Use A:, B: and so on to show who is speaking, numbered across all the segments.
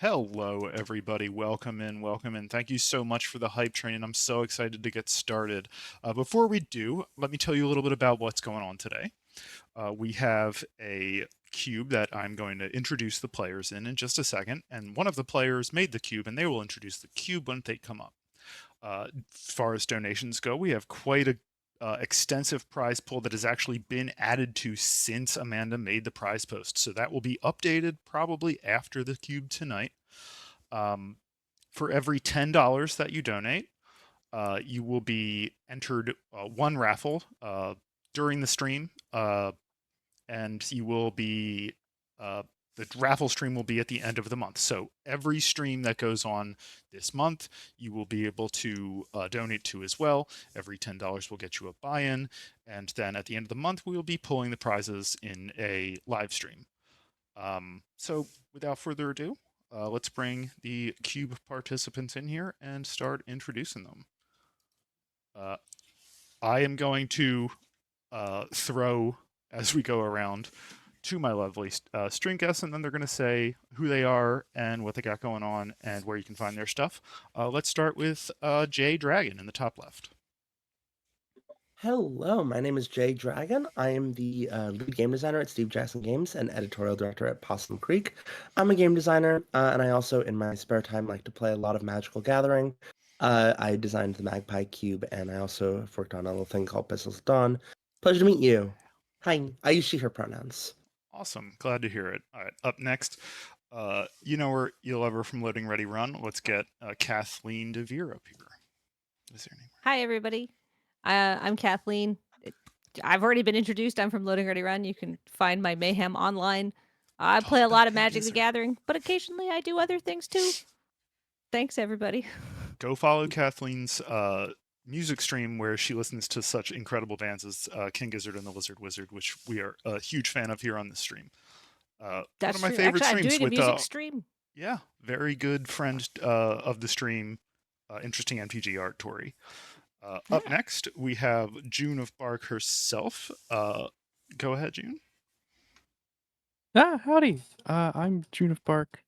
A: Hello, everybody. Welcome in. Welcome in. Thank you so much for the hype train. I'm so excited to get started. Before we do, let me tell you a little bit about what's going on today. We have a cube that I'm going to introduce the players in just a second, and one of the players made the cube, and they will introduce the cube when they come up. As far as donations go, we have quite a extensive prize pool that has actually been added to since Amanda made the prize post. So that will be updated probably after the cube tonight. Um, for every $10 that you donate, you will be entered one raffle during the stream, and you will be the raffle stream will be at the end of the month. So every stream that goes on this month, you will be able to donate to as well. Every $10 will get you a buy-in, and then at the end of the month, we will be pulling the prizes in a live stream. So without further ado, let's bring the cube participants in here and start introducing them. Uh, I am going to throw as we go around to my lovely stream guests, and then they're going to say who they are and what they got going on and where you can find their stuff. Let's start with Jay Dragon in the top left.
B: Hello, my name is Jay Dragon. I am the lead game designer at Steve Jackson Games and editorial director at Possum Creek. I'm a game designer, and I also, in my spare time, like to play a lot of Magical Gathering. I designed the Magpie Cube, and I also have worked on a little thing called Pistols of Dawn. Pleasure to meet you. Hi, I use she, her pronouns.
A: Awesome. Glad to hear it. All right. Up next, you know her, you'll ever from Loading Ready Run. Let's get Kathleen DeVere up here. What is her name?
C: Hi, everybody. I'm Kathleen. I've already been introduced. I'm from Loading Ready Run. You can find my mayhem online. I play a lot of Magic the Gathering, but occasionally I do other things too. Thanks, everybody.
A: Go follow Kathleen's music stream where she listens to such incredible bands as King Gizzard and the Lizard Wizard, which we are a huge fan of here on the stream.
C: That's
A: one of my
C: true.
A: favorite
C: Actually, I'm
A: streams
C: doing a
A: with
C: music stream.
A: Yeah, very good friend of the stream, interesting MTG art, Tori. Up next, we have June of Bark herself. Go ahead, June.
D: Howdy. I'm June of Bark.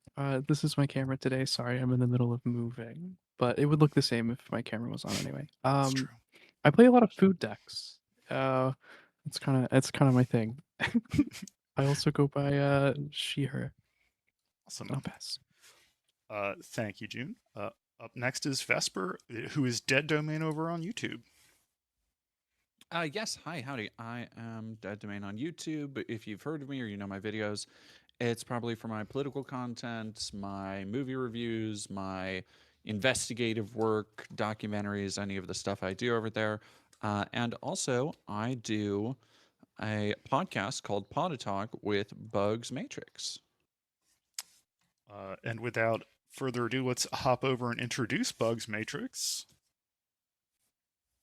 D: This is my camera today. Sorry, I'm in the middle of moving, but it would look the same if my camera was on anyway.
A: That's true.
D: I play a lot of food decks. It's kind of my thing. I also go by she, her.
A: Awesome.
D: I'll pass.
A: Thank you, June. Up next is Vesper, who is Dead Domain over on YouTube.
E: Yes, hi, howdy. I am Dead Domain on YouTube. If you've heard of me or you know my videos, it's probably for my political content, my movie reviews, my investigative work, documentaries, any of the stuff I do over there. And also, I do a podcast called Pod Talk with Bugs Matrix.
A: And without further ado, let's hop over and introduce Bugs Matrix.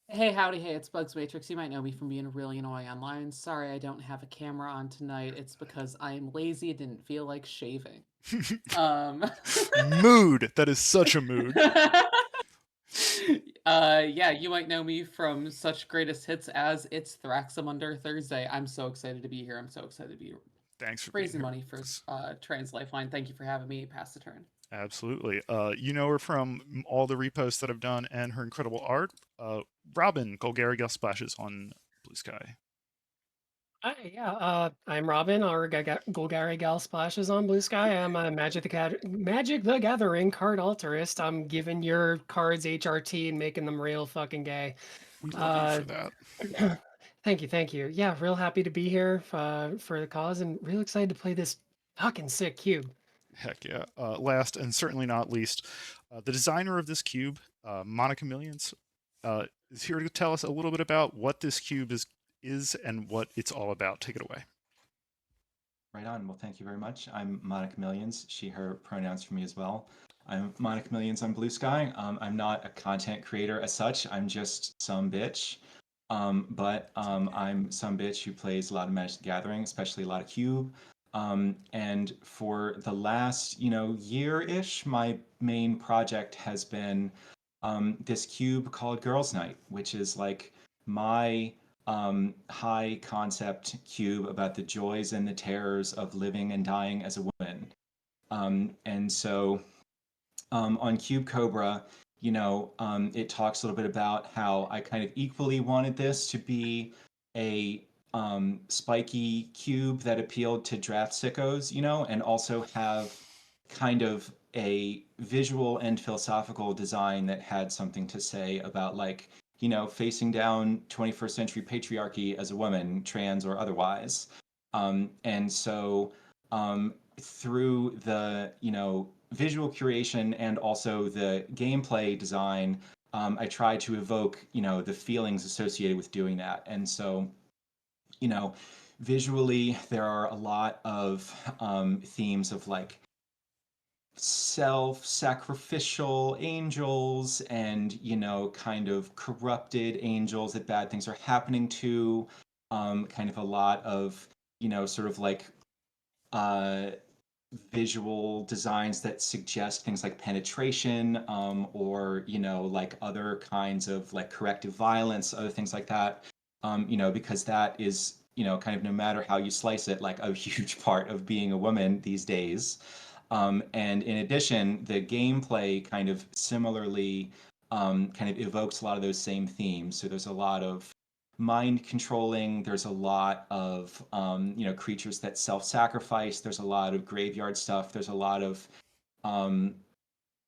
F: Hey, howdy, hey, it's Bugs Matrix. You might know me from being really annoying online. Sorry I don't have a camera on tonight. It's because I am lazy and didn't feel like shaving.
A: Mood! That is such a mood.
F: Yeah, you might know me from such greatest hits as It's Thraxamunder Thursday. I'm so excited to be here. I'm so excited to be
A: Thanks for
F: raising money for Trans Lifeline. Thank you for having me. Pass the turn.
A: Absolutely. You know her from all the reposts that I've done and her incredible art. Robin, Golgari Gal Splashes on Blue Sky.
G: Hi, yeah, I'm Robin, or Golgari Gal Splashes on Blue Sky. I'm a Magic the Gathering card alterist. I'm giving your cards HRT and making them real fucking gay.
A: We love you for that.
G: Thank you. Yeah, real happy to be here for the cause and real excited to play this fucking sick cube.
A: Heck yeah. Last and certainly not least, the designer of this cube, Monica Millions, is here to tell us a little bit about what this cube is and what it's all about. Take it away.
H: Right on. Well, thank you very much. I'm Monica Millions, she, her pronouns for me as well. I'm Monica Millions on Blue Sky. I'm not a content creator as such. I'm just some bitch. But I'm some bitch who plays a lot of Magic the Gathering, especially a lot of Cube. And for the last, year-ish, my main project has been this cube called Girls Night, which is like my high concept cube about the joys and the terrors of living and dying as a woman. And so on Cube Cobra, it talks a little bit about how I kind of equally wanted this to be a spiky cube that appealed to draft sickos, and also have kind of a visual and philosophical design that had something to say about like, facing down 21st century patriarchy as a woman, trans or otherwise. And so through the, visual curation and also the gameplay design, I try to evoke, the feelings associated with doing that. And so, visually, there are a lot of themes of like self-sacrificial angels and kind of corrupted angels that bad things are happening to, kind of a lot of sort of like uh visual designs that suggest things like penetration, or like other kinds of like corrective violence, other things like that, because that is kind of, no matter how you slice it, like a huge part of being a woman these days. And in addition, the gameplay kind of similarly kind of evokes a lot of those same themes. So there's a lot of mind controlling. There's a lot of creatures that self-sacrifice. There's a lot of graveyard stuff. There's a lot of um,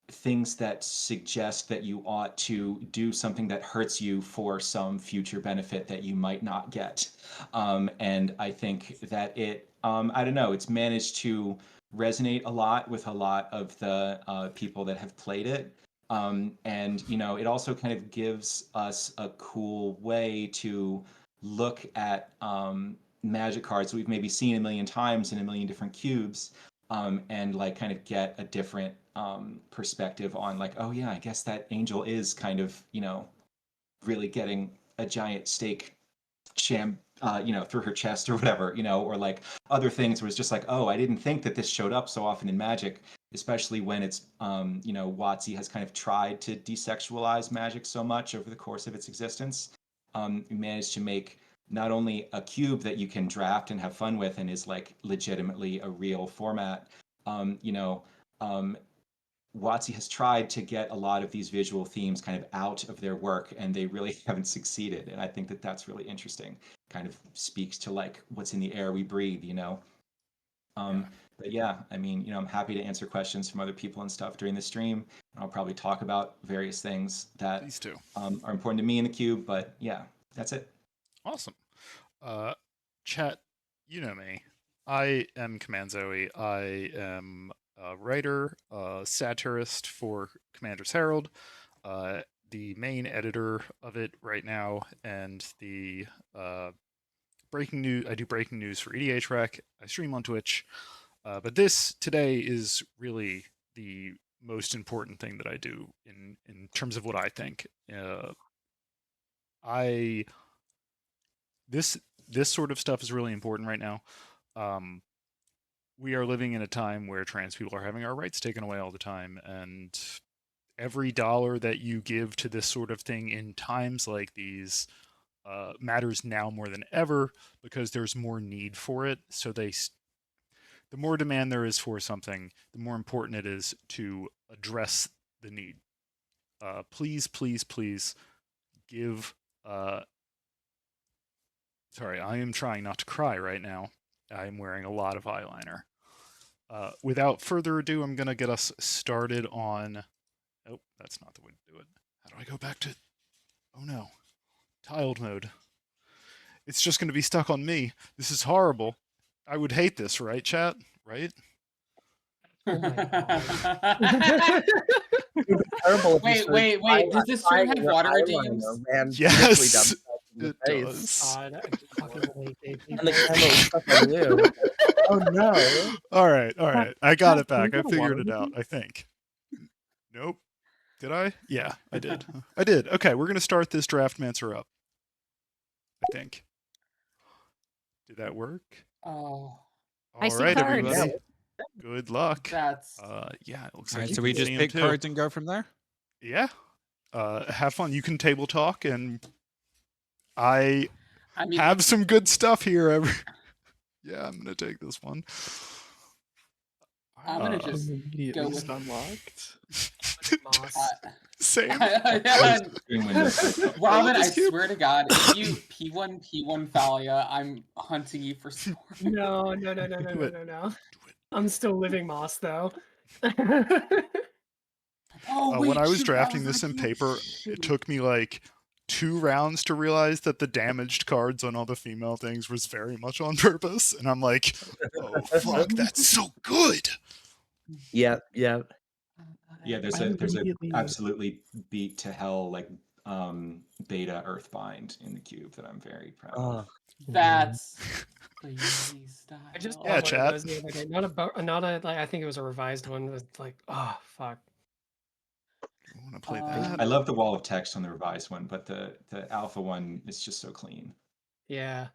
H: things that suggest that you ought to do something that hurts you for some future benefit that you might not get. And I think that I don't know, it's managed to resonate a lot with a lot of the people that have played it. And it also kind of gives us a cool way to look at magic cards we've maybe seen a million times in a million different cubes, and like kind of get a different perspective on like, oh yeah, I guess that angel is kind of really getting a giant stake through her chest or whatever, or like other things where it's just like, oh, I didn't think that this showed up so often in Magic, especially when it's WotC has kind of tried to desexualize Magic so much over the course of its existence. We managed to make not only a cube that you can draft and have fun with and is like legitimately a real format, um, WotC has tried to get a lot of these visual themes kind of out of their work, and they really haven't succeeded. And I think that that's really interesting. Kind of speaks to like what's in the air we breathe. But yeah, I mean, I'm happy to answer questions from other people and stuff during the stream. I'll probably talk about various things that
A: Please do.
H: are important to me in the cube. But yeah, that's it.
A: Awesome. Chat, you know me. I am Command Zoe. I am a writer, satirist for Commander's Herald, the main editor of it right now, and the breaking news. I do breaking news for EDH Rec. I stream on Twitch. But this today is really the most important thing that I do in terms of what I think. I this sort of stuff is really important right now. We are living in a time where trans people are having our rights taken away all the time, and every dollar that you give to this sort of thing in times like these matters now more than ever because there's more need for it. So the more demand there is for something, the more important it is to address the need. Please, please, please give. Sorry, I am trying not to cry right now. I'm wearing a lot of eyeliner. Without further ado, I'm going to get us started on... Oh, that's not the way to do it. How do I go back to... Oh no. Tiled mode. It's just going to be stuck on me. This is horrible. I would hate this, right, chat? Right?
G: Oh my god.
B: Terrible if you
F: Wait,
B: started
F: does this stream have
B: your
F: water
B: eyeliner
F: redeems?
B: ran
A: Yes,
B: directly down the
A: it
B: face.
A: does.
G: God, I fucking hate people.
B: And the camera was stuck on you. Oh no.
A: All right. I got it
D: Can we
A: back. I
D: get a
A: figured
D: water
A: it out,
D: bottle?
A: I think. Nope. Did I? Yeah, I did. I did. Okay, we're going to start this Draftmancer up. I think. Did that work?
F: Oh,
C: I
A: All
C: see
A: right,
C: cards.
A: everybody. Good luck.
F: that's
A: Yeah, it looks
E: All
A: like
E: right,
A: you
E: so we
A: can
E: just
A: see 'em
E: pick
A: too.
E: cards and go from there.
A: Yeah. Have fun. You can table talk, and I
F: I mean,
A: have some good stuff here. Yeah, I'm gonna take this one.
F: I'm gonna
A: Uh,
F: just
D: immediately
F: go with
D: unlocked.
G: Moss.
A: Same.
H: Doing Windows.
F: Robin, I
A: this cube.
F: swear to God, if you P1 Thalia, I'm hunting you for sport.
G: No.
A: Do it.
G: I'm still living Moss though.
F: Oh
A: When
F: wait,
A: I was
F: shoot, that
A: drafting
F: was
A: this
F: on
A: in
F: you.
A: paper, it
F: Shoot.
A: took me like 2 rounds to realize that the damaged cards on all the female things was very much on purpose. And I'm like, oh fuck, that's so good.
B: Yeah.
H: Yeah,
D: I
H: there's a
D: immediately
H: absolutely beat to hell like beta Earthbind in the cube that I'm very proud of.
F: That's the easy style.
G: I just
A: Yeah,
G: bought one
A: chat.
G: of those the other day. Not a like I think it was a revised one with like fuck.
A: You want to play
F: Uh,
A: that?
H: I love the wall of text on the revised one, but the alpha one is just so clean.
G: Yeah.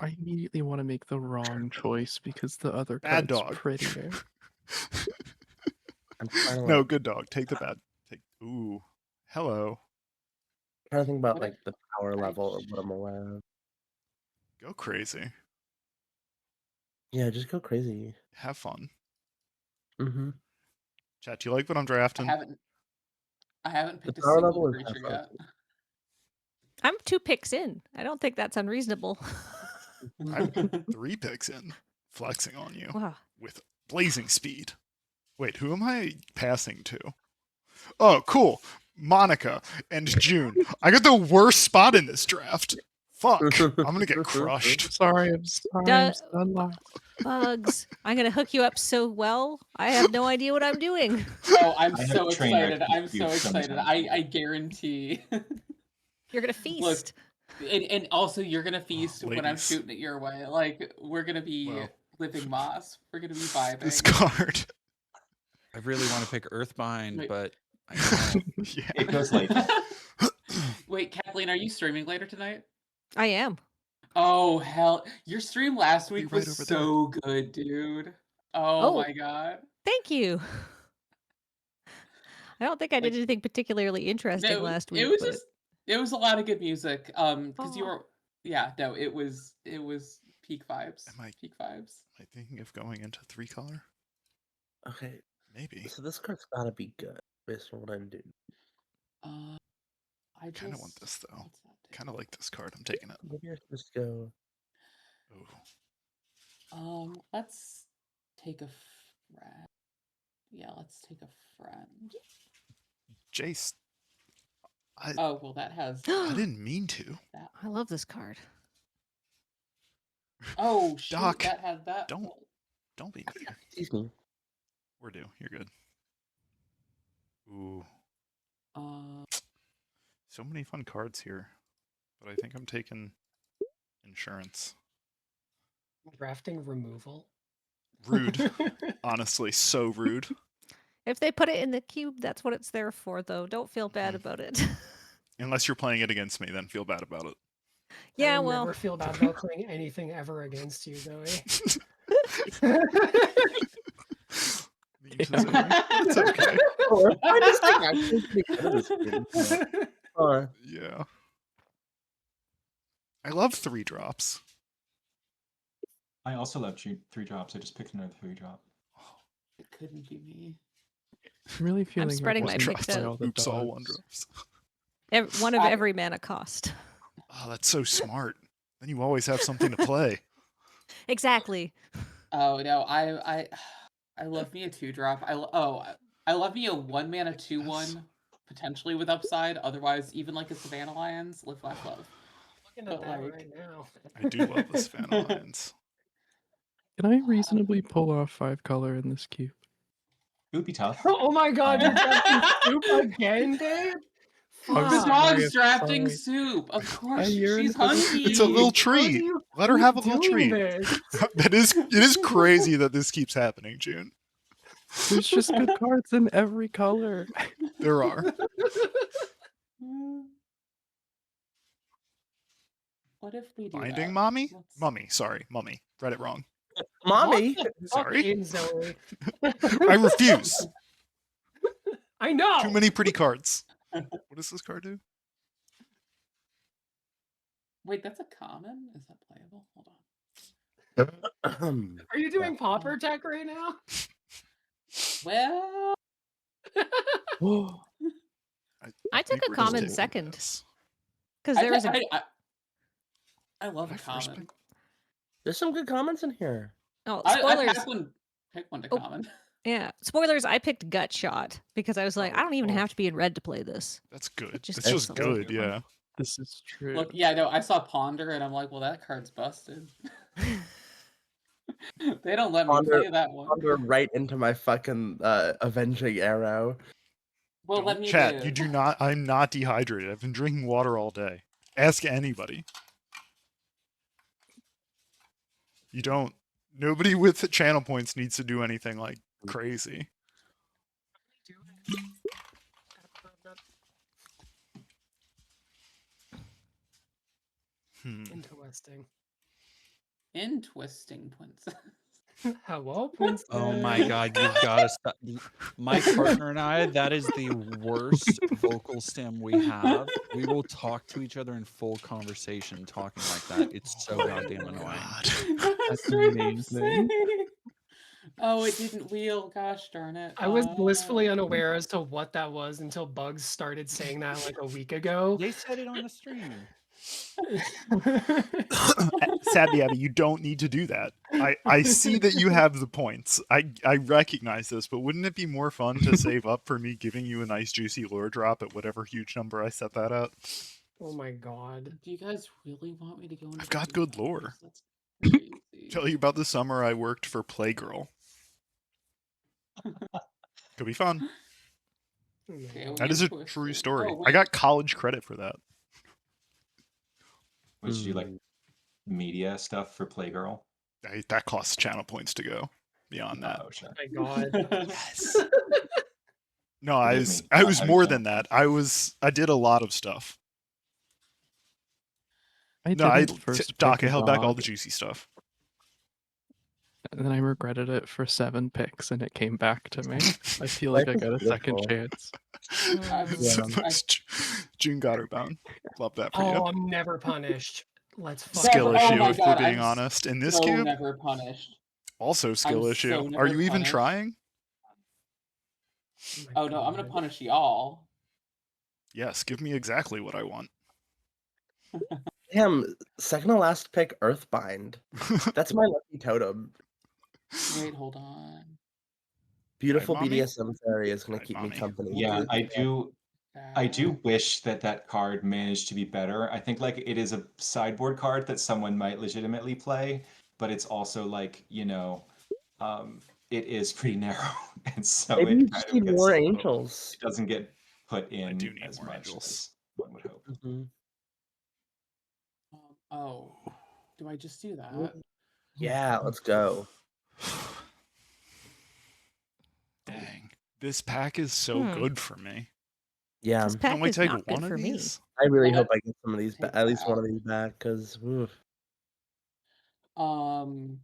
D: I immediately want to make the wrong choice because the other
A: Bad
D: card's
A: dog.
D: prettier.
B: I'm trying to
A: No,
B: like,
A: good dog. Take the bad. Ooh, hello.
B: trying to think about
F: What
B: like the power
F: I-
B: level of what I'm aware of.
A: Go crazy.
B: Yeah, just go crazy.
A: Have fun.
B: Mm-hmm.
A: Chat, do you like what I'm
F: I
A: drafting?
F: haven't
B: The
F: picked a
B: power
F: single
B: level is
F: creature
B: half
F: yet.
C: I'm 2 picks in. I don't think that's unreasonable.
A: I'm 3 picks in, flexing on you
C: Wow.
A: with blazing speed. Wait, who am I passing to? Oh, cool. Monica and June. I got the worst spot in this draft. Fuck. I'm gonna get crushed.
D: Sorry, I'm
C: Duh.
D: unlocked.
C: Bugs. I'm going to hook you up so well. I have no idea what I'm doing.
F: Oh, I'm
H: I have
F: so
H: train wrecked
F: excited.
H: the
F: I'm so
H: cube so many
F: excited.
H: times.
F: I guarantee.
C: You're going to feast.
F: And also you're gonna feast when I'm
A: ladies.
F: shooting it your way. Like we're gonna be
A: Well.
F: living moss. We're gonna be vibing.
A: This card.
E: I really want to pick Earthbind,
F: Wait.
E: but I don't.
A: Yeah.
H: It goes like
F: Wait, Kathleen, are you streaming later tonight?
C: I am.
F: Oh hell, your stream last week
A: right
F: was
A: over there.
F: so good, dude. Oh,
C: Oh.
F: my god.
C: Thank you. I don't think I did
F: Like,
C: anything particularly interesting
F: No,
C: last week.
F: it was
C: but...
F: just it was a lot of good music. Because you
C: Aw.
F: were it was peak vibes.
A: Am I-
F: Peak vibes.
A: Am I thinking of going into 3 color?
B: Okay,
A: Maybe.
B: so this card's gotta be good based on what I'm doing.
F: I
A: Kind of want
F: just-
A: this though.
F: what's that do?
A: Kind of like this card. I'm taking it.
B: Maybe I should just go.
A: Ooh.
F: Let's take a friend. Yeah, let's take a friend.
A: Jace.
F: Oh well, that has.
A: I didn't mean to.
F: That.
C: I love this card.
F: Oh shoot,
A: Doc,
F: that had that.
A: don't. Don't be mean.
B: Excuse me.
A: We're due. You're good. Ooh. So many fun cards here. But I think I'm taking insurance.
G: Drafting removal.
A: Rude. Honestly, so rude.
C: If they put it in the cube, that's what it's there for, though. Don't feel bad about it.
A: Unless you're playing it against me, then feel bad about it.
C: Yeah,
G: I would
C: well.
G: never feel bad about playing anything ever against you, Zoe.
A: Mean to Zoe. It's okay.
B: Oh, I just think actually pretty good at this game, so,
A: Yeah. I love 3 drops.
H: I also love 3 drops. I just picked another 3 drop.
F: It couldn't be me.
D: I'm really feeling
C: spreading my
D: represented
C: picks
D: by
C: out.
D: all the
A: Oops, all 1
D: dogs.
A: drops.
C: One of
F: I-
C: every mana cost.
A: Oh, that's so smart. Then you always have something to play.
C: Exactly.
F: Oh no, I love me a 2-drop. I love me a 1 mana 2/1, potentially with upside. Otherwise, even like a Savannah Lions, live, laugh, love.
G: Looking at
F: But,
G: that
F: like-
G: right now.
A: I do love the Savannah Lions.
D: Can I reasonably pull off 5 color in this cube?
H: It would be tough.
G: Oh my god, you're drafting soup again, babe?
D: I'm
F: The
G: Fuck.
D: sorry,
F: dog's
D: I'm
F: drafting
D: sorry.
F: soup. Of course,
D: yearn
F: she's
D: for this.
F: hungry.
A: It's a little
G: How do
A: treat.
G: you
A: Let her
G: keep
A: have a little
G: doing
A: treat.
G: this?
A: It is crazy that this keeps happening, June.
D: There's just good cards in every color.
A: There are.
F: What if we do
A: Binding
F: that?
A: mommy?
F: Let's-
A: Mummy, sorry, mummy. Read it wrong.
B: Mommy.
G: What the fuck
A: Sorry.
G: is Zoe?
A: I refuse.
G: I know.
A: Too many pretty cards. What does this card do?
F: Wait, that's a common? Is that playable? Hold on.
G: Are you doing Pauper Tech right now?
F: Well,
C: I took
A: think
C: a
A: we're just
C: common
A: taking
C: second.
A: this.
C: Because
F: I,
C: there was a
F: I love
A: Did
F: a
A: I first
F: common.
A: pick?
B: There's some good comments in here.
C: oh
F: I've
C: spoilers.
F: had one. Pick one to
C: Oh.
F: common.
C: Yeah, spoilers. I picked Gut Shot because I was like, I don't even have to be in red to play this.
A: That's good.
C: Just
A: It's
C: do
A: just
C: something
A: good,
C: different.
A: yeah.
D: This is true.
F: Look, yeah, no, I saw Ponder and I'm like, well, that card's busted. They don't let me
B: Ponder-
F: play that one.
B: Wander right into my fucking avenging arrow.
F: Well, let
A: Don't
F: me
A: chat.
F: live.
A: You do not. I'm not dehydrated. I've been drinking water all day. Ask anybody. You don't. Nobody with channel points needs to do anything like crazy.
G: Interesting.
F: In twisting princess.
G: Hello, Princess.
E: Oh my god, you've got to stop. My partner and I, that is the worst vocal stem we have. We will talk to each other in full conversation talking like that. It's so goddamn annoying.
D: That's amazing.
F: Oh, it didn't wheel. Gosh darn it.
G: I was blissfully unaware as to what that was until Bugs started saying that like a week ago.
E: They said it on the stream.
A: Sadly, Abby, you don't need to do that. I see that you have the points. I recognize this, but wouldn't it be more fun to save up for me giving you a nice juicy lore drop at whatever huge number I set that at?
G: Oh my god.
F: Do you guys really want me to go into
A: I've got
F: the
A: good
F: details?
A: lore.
F: That's crazy.
A: Tell you about the summer I worked for Playgirl. Could be fun.
F: Okay,
A: That is a
F: twisted.
A: true story.
F: Oh,
A: I
F: wait.
A: got college credit for that.
H: Would you do like media stuff for Playgirl?
A: That costs channel points to go. Beyond that,
H: Oh, sure.
G: Oh my god.
A: yes. No, I
H: Forgive
A: was
H: me,
A: I
H: not
A: was
H: having
A: more
H: channel
A: than that.
H: points.
A: I did a lot of stuff. No,
D: didn't first
A: Doc,
D: pick
A: I held back all
D: Dog,
A: the juicy stuff.
D: and then I regretted it for 7 picks, and it came back to me. I feel
B: Life
D: like I
B: is
D: got a second
B: beautiful.
D: chance.
A: It's
B: Yeah.
A: the most June Goddard bound. Love that for
G: Oh,
A: you.
G: I'm never punished. Let's
A: Skill
F: Never-
G: fucking
F: oh
A: issue,
F: my
A: if
F: God,
A: we're being
F: I'm
A: honest. In this
F: so
A: cube,
F: never punished.
A: also skill
F: I'm
A: issue.
F: so
A: Are
F: never
A: you even
F: punished.
A: trying?
G: my
F: Oh no, I'm gonna
G: God.
F: punish y'all.
A: Yes, give me exactly what I want.
B: Damn, second to last pick, Earthbind. That's my lucky totem.
F: Wait, hold on.
B: Beautiful
A: Right, Mommy?
B: BDSM fairy is going
A: Right,
B: to keep
A: Mommy.
B: me company.
H: Yeah,
B: dude.
H: I do wish that card managed to be better. I think like it is a sideboard card that someone might legitimately play, but it's also like, it is pretty narrow, and so
B: Maybe you
H: it
B: just
H: kind
B: need
H: of
B: more
H: gets
B: angels.
H: it doesn't get put
A: I
H: in
A: do need
H: as
A: more
H: much
A: angels.
H: as one would hope.
B: Mhm.
F: Oh, do I just do that?
B: Yeah, let's go.
A: Dang. This pack is so good for me.
B: Yeah,
C: This
A: I
C: pack
A: only
C: is
A: take
C: not
A: one
C: good
A: of
C: for me.
A: these.
B: I really
F: Well,
B: hope I get some of these,
F: take
B: at least one
F: that.
B: of these back, because
F: I'm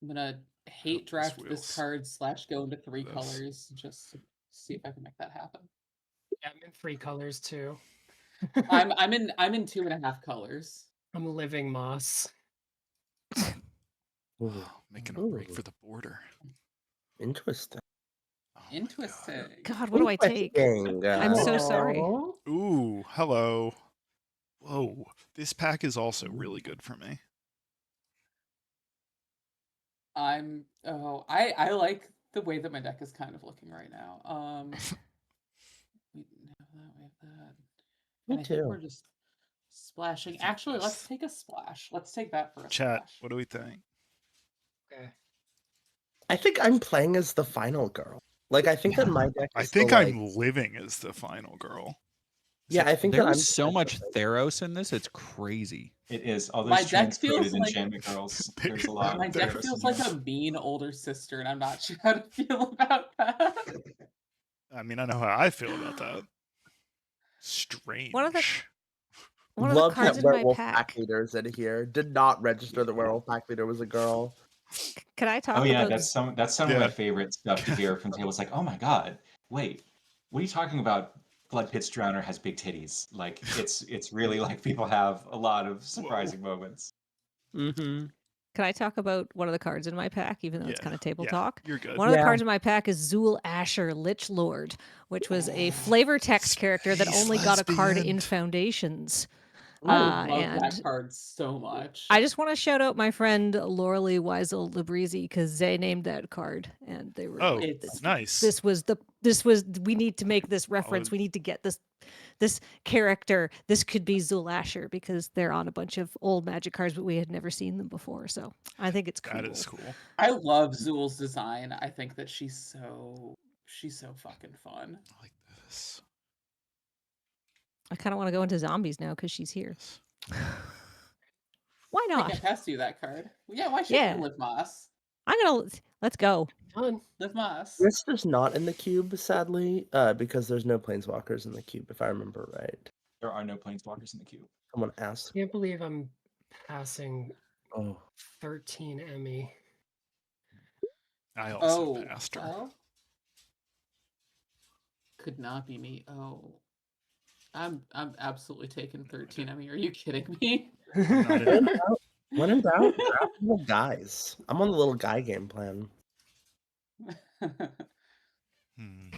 F: gonna hate
A: this
F: draft this
A: wheels.
F: card / go into 3
A: This.
F: colors just to see if I can make that happen.
G: Yeah, I'm in 3 colors too.
F: I'm in 2.5 colors.
G: I'm living moss.
A: Making a break
B: Ooh.
A: for the border.
B: Interesting.
A: Oh my
F: Interesting.
C: God, what do I take?
B: Interesting.
C: I'm so sorry.
G: Aw.
A: God. Ooh, hello. Whoa. This pack is also really good for me.
F: I like the way that my deck is kind of looking right now. We have that, we have that.
B: Me
F: And I think
B: too.
F: we're just splashing.
A: think
F: Actually, let's
A: this-
F: take a splash. Let's take that for a
A: Chat,
F: splash.
A: what do we think?
G: Okay.
B: I think I'm playing as the final girl. Like, I think that my deck is
A: I think
B: still,
A: I'm living as the final girl.
B: Yeah, I think that
E: There
B: I'm
E: is so much Theros in this, it's crazy.
H: It is all
F: My
H: those
F: deck feels
H: transcoded
F: like-
H: enchantment girls. There's a lot.
F: My
H: of
F: deck
H: Theros
F: feels
H: in
F: like
H: here.
F: a mean older sister, and I'm not sure how to feel about that.
A: I mean, I know how I feel about that. Strange.
C: One of the
B: love
C: cards
B: that
C: in my
B: werewolf
C: pack.
B: pack leader's in here. Did not register the werewolf pack leader was a girl.
C: Can I talk
H: Oh yeah,
C: about
H: that's some of
A: Yeah.
H: my favorite stuff to hear from tables. Like, oh my god, wait, what are you talking about? Blood Pit's Drowner has big titties. Like, it's really like people have a lot of surprising moments.
B: Mm-hmm.
C: Can I talk about one of the cards in my pack, even though it's
A: Yeah,
C: kind of table
A: yeah,
C: talk?
A: you're good.
C: One of the
B: Yeah.
C: cards in my pack is Zool Asher, Lich Lord, which was a flavor text character that
A: Space
C: only got a card in
A: lesbian.
C: Foundations.
F: I love
C: And
F: that card so much.
C: I just want to shout out my friend Lauralee Weisel Labrizi because they named that card, and they were
A: Oh,
C: like,
F: It's
A: nice.
C: "This was we need to make this reference.
A: would-
C: We need to get this character. This could be Zulasher because they're on a bunch of old Magic cards, but we had never seen them before. So I think it's cool.
A: That is cool.
F: I love Zool's design. I think that she's so fucking fun.
A: I like this.
C: I kind of want to go into zombies now because she's here. Why
F: I
C: not?
F: can't pass you that card. Yeah, why should
C: Yeah.
F: you live Moss?
C: Let's go.
G: Done.
F: Live Moss.
B: This is not in the cube, sadly, because there's no planeswalkers in the cube, if I remember right.
H: There are no planeswalkers in the queue.
B: Someone asked.
G: Can't believe I'm passing
B: Oh,
G: 13 Emmy.
A: I also
F: Oh,
A: passed her.
F: well. Could not be me. Oh. I'm absolutely taking 13 Emmy. Are you kidding me?
A: I'm not in-
B: when in doubt, grab little guys. I'm on the little guy game plan.
A: Hmm.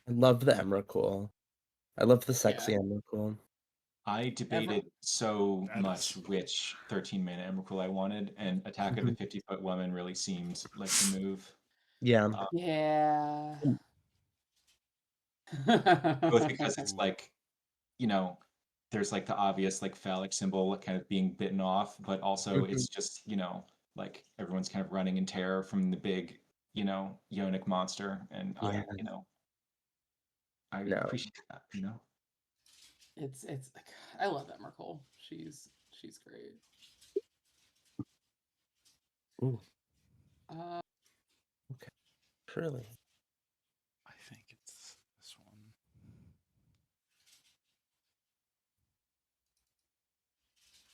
B: I love the Emrakul. I love the sexy Emrakul.
H: I debated so
A: That
H: much
A: is-
H: which 13 mana Emrakul I wanted, and Attack of the 50-foot Woman really seemed like the move.
B: Yeah.
F: Yeah.
H: Both because it's like, you know, there's like the obvious like phallic symbol kind of being bitten off, but also it's just, you know, like everyone's kind of running in terror from the big, you know, Yonic monster. And I,
B: Yeah.
H: you know, I
B: No.
H: appreciate that, you know.
F: It's like I love Emrakul. She's great.
B: Ooh,
F: Uh,
B: truly.
A: I think it's this one.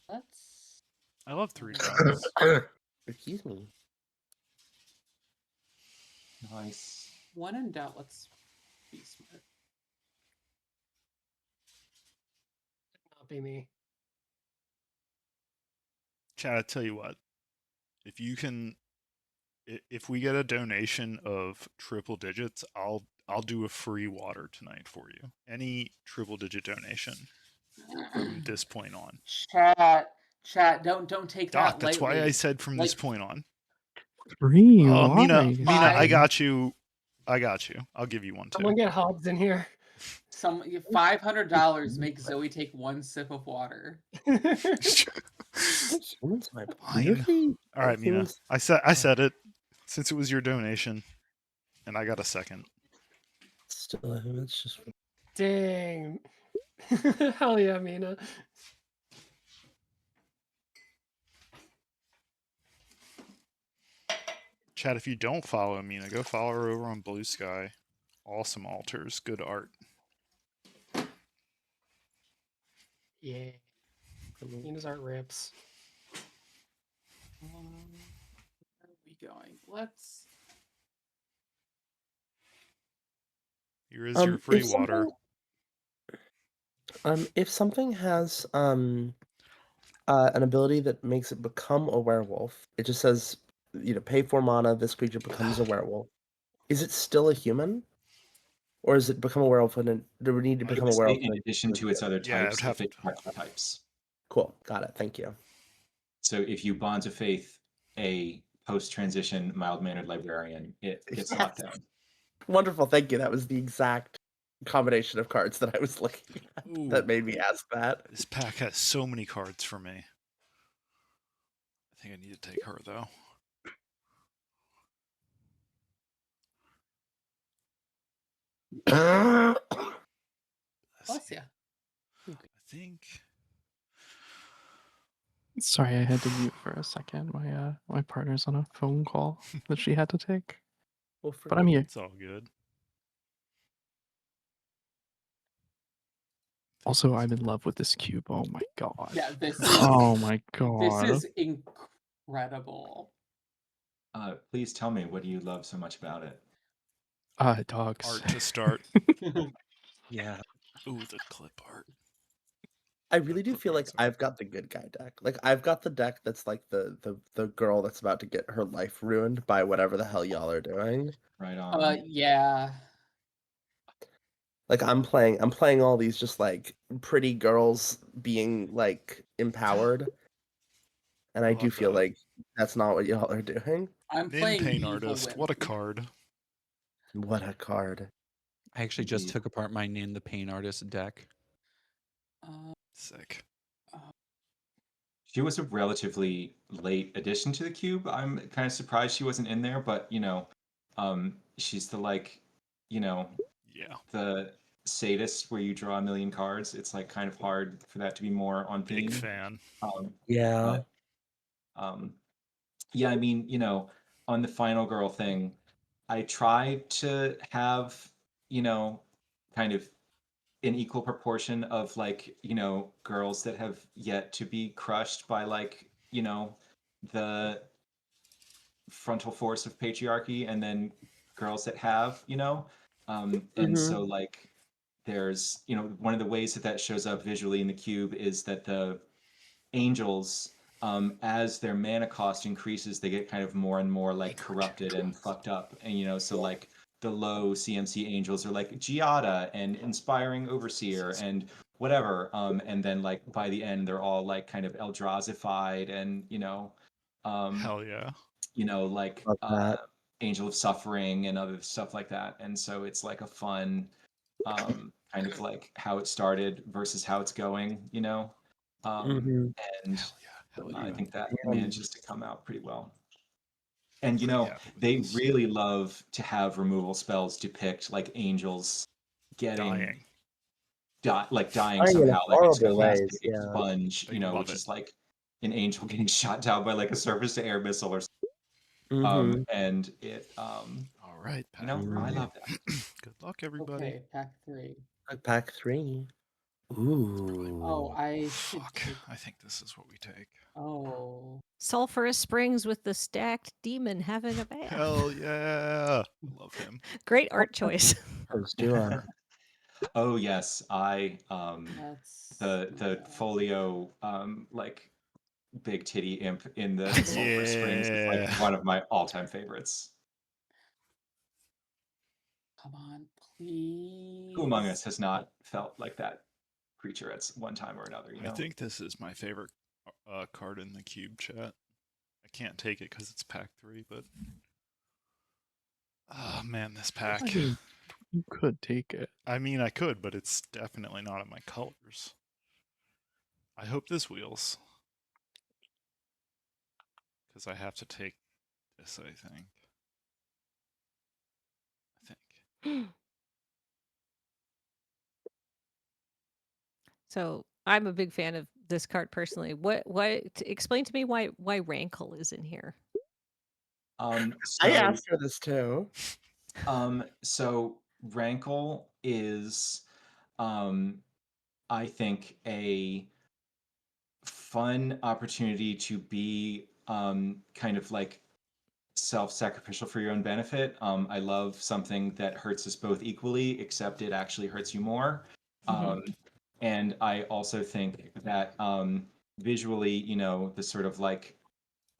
F: let's
A: I love 3 drops.
B: Excuse me.
H: Nice.
F: one in doubt. Let's be smart.
G: Not be me.
A: Chad, I tell you what. If you can, if we get a donation of triple digits, I'll do a free water tonight for you. Any triple digit donation from this point on.
F: Chat. Don't take
A: Doc,
F: that
A: that's
F: lightly.
A: why I said from this
F: Like-
A: point on.
D: Free
A: Mina,
D: wise.
A: Mina, I
F: Five.
A: got you. I'll give you one too.
G: Someone get Hobbs in here.
F: Some $500 make Zoe take one sip of water.
B: Humans might
A: Fine.
B: weirdly-
A: All right, Mina.
B: humans-
A: I said it since it was your donation, and I got a second.
B: Still, it's just
G: Dang. Hell yeah, Mina.
A: Chad, if you don't follow Mina, go follow her over on Blue Sky. Awesome altars, good art.
G: Yeah. Mina's art rips.
F: Where are we going? Let's.
A: Here is your free
B: if
A: water.
B: if something has an ability that makes it become a werewolf, it just says, you know, pay 4 mana, this creature becomes a werewolf. Is it still a human? Or is it become a werewolf and it, do we need to
H: It
B: become a
H: would say
B: werewolf?
H: in addition to its other
A: Yeah, it would
H: types,
A: have
H: if it
A: to-
H: corrects the types.
B: Cool, got it, thank you.
H: So if you bond to faith a post-transition mild-mannered librarian, it gets
B: Yes.
H: locked down.
B: Wonderful, thank you. That was the exact combination of cards that I was looking at that
A: Ooh.
B: made me ask that.
A: This pack has so many cards for me. I think I need to take her though.
F: Bless ya.
A: I think.
D: Sorry, I had to mute for a second. My partner's on a phone call that she had to take.
B: Well,
D: But I'm here.
A: It's all good.
D: Also, I'm in love with this cube. Oh my god.
F: Yeah, this
D: Oh my
F: this
D: god.
F: is incredible.
H: Please tell me, what do you love so much about it?
D: Dogs.
A: Art to start.
B: Yeah.
A: Ooh, the clip art.
B: I really do feel like
A: provides
B: I've got the good guy deck. Like I've got the deck that's like the girl that's about to get her life ruined by whatever the hell y'all are doing.
H: Right on.
F: Yeah.
B: Like I'm playing all these just like pretty girls being like empowered. And I do
A: love
B: feel
A: that.
B: like that's not what y'all are doing.
F: I'm
A: Nin
F: playing
A: Pain
F: evil
A: Artist. What a
F: women.
A: card.
B: What a card.
E: I actually just
H: Indeed.
E: took apart my Nin the Pain Artist deck.
A: Sick.
H: She was a relatively late addition to the cube. I'm kind of surprised she wasn't in there, but she's the
A: Yeah.
H: the sadist where you draw a million cards. It's like kind of hard for that to be more on
A: Big
H: theme.
A: fan.
B: Yeah.
H: But yeah, I mean, on the final girl thing, I try to have, kind of an equal proportion of like, girls that have yet to be crushed by like, the frontal force of patriarchy, and then girls that have, and so like there's, one of the ways that that shows up visually in the cube is that the angels, as their mana cost increases, they get kind of more and more like corrupted and fucked up. And so like the low CMC angels are like Giada and Inspiring Overseer and whatever. And then like by the end, they're all like kind of Eldrazified and
A: Hell yeah.
H: like
B: Love that.
H: Angel of Suffering and other stuff like that. And so it's like a fun kind of like how it started versus how it's going,
B: Mhm.
H: and
A: Hell yeah.
H: I think that
B: Yeah.
H: manages to come out pretty well. And
A: Pretty happy with
H: they
A: this.
H: really love to have removal spells depict like angels getting
A: Dying.
H: dying
B: Dying in
H: somehow, like a
B: horrible ways,
H: stochastic
B: yeah.
H: sponge,
A: They love
H: which
A: it.
H: is like an angel getting shot down by like a surface to air missile or
B: Mhm.
H: and it
A: All right, pack
H: I
A: three.
H: love that.
A: Good luck, everybody.
F: Okay, pack 3.
B: Pack 3. Ooh.
F: Oh, I should
A: Fuck.
F: take.
A: I think this is what we take.
F: Oh.
C: Sulphurous Springs with the stacked demon having a bath.
A: Hell yeah. I love him.
C: Great art choice.
B: Let's do it.
H: Oh yes, I
F: Let's
H: the
F: do that.
H: folio like big titty imp in the Sulphur Springs is like
A: Yeah.
H: one of my all-time favorites.
F: Come on, please.
H: Who among us has not felt like that creature at one time or another,
A: I think this is my favorite card in the cube chat. I can't take it because it's pack 3, but oh man, this pack.
D: I mean, you could take it.
A: I mean, I could, but it's definitely not in my colors. I hope this wheels. Because I have to take this, I think.
C: So I'm a big fan of this card personally. Explain to me why Rankle is in here.
B: I
H: So,
B: asked her this too.
H: so Rankle is, I think, a fun opportunity to be kind of like self-sacrificial for your own benefit. I love something that hurts us both equally, except it actually hurts you more. And I also think that visually, the sort of like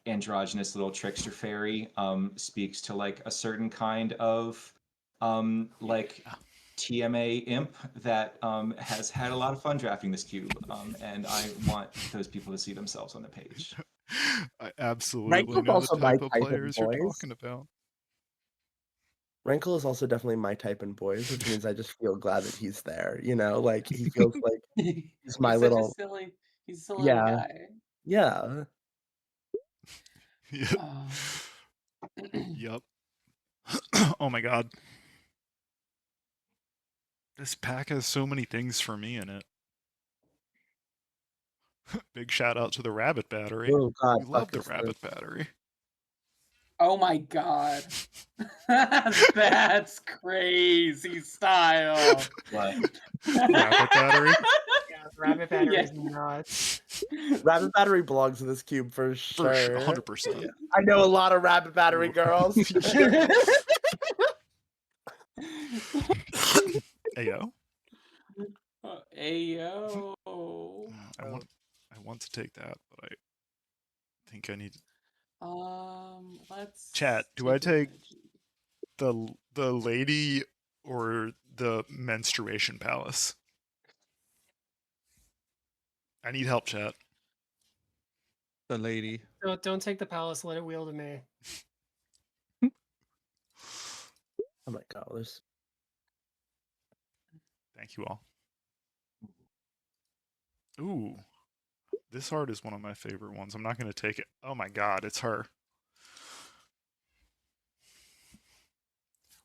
H: androgynous little trickster fairy speaks to like a certain kind of like TMA imp that has had a lot of fun drafting this cube, and I want those people to see themselves on the page.
A: I absolutely
B: Rankle's
A: know the
B: also my
A: type of
B: type of
A: players you're
B: boys.
A: talking about.
B: Rankle is also definitely my type in boys, which means I just feel glad that he's there. Like he feels like he's my
F: He's such
B: little.
F: a silly. He's a silly
B: Yeah.
F: little guy.
B: Yeah.
A: Yep. Yep. Oh my god. This pack has so many things for me in it. Big shout out to the rabbit battery.
B: Oh god.
A: We love the
B: fuck this
A: rabbit
B: thing.
A: battery.
F: Oh my god. That's crazy style.
H: What?
A: Rabbit battery?
G: Rabbit battery
F: Yeah.
G: is nuts.
B: Rabbit battery belongs in this cube for
A: For
B: sure.
A: 100%.
B: I know a lot of rabbit battery
A: Ooh.
B: girls.
A: Ayo.
F: Ayo.
A: I want to take that, but I think I need
F: Let's
A: chat. Do I take
F: Veggie.
A: the lady or the menstruation palace? I need help, chat.
E: The lady.
G: Don't take the palace. Let it wheel to me.
B: Oh my god, there's
A: Thank you all. Ooh. This art is one of my favorite ones. I'm not going to take it. Oh my god, it's her.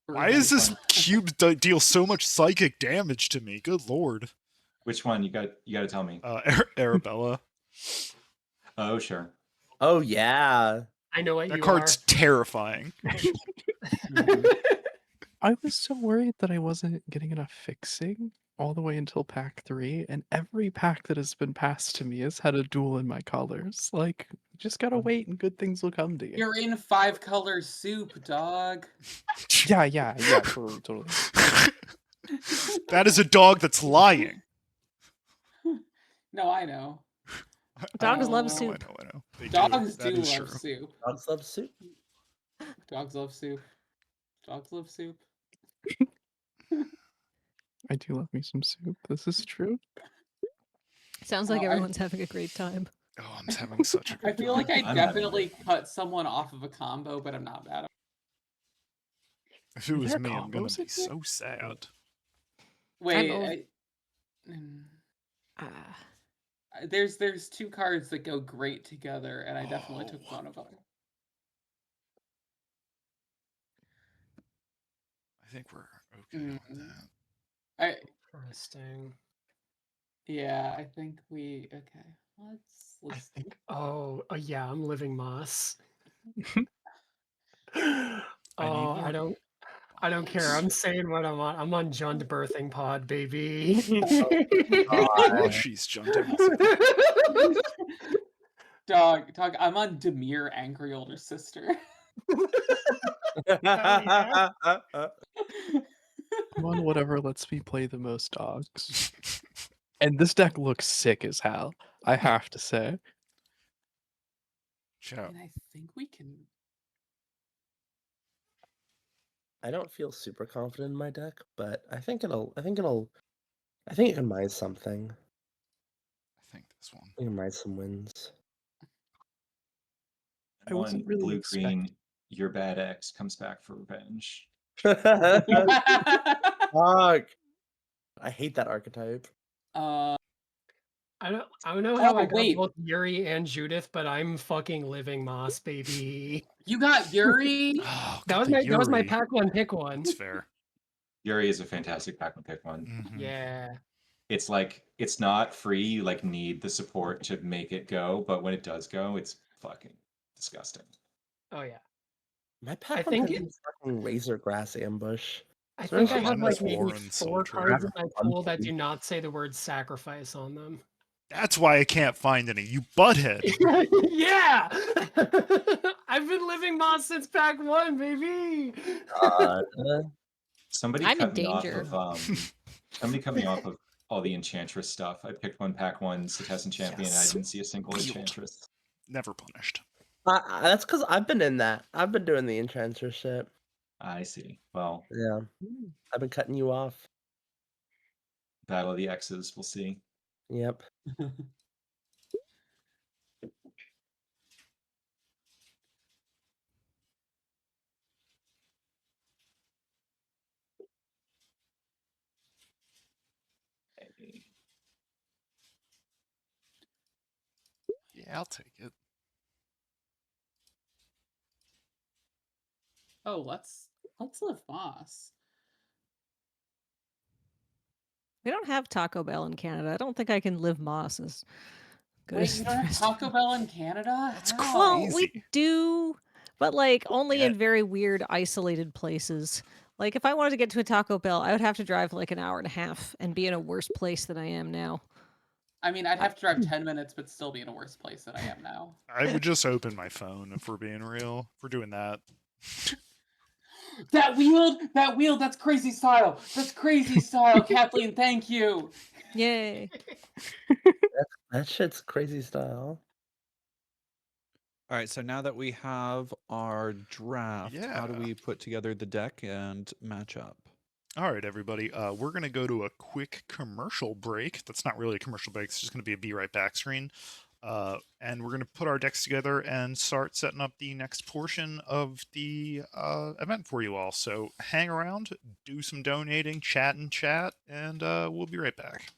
A: Why is this cube deal so much psychic damage to me? Good lord.
H: Which one? You got to tell me.
A: Arabella.
H: Oh, sure.
B: Oh yeah.
G: I know what
A: That
G: you
A: card's terrifying.
D: I was so worried that I wasn't getting enough fixing all the way until pack 3, and every pack that has been passed to me has had a duel in my colors. Like, you just gotta wait and good things will come to you.
F: You're in 5-color soup, dog.
D: Yeah, totally.
A: That is a dog that's lying.
F: No, I know.
C: Dogs love
F: I
C: soup.
A: I know. They
F: Dogs
A: That
F: do
A: is
F: love
A: true.
F: soup.
B: Dogs love soup.
F: Dogs love soup. Dogs love soup.
D: I do love me some soup. This is true.
C: Sounds like
F: Oh,
C: everyone's having a great time.
A: Oh, I'm having such a good
F: I feel like
A: time.
F: I
H: I'm having a
F: definitely
H: great time.
F: cut someone off of a combo, but I'm not bad.
A: If it
D: Are
A: was
D: there
A: me, I'm gonna
D: combos
A: be
D: in here?
A: so sad.
F: Wait,
C: Ah.
F: there's 2 cards that go great together, and I definitely took one of them.
A: I think we're okay on that.
G: Interesting.
F: Yeah, I think we okay.
G: I
F: Let's
G: think. Oh, yeah. I'm living moss. I don't care. I'm saying what I'm on. I'm on Jund birthing pod, baby.
A: Oh, she's junting.
F: Dog, I'm on Demir, angry older sister.
G: yeah.
D: I'm on whatever lets me play the most dogs. And this deck looks sick as hell, I have to say.
A: Ciao.
F: And I think we can.
B: I don't feel super confident in my deck, but I think it can mine something.
A: I think this one.
B: It can mine some wins.
D: I wasn't really
H: blue
D: expecting.
H: green. Your bad ex comes back for revenge.
B: Fuck. I hate that archetype.
G: I don't know how I got
F: wait.
G: both Yuri and Judith, but I'm fucking living moss, baby.
F: You got Yuri?
A: Oh,
G: That was my pack one pick one.
A: That's fair.
H: Yuri is a fantastic pack one pick one.
A: Mhm.
G: Yeah.
H: It's like it's not free. You like need the support to make it go, but when it does go, it's fucking disgusting.
G: Oh yeah.
B: My pack
G: I
B: one
G: think
B: could be fucking razor grass ambush.
G: I
B: Sorry,
G: think I have
A: mine
G: like
A: is
G: maybe
A: Warren
G: 4
A: Soldier.
G: cards in my
B: Fun
G: pool that
B: thing.
G: do not say the word sacrifice on them.
A: That's why I can't find any. You butthead.
G: Yeah. I've been living moss since pack 1, baby.
H: Somebody
C: I'm in
H: cut me off
C: danger.
H: of somebody cut me off of all the Enchantress stuff. I picked one pack one Cetessan champion and I
A: Yes.
H: didn't see a single
A: Wield.
H: Enchantress.
A: Never punished.
B: That's because I've been in that. I've been doing the enchanter shit.
H: I see. Well,
B: Yeah, I've been cutting you off.
H: Battle of the X's, we'll see.
B: Yep.
A: Yeah, I'll take it.
F: Oh, let's live moss.
C: We don't have Taco Bell in Canada. I don't think I can live moss as good
F: Wait,
C: as
F: you
C: the
F: don't have
C: rest of
F: Taco Bell in Canada?
A: That's
F: How?
C: Well, we
A: Crazy.
C: do, but like only
A: Yeah.
C: in very weird, isolated places. Like if I wanted to get to a Taco Bell, I would have to drive like an hour and a half and be in a worse place than I am now.
F: I mean, I'd have to drive 10 minutes, but still be in a worse place than I am now.
A: I would just open my phone if we're being real. If we're doing that.
F: That wheel, that's crazy style. That's crazy style, Kathleen. Thank you.
C: Yay.
B: That shit's crazy style.
E: All right, so now that we have our draft, how do
A: Yeah.
E: we put together the deck and match up?
A: All right, everybody. We're going to go to a quick commercial break. That's not really a commercial break. It's just going to be a be right back screen. And we're going to put our decks together and start setting up the next portion of the event for you all. So hang around, do some donating, chat, and we'll be right back.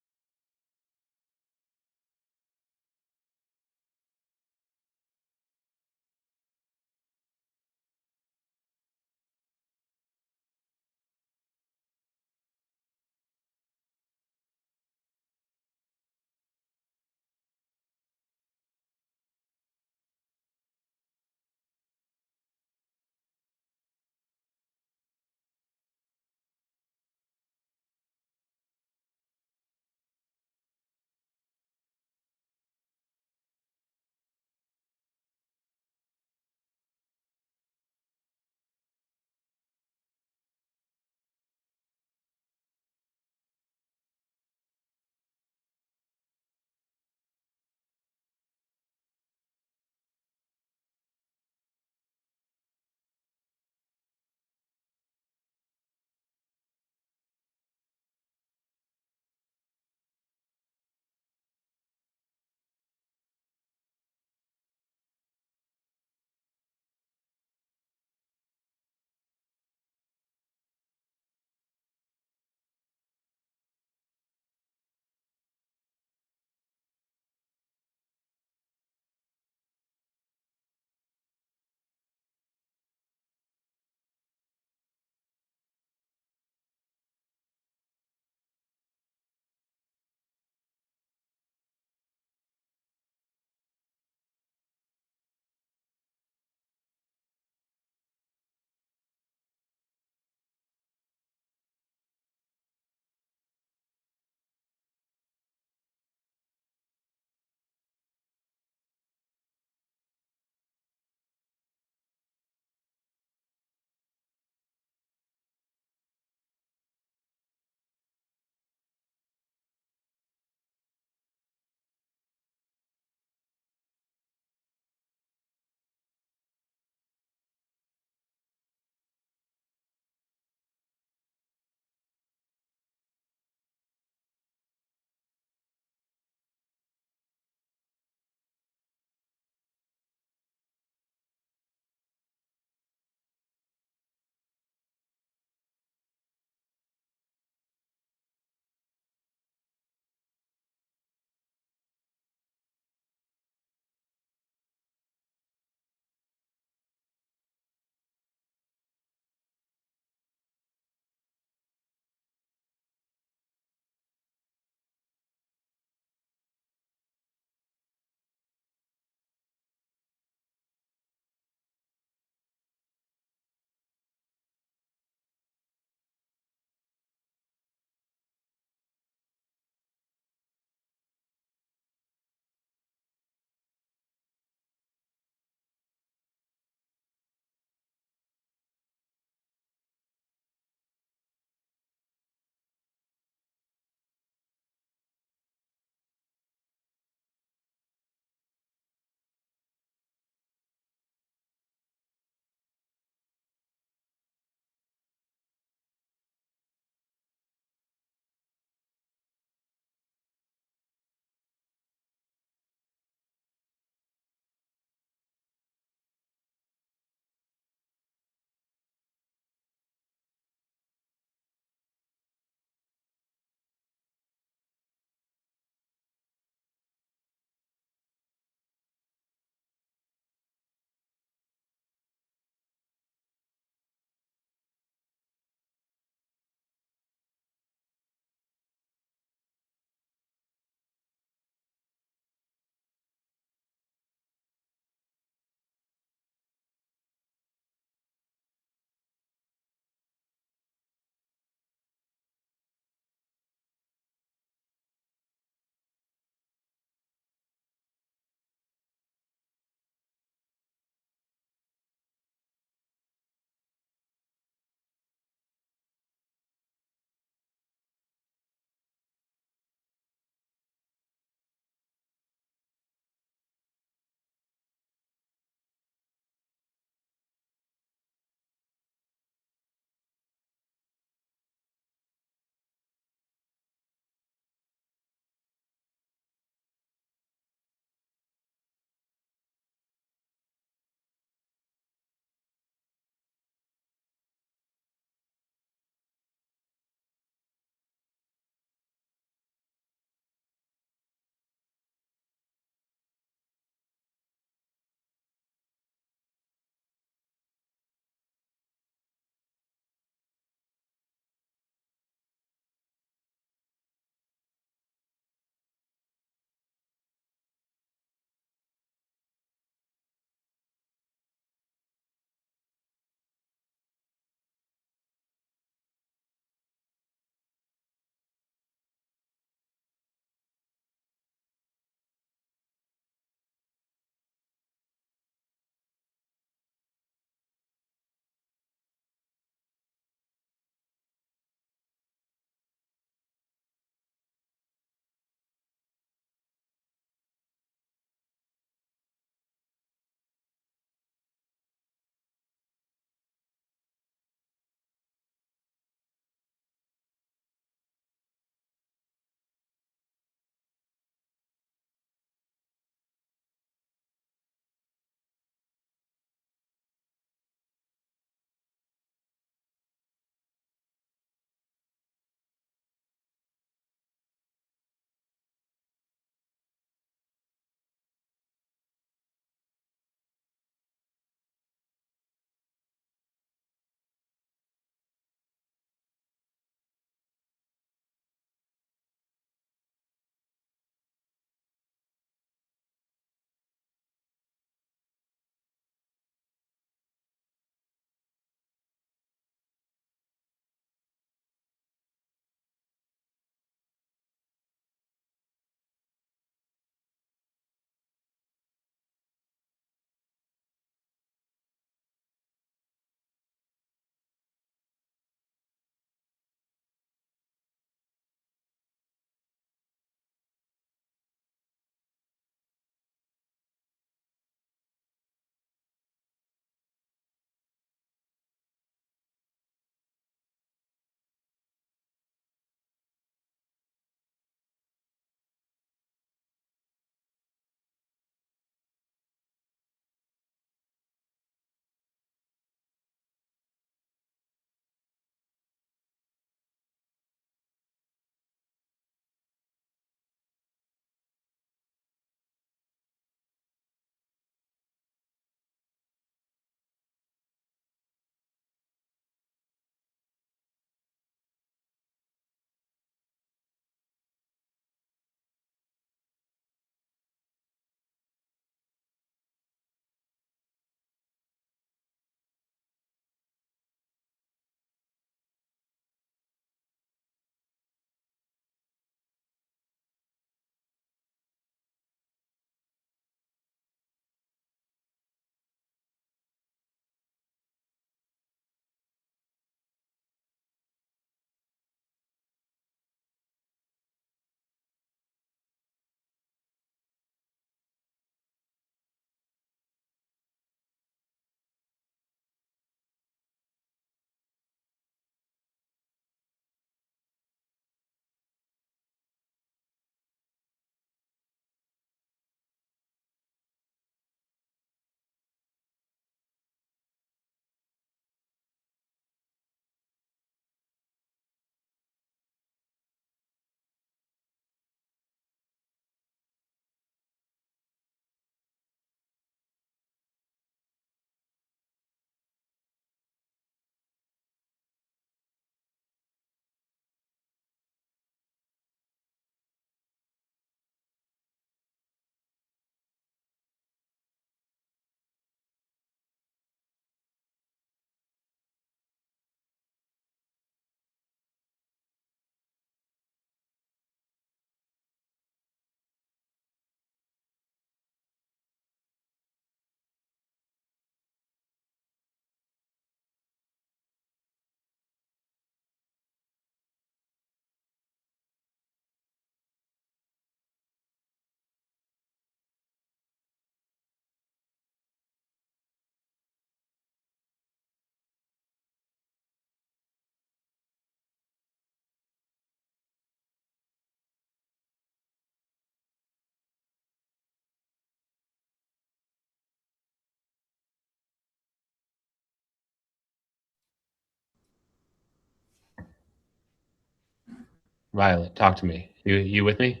I: Violet, talk to me. You with me?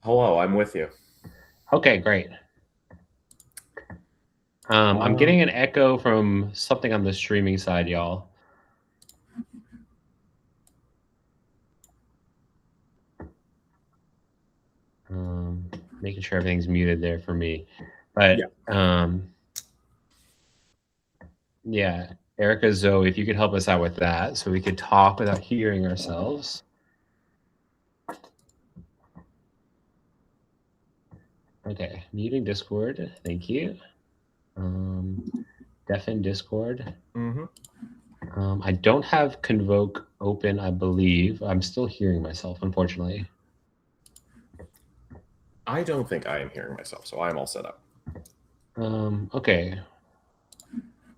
J: Hello, I'm with you.
I: Okay, great. I'm getting an echo from something on the streaming side, y'all. Making sure everything's muted there for me. But yeah, Erica, Zoe, if you could help us out with that so we could talk without hearing ourselves. Okay, muting Discord. Thank you. Deafen Discord. I don't have Convoke open, I believe. I'm still hearing myself, unfortunately.
J: I don't think I am hearing myself, so I'm all set up.
I: Okay.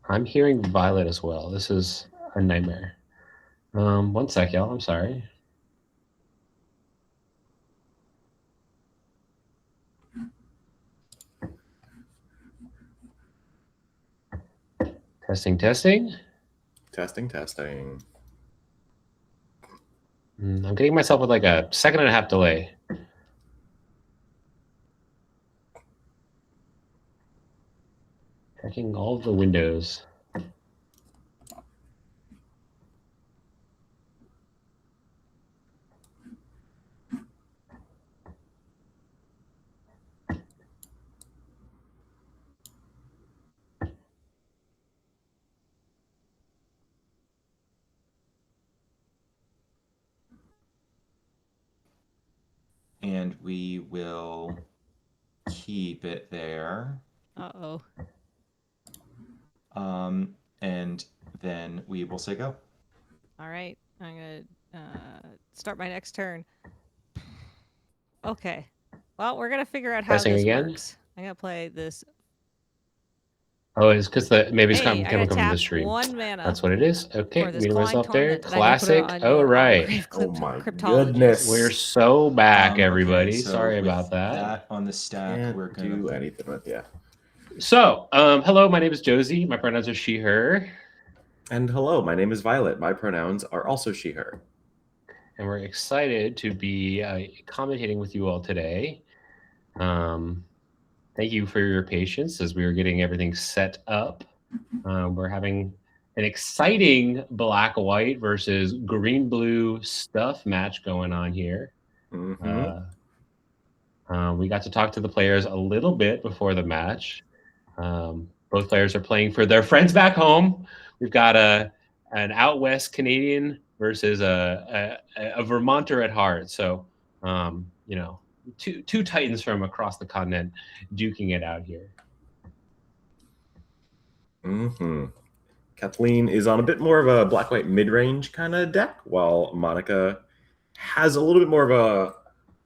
I: I'm hearing Violet as well. This is a nightmare. 1 sec, y'all. I'm sorry. Testing, testing.
J: Testing.
I: I'm getting myself with like a 1.5 second delay. Checking all of the windows.
H: And we will keep it there.
C: Uh-oh.
H: And then we will say go.
C: All right. I'm going to start my next turn. Okay. Well, we're going to figure out how
I: Testing
C: this
I: again?
C: works. I'm going to play this.
I: Oh, it's because maybe it's
C: Hey,
I: coming
C: I gotta
I: from the
C: tap
I: stream.
C: 1 mana.
I: That's what it is. Okay,
C: For this
I: muting
C: clawing
I: myself there.
C: torment, and I didn't put it
I: Classic.
C: on
I: Oh,
C: your
I: right.
C: Grave
J: Oh my
C: Cryptologist.
J: goodness.
I: We're so back, everybody.
H: Okay, so
I: Sorry
H: with
I: about that.
H: on the stack,
J: Can't
H: we're gonna
J: do anything with you.
I: So, hello, my name is Josie. My pronouns are she, her.
J: And hello, my name is Violet. My pronouns are also she, her.
I: And we're excited to be commentating with you all today. Thank you for your patience as we were getting everything set up. We're having an exciting black-white versus green-blue stuff match going on here. We got to talk to the players a little bit before the match. Both players are playing for their friends back home. We've got an out west Canadian versus a Vermonter at heart. So, you know, two Titans from across the continent duking it out here.
J: Kathleen is on a bit more of a black-white mid-range kind of deck, while Monica has a little bit more of a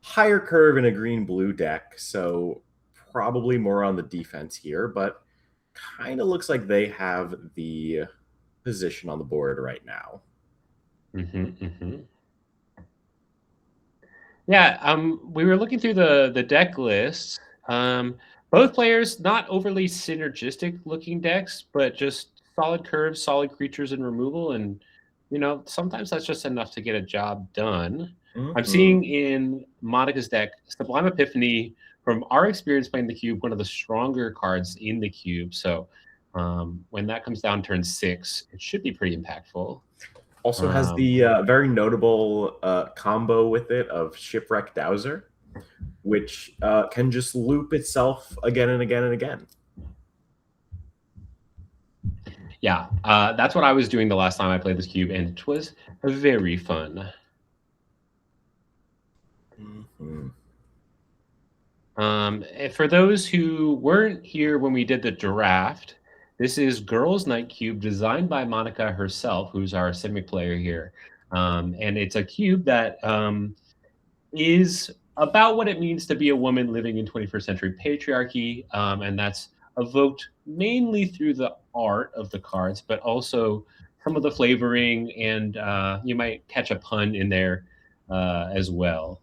J: higher curve in a green-blue deck, so probably more on the defense here, but kind of looks like they have the position on the board right now.
I: Yeah, we were looking through the deck list. Both players not overly synergistic looking decks, but just solid curves, solid creatures and removal, and you know sometimes that's just enough to get a job done. I'm seeing in Monica's deck Sublime Epiphany. From our experience playing the cube, one of the stronger cards in the cube. So when that comes down turn 6, it should be pretty impactful.
J: Also has the very notable combo with it of Shipwreck Dowser, which can just loop itself again and again and again.
I: Yeah, that's what I was doing the last time I played this cube, and it was very fun. For those who weren't here when we did the draft, this is Girls Night Cube designed by Monica herself, who's our Simic player here. And it's a cube that is about what it means to be a woman living in 21st century patriarchy. And that's evoked mainly through the art of the cards, but also some of the flavoring, and you might catch a pun in there as well.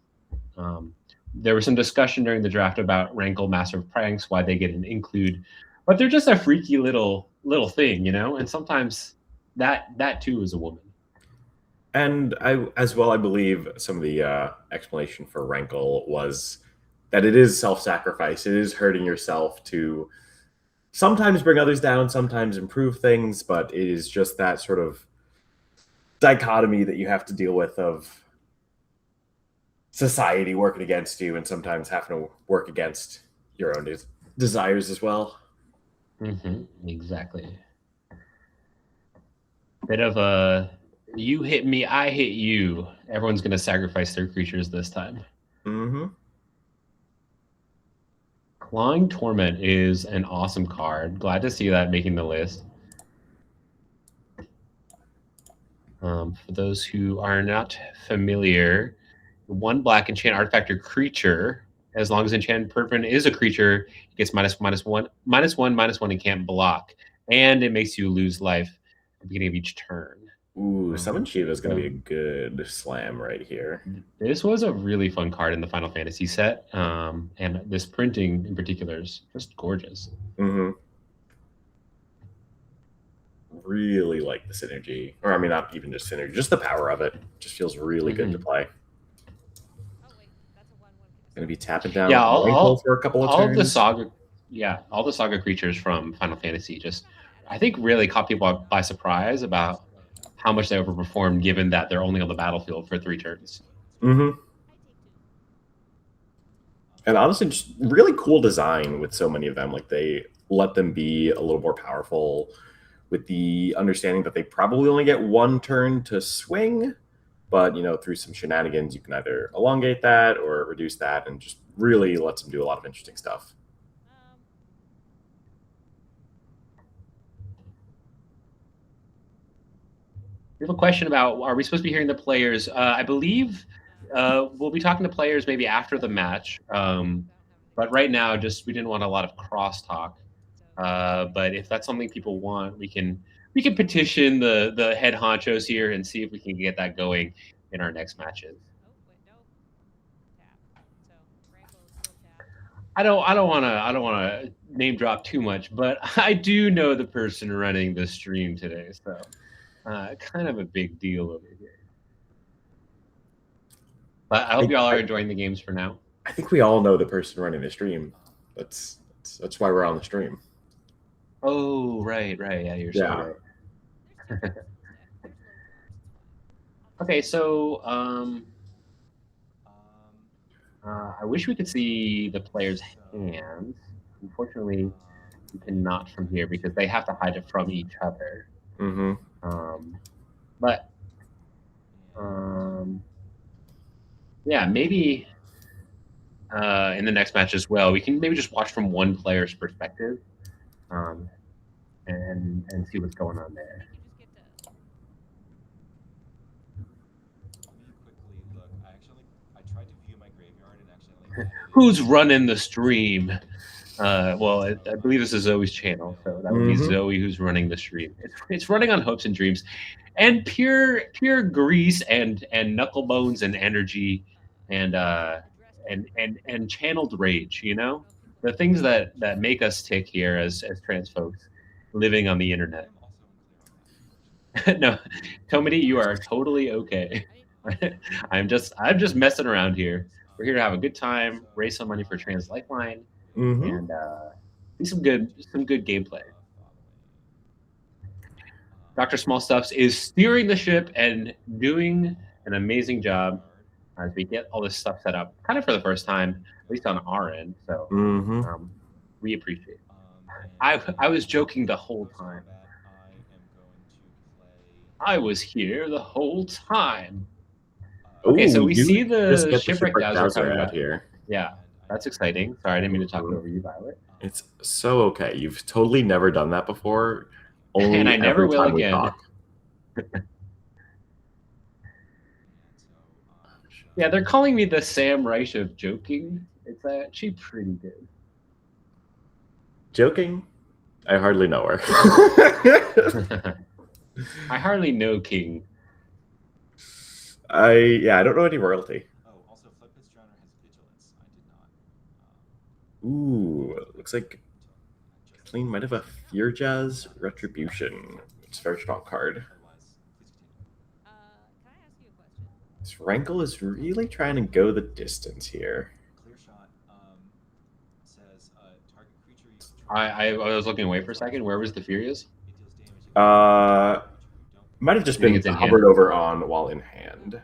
I: There was some discussion during the draft about Rankle Master of Pranks, why they get an include but they're just a freaky little thing, and sometimes that too is a woman.
J: And as well, I believe some of the explanation for Rankle was that it is self-sacrifice. It is hurting yourself to sometimes bring others down, sometimes improve things, but it is just that sort of dichotomy that you have to deal with of society working against you and sometimes having to work against your own desires as well.
I: Exactly. Bit of a you hit me, I hit you. Everyone's gonna sacrifice their creatures this time.
J: Mm-hmm.
I: Clawing Torment is an awesome card. Glad to see that making the list. For those who are not familiar, 1 black enchant artifact or creature, as long as enchant permanent is a creature, it gets -1/-1, -1/-1, and can't block. And it makes you lose life at the beginning of each turn.
J: Ooh, Summon Shiva is going to be a good slam right here.
I: This was a really fun card in the Final Fantasy set, and this printing in particular is just gorgeous.
J: Mm-hmm. Really like the synergy, or I mean, not even just synergy, just the power of it. Just feels really good to play. Going to be tapping down Rankle for a couple of turns.
I: All the saga creatures from Final Fantasy just, I think, really caught people by surprise about how much they overperformed, given that they're only on the battlefield for 3 turns.
J: Mm-hmm. And honestly, just really cool design with so many of them. Like, they let them be a little more powerful with the understanding that they probably only get 1 turn to swing, but through some shenanigans, you can either elongate that or reduce that, and just really lets them do a lot of interesting stuff.
I: We have a question about, are we supposed to be hearing the players? I believe we'll be talking to players maybe after the match. But right now, we didn't want a lot of crosstalk. But if that's something people want, we can petition the head honchos here and see if we can get that going in our next matches. I don't want to name drop too much, but I do know the person running the stream today, so kind of a big deal over here. But I hope y'all are enjoying the games for now.
J: I think we all know the person running the stream. That's why we're on the stream.
I: Oh, right. Yeah, you're so right. Okay, so I wish we could see the players' hands. Unfortunately, we cannot from here because they have to hide it from each other.
J: Mm-hmm.
I: But yeah, maybe in the next match as well, we can maybe just watch from one player's perspective, and see what's going on there. Who's running the stream? Well, I believe this is Zoe's channel, so that would be Zoe who's running the stream. It's running on hopes and dreams, and pure grease and knuckle bones and energy, and channeled rage. The things that make us tick here as trans folks living on the internet. No, Tomedy, you are totally okay. I'm just messing around here. We're here to have a good time, raise some money for Trans Lifeline, and do some good gameplay. Dr. Smallstuffs is steering the ship and doing an amazing job as we get all this stuff set up, kind of for the first time, at least on our end. So we appreciate it. I was joking the whole time. I was here the whole time. Okay, so we see the Shipwreck Dowser coming out
J: here.
I: Yeah, that's exciting. Sorry, I didn't mean to talk over you, Violet.
J: It's so okay. You've totally never done that before. Only
I: and I never will
J: time
I: again. Yeah, they're calling me the Sam Reich of joking. It's actually pretty good.
J: Joking? I hardly know her.
I: I hardly know King.
J: I don't know any royalty.
H: Oh, also Flipper's Drowner has vigilance. I did not.
J: Ooh, looks like Kathleen might have a Fear Jazz Retribution. It's a very strong card. This Rankle is really trying to go the distance here.
I: I was looking away for a second. Where was the Furious?
J: Might have just
I: You think
J: been
I: it's in hand?
J: hovered over on while in hand.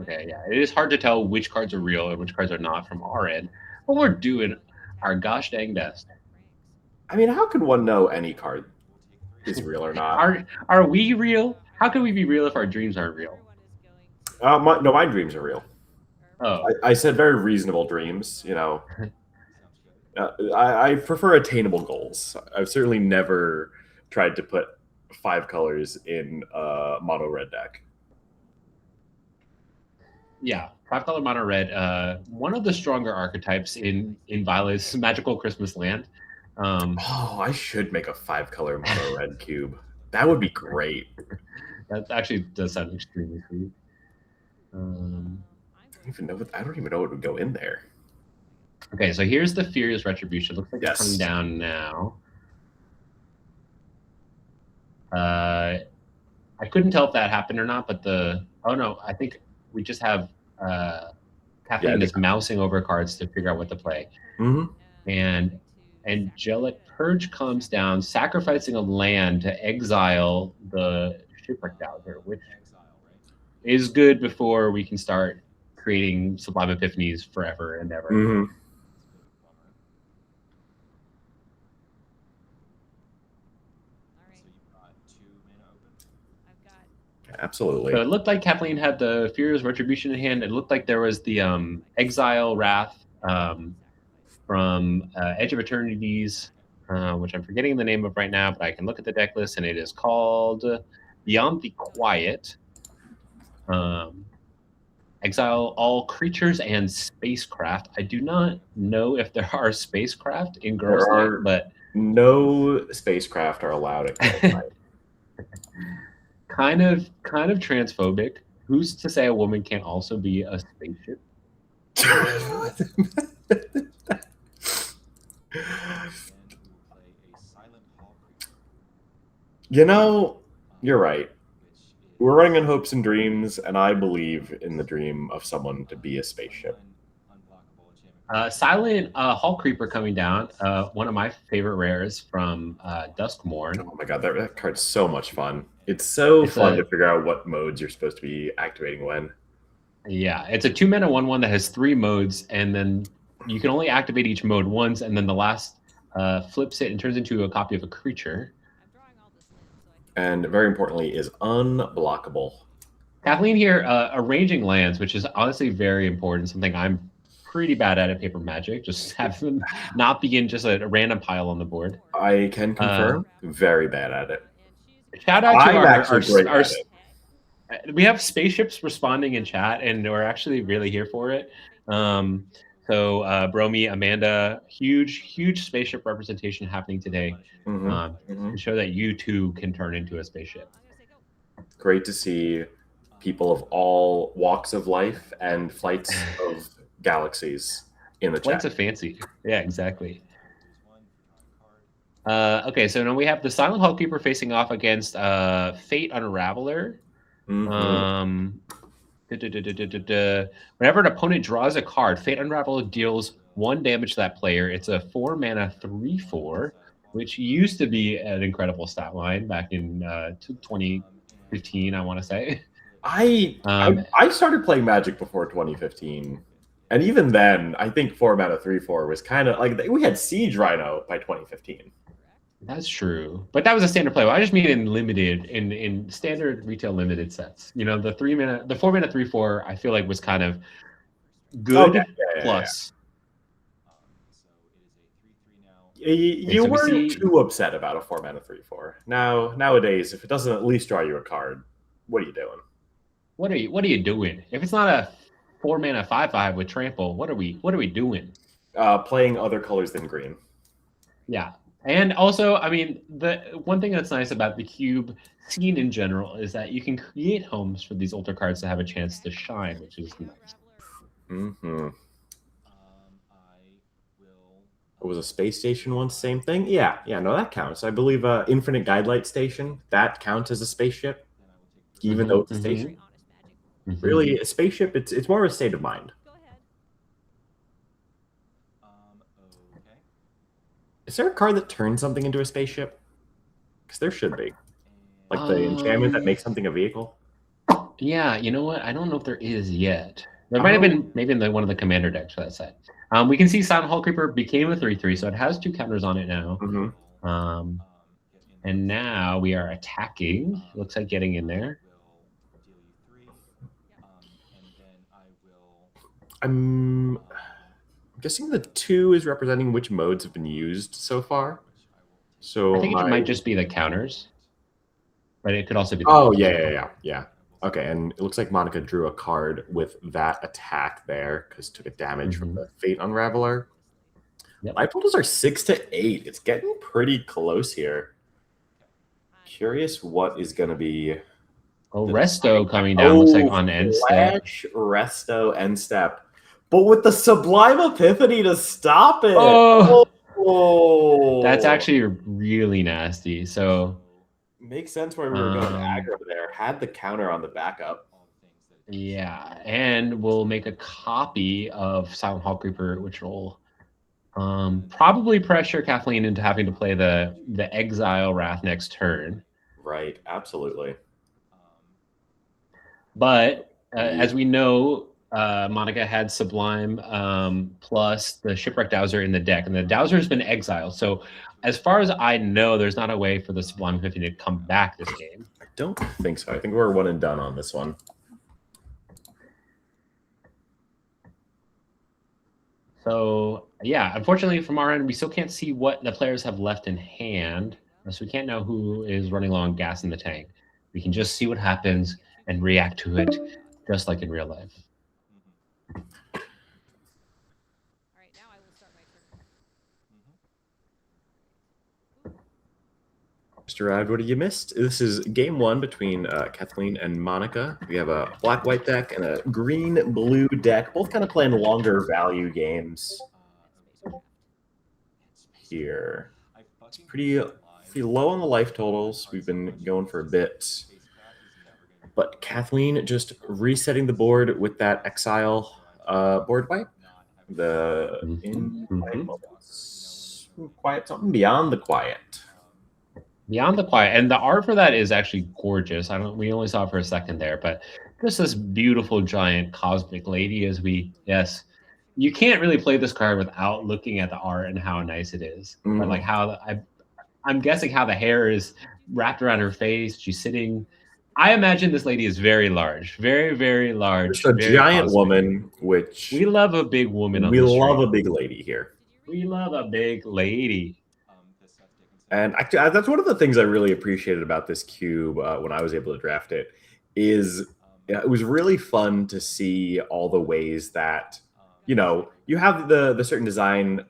I: Okay, yeah. It is hard to tell which cards are real and which cards are not from our end, but we're doing our gosh dang best.
J: I mean, how could one know any card is real or not?
I: Are we real? How can we be real if our dreams aren't real?
J: No, my dreams are real.
I: Oh,
J: I said very reasonable dreams. You know, I prefer attainable goals. I've certainly never tried to put 5 colors in a mono red deck.
I: yeah. 5-color mono red. One of the stronger archetypes in Violet's Magical Christmas Land.
J: Oh, I should make a 5-color mono red cube. That would be great.
I: That actually does sound extremely sweet.
J: I don't even know what would go in there.
I: Okay, so here's the Furious Retribution. Looks like
J: Yes.
I: it's coming down now. I couldn't tell if that happened or not, but oh no, I think we just have Kathleen is mousing over cards to figure out what to play.
J: Mm-hmm.
I: And Angelic Purge comes down, sacrificing a land to exile the Shipwreck Dowser, which is good before we can start creating Sublime Epiphanies forever and ever.
J: Mm-hmm. Absolutely.
I: So it looked like Kathleen had the Furious Retribution in hand. It looked like there was the Exile Wrath from Edge of Eternities, which I'm forgetting the name of right now, but I can look at the deck list, and it is called Beyond the Quiet. Exile all creatures and spacecraft. I do not know if there are spacecraft in Girls' Night, but
J: no spacecraft are allowed at Girls' Night.
I: kind of transphobic. Who's to say a woman can't also be a spaceship?
J: You know, you're right. We're running on hopes and dreams, and I believe in the dream of someone to be a spaceship.
I: Silent Hall Creeper coming down. One of my favorite rares from Duskmourn.
J: Oh my god, that card's so much fun. It's so fun to figure out what modes you're supposed to be activating when.
I: Yeah, it's a 2-mana 1/1 that has 3 modes, and then you can only activate each mode once, and then the last flips it and turns into a copy of a creature.
J: And very importantly, is unblockable.
I: Kathleen here arranging lands, which is honestly very important, something I'm pretty bad at Paper Magic. Just have them not be in just a random pile on the board.
J: I can confirm, very bad at it.
I: Shout out to our we have spaceships responding in chat, and we're actually really here for it. So Bromy, Amanda, huge spaceship representation happening today. To show that you too can turn into a spaceship.
J: Great to see people of all walks of life and flights of galaxies in the chat.
I: Flights of fancy. Yeah, exactly. Okay, so now we have the Silent Hall Keeper facing off against Fate Unraveler. Whenever an opponent draws a card, Fate Unraveler deals 1 damage to that player. It's a 4-mana 3/4, which used to be an incredible stat line back in 2015, I want to say.
J: I started playing Magic before 2015, and even then, I think 4-mana 3/4 was kind of like we had Siege Rhino by 2015.
I: That's true, but that was a standard play. I just mean in limited, in standard retail limited sets. You know, the 4-mana 3/4, I feel like was kind of good plus.
J: You weren't too upset about a 4-mana 3/4. Nowadays, if it doesn't at least draw you a card, what are you doing?
I: What are you doing? If it's not a 4-mana 5/5 with trample, what are we doing?
J: Playing other colors than green.
I: Yeah. And also, I mean, the one thing that's nice about the cube scene in general is that you can create homes for these older cards to have a chance to shine, which is nice.
J: was a space station once? Same thing? Yeah, no, that counts. I believe Infinite Guidelight Station, that counts as a spaceship, even though it's a station. Really, a spaceship, it's more of a state of mind.
H: Okay.
J: Is there a card that turns something into a spaceship? Because there should be. Like the enchantment that makes something a vehicle?
I: Yeah, you know what? I don't know if there is yet. There might have been maybe in one of the commander decks for that set. We can see Silent Hall Creeper became a 3/3, so it has 2 counters on it now. And now we are attacking. Looks like getting in there.
J: I'm guessing the 2 is representing which modes have been used so far. So
I: I think it might just be the counters. But it could also be the
J: Oh, yeah. Okay, and it looks like Monica drew a card with that attack there because took a damage from the Fate Unraveler.
I: Yep.
J: Life totals are 6 to 8. It's getting pretty close here. Curious what is going to be.
I: Oh, Resto coming down. Looks like on end step.
J: Resto end step. But with the Sublime Epiphany to stop it.
I: Oh. That's actually really nasty. So
J: makes sense why we were going aggro there. Had the counter on the backup.
I: Yeah, and we'll make a copy of Silent Hall Creeper, which will probably pressure Kathleen into having to play the Exile Wrath next turn.
J: Right, absolutely.
I: But as we know, Monica had Sublime plus the Shipwreck Dowser in the deck, and the Dowser has been exiled. So as far as I know, there's not a way for the Sublime Epiphany to come back this game.
J: I don't think so. I think we're one and done on this one.
I: So yeah, unfortunately from our end, we still can't see what the players have left in hand. So we can't know who is running low on gas in the tank. We can just see what happens and react to it just like in real life.
J: Mr. Rad, what have you missed? This is game 1 between Kathleen and Monica. We have a black-white deck and a green-blue deck, both kind of playing longer value games here. It's pretty low on the life totals. We've been going for a bit. But Kathleen just resetting the board with that Exile board wipe. The quiet, something beyond the quiet.
I: Beyond the Quiet, and the art for that is actually gorgeous. We only saw it for a second there, but just this beautiful giant cosmic lady yes, you can't really play this card without looking at the art and how nice it is. But like how I'm guessing how the hair is wrapped around her face. She's sitting. I imagine this lady is very large, very, very large.
J: Just a giant woman, which
I: we love a big woman.
J: We love a big lady here.
I: We love a big lady.
J: And actually, that's one of the things I really appreciated about this cube when I was able to draft it. Is it was really fun to see all the ways that you have the certain design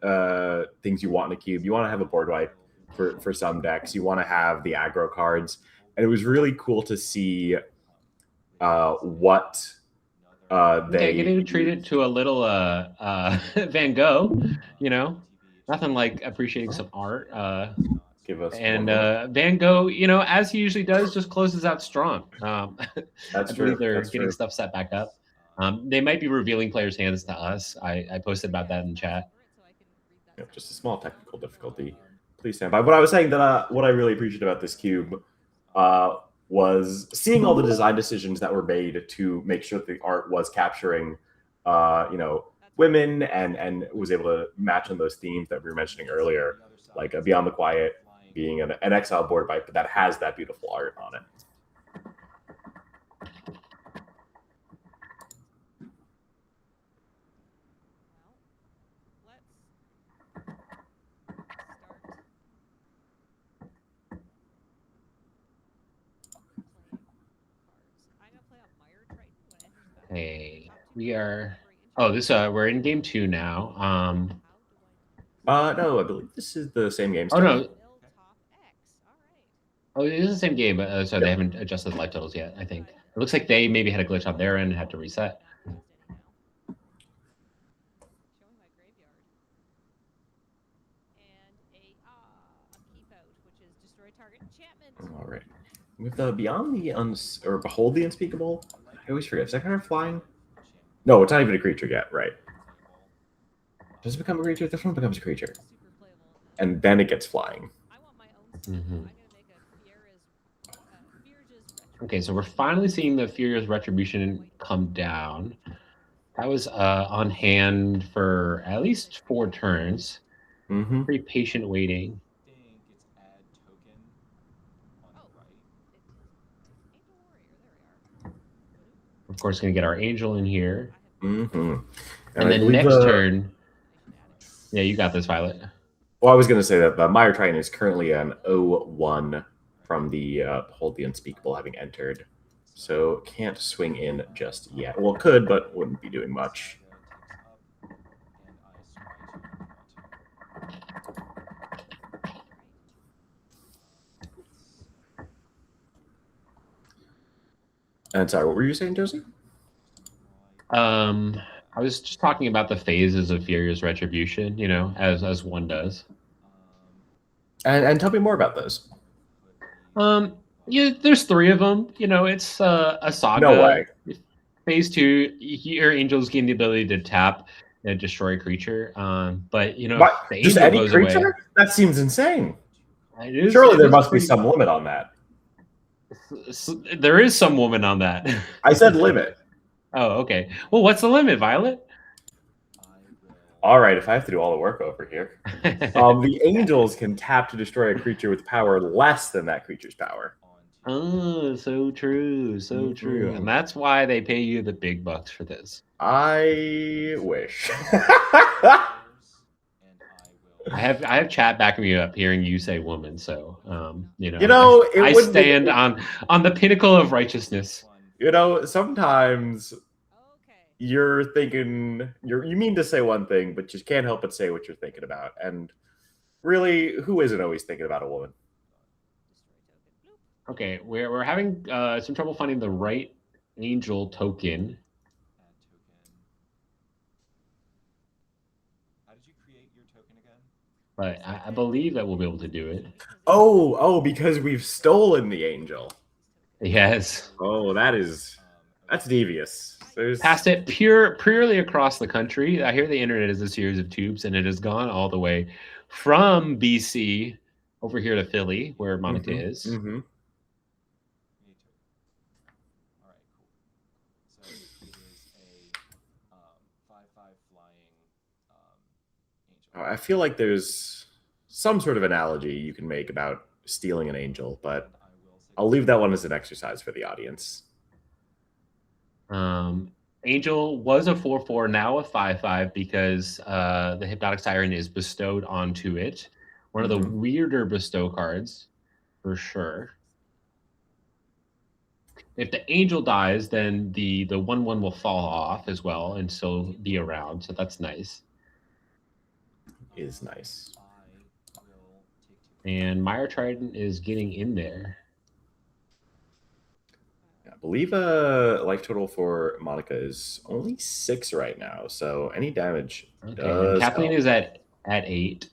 J: things you want in a cube. You want to have a board wipe for some decks. You want to have the aggro cards, and it was really cool to see what they
I: getting treated to a little Van Gogh. Nothing like appreciating some art.
J: Give us
I: Van Gogh, as he usually does, just closes out strong.
J: That's
I: I
J: true.
I: believe they're getting stuff set back up. They might be revealing players' hands to us. I posted about that in chat.
J: Yeah, just a small technical difficulty. Please stand by. What I was saying that what I really appreciate about this cube was seeing all the design decisions that were made to make sure that the art was capturing, women and was able to match on those themes that we were mentioning earlier, like Beyond the Quiet being an Exile board wipe, but that has that beautiful art on it.
I: Hey, we are. Oh, this we're in game 2 now.
J: No, I believe this is the same game.
I: Oh no. Oh, it is the same game, but so they haven't adjusted life totals yet. I think it looks like they maybe had a glitch on their end and had to reset.
J: All right. With the Beyond the or Behold the Unspeakable, I always forget. Is that kind of flying? No, it's not even a creature yet, right? Does it become a creature? This one becomes a creature. And then it gets flying.
I: Okay, so we're finally seeing the Furious Retribution come down. That was on hand for at least 4 turns. Pretty patient waiting. Of course, going to get our Angel in here.
J: And
I: then next turn... Yeah, you got this, Violet.
J: Well, I was going to say that the Meyer Triton is currently an 0-1 from the Behold the Unspeakable having entered. So can't swing in just yet. Well, could, but wouldn't be doing much. And sorry, what were you saying, Josie?
I: I was just talking about the phases of Furious Retribution, you know, as one does.
J: And tell me more about those.
I: Yeah, there's 3 of them. You know, it's a saga.
J: No way.
I: Phase 2, your angels gain the ability to tap and destroy a creature. But you know,
J: what?
I: The
J: Just
I: angel
J: any
I: goes
J: creature?
I: away.
J: That seems insane.
I: Surely
J: there must be some limit on that.
I: There is some woman on that.
J: I said limit.
I: Oh, okay. Well, what's the limit, Violet?
J: All right, if I have to do all the work over here. The angels can tap to destroy a creature with power less than that creature's power.
I: Oh, so true, so true. And that's why they pay you the big bucks for this.
J: I wish.
I: I have chat backing me up hearing you say woman, so
J: I
I: stand on the pinnacle of righteousness.
J: You know, sometimes you're thinking you mean to say one thing, but you can't help but say what you're thinking about. And really, who isn't always thinking about a woman?
I: Okay, we're having some trouble finding the right angel token.
H: How did you create your token again?
I: But I believe that we'll be able to do it.
J: Oh, because we've stolen the angel.
I: Yes.
J: Oh, that's devious.
I: Passed it purely across the country. I hear the internet is a series of tubes, and it has gone all the way from BC over here to Philly, where Monica is.
H: All right, cool. So it is a 5/5 flying angel.
J: I feel like there's some sort of analogy you can make about stealing an angel, but I'll leave that one as an exercise for the audience.
I: Angel was a 4/4, now a 5/5 because the Hypnotic Siren is bestowed onto it. One of the weirder bestow cards, for sure. If the angel dies, then the 1/1 will fall off as well and still be around, so that's nice.
J: Is nice.
I: And Meyer Trident is getting in there.
J: I believe life total for Monica is only 6 right now, so any damage does
I: Kathleen
J: help.
I: is at 8.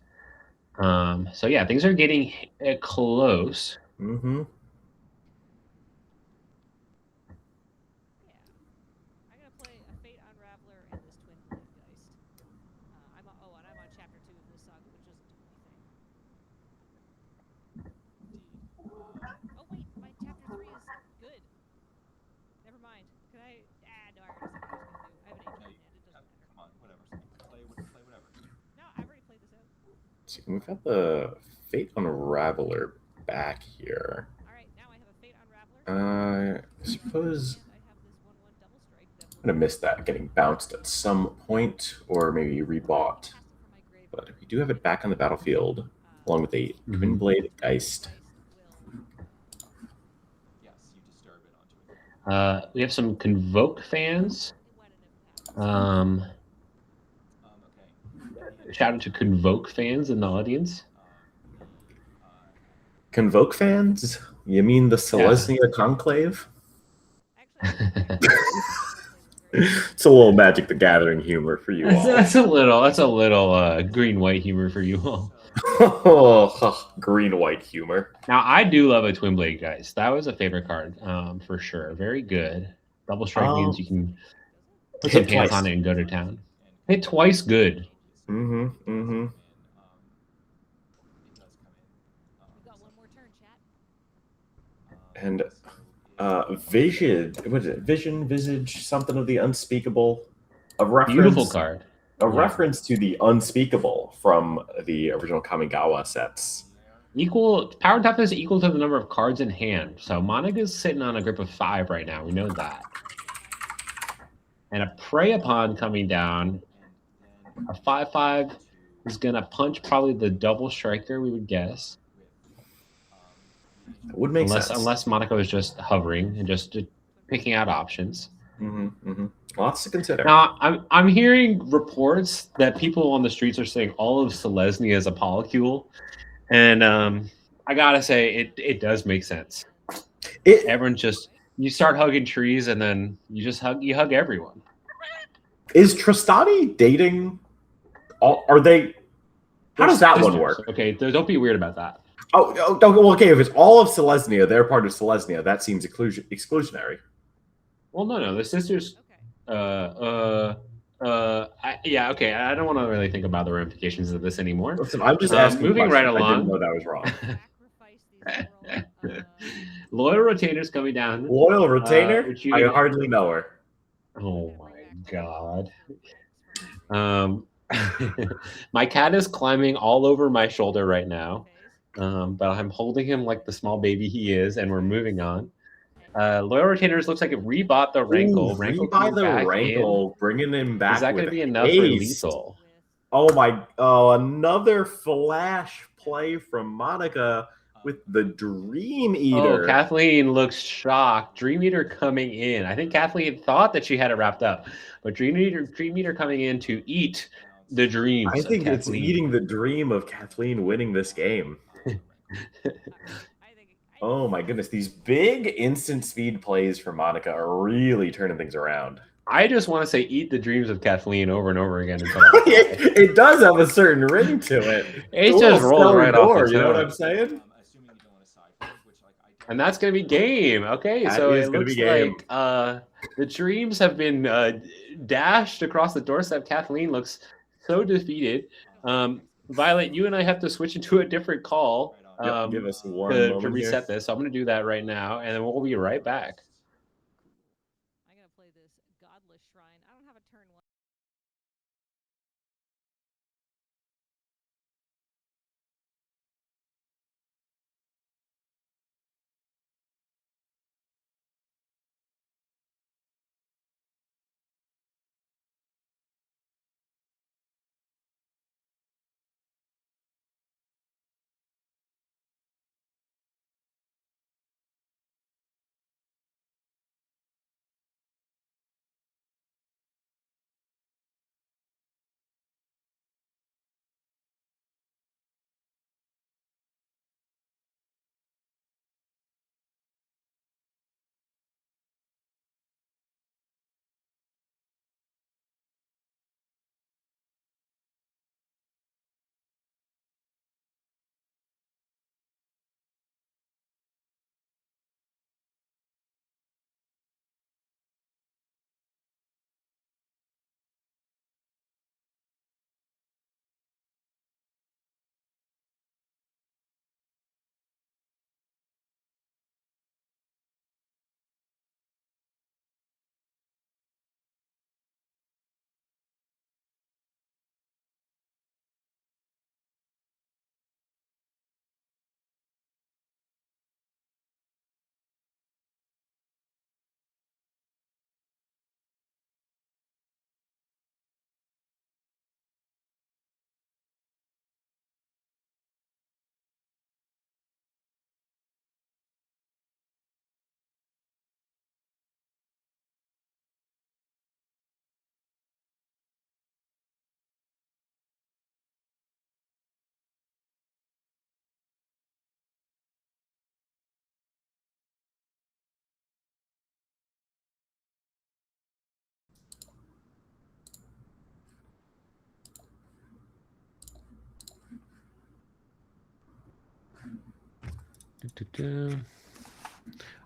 I: So yeah, things are getting close.
J: So we've got the Fate Unraveler back here. I suppose I'm gonna miss that getting bounced at some point, or maybe rebought. But we do have it back on the battlefield, along with a Twin Blade Geist.
I: We have some Convoke fans. Shout out to Convoke fans in the audience.
J: Convoke fans? You mean the Selesnya Conclave? It's a little Magic the Gathering humor for you all.
I: That's a little green-white humor for you all.
J: Green-white humor.
I: Now, I do love a Twin Blade Geist. That was a favorite card, for sure. Very good. Double strike means you can put some
J: Hit
I: pants
J: twice.
I: on it and go to town. Hit twice, good.
J: Mm-hmm. Mm-hmm. And Vision, what is it? Vision, Visage, something of the unspeakable. A
I: Beautiful
J: reference,
I: card.
J: a
I: Yeah.
J: reference to the unspeakable from the original Kamigawa sets.
I: Equal power toughness equal to the number of cards in hand. So Monika's sitting on a grip of 5 right now. We know that. And a Prey Upon coming down. A 5/5 is gonna punch probably the double striker, we would guess.
J: It would make sense.
I: Unless Monaco is just hovering and just picking out options.
J: Mm-hmm, mm-hmm. Lots to consider.
I: Now, I'm hearing reports that people on the streets are saying all of Selesnya is a polycule, and I gotta say it does make sense. Everyone just you start hugging trees, and then you hug everyone.
J: Is Tristani dating? Are they? How does that one work?
I: Okay, don't be weird about that.
J: Oh, well, okay. If it's all of Selesnya, they're part of Selesnya. That seems exclusionary.
I: Well, no. The sisters. Yeah. Okay. I don't want to really think about the ramifications of this anymore.
J: Listen, I'm just asking.
I: Moving right along.
J: I didn't know that was wrong.
I: Loyal Retainer's coming down.
J: Loyal Retainer? I hardly know her.
I: Oh my god. My cat is climbing all over my shoulder right now, but I'm holding him like the small baby he is, and we're moving on. Loyal Retainers looks like it rebought the Rankle.
J: Rankle rebuy the Rankle, bringing him back.
I: Is that going to be enough
J: haste.
I: for lethal?
J: Oh, another flash play from Monica with the Dream Eater.
I: Oh, Kathleen looks shocked. Dream Eater coming in. I think Kathleen thought that she had it wrapped up, but Dream Eater coming in to eat the dreams.
J: I think it's eating the dream of Kathleen winning this game. Oh my goodness, these big instant speed plays for Monica are really turning things around.
I: I just want to say eat the dreams of Kathleen over and over again.
J: It does have a certain ring to it.
I: It's just rolling right off the tongue.
J: You know what I'm saying?
I: And that's going to be game. Okay,
J: that
I: so
J: is
I: it looks like the dreams have been dashed across the doorstep. Kathleen looks so defeated. Violet, you and I have to switch into a different call.
J: Give us one
I: to
J: moment
I: reset
J: here.
I: this. So I'm going to do that right now, and then we'll be right back.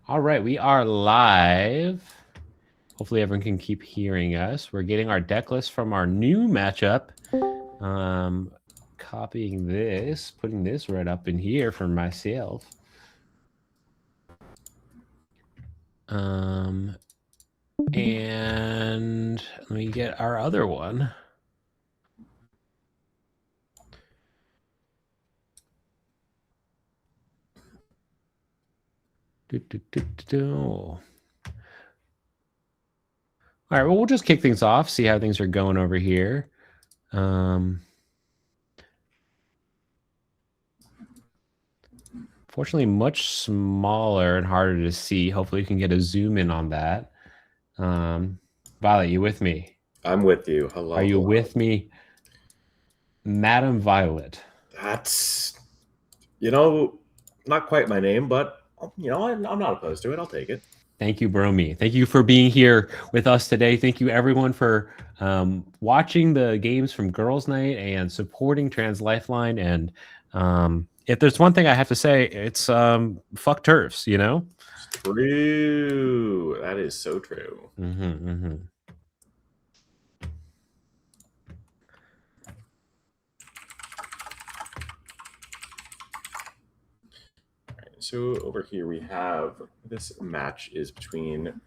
I: All right, we are live. Hopefully everyone can keep hearing us. We're getting our deck list from our new matchup. Copying this, putting this right up in here for myself. And let me get our other one. All right, well, we'll just kick things off, see how things are going over here. Fortunately, much smaller and harder to see. Hopefully, you can get a zoom in on that. Violet, you with me?
J: I'm with you. Hello.
I: Are you
J: hello.
I: with me, Madam Violet?
J: That's, not quite my name, but, I'm not opposed to it. I'll take it.
I: Thank you, Bromy. Thank you for being here with us today. Thank you, everyone, for watching the games from Girls Night and supporting Trans Lifeline. And if there's one thing I have to say, it's fuck turfs, you know?
J: True. That is so true. So over here we have this match is between.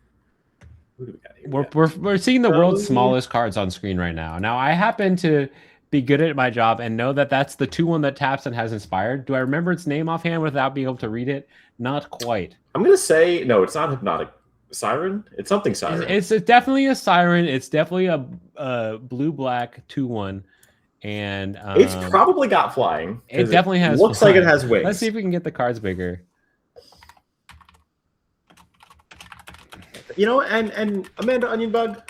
J: Who do we got here?
I: We're seeing the world's smallest cards on screen right now. Now I happen to be good at my job and know that that's the 2/1 that taps and has inspired. Do I remember its name offhand without being able to read it? Not quite.
J: I'm gonna say no. It's not Hypnotic Siren. It's something Siren.
I: It's definitely a Siren. It's definitely a blue-black 2/1. And
J: it's probably got flying.
I: It definitely has.
J: Looks
I: flying.
J: like it has wings.
I: Let's see if we can get the cards bigger.
J: And Amanda Onionbug,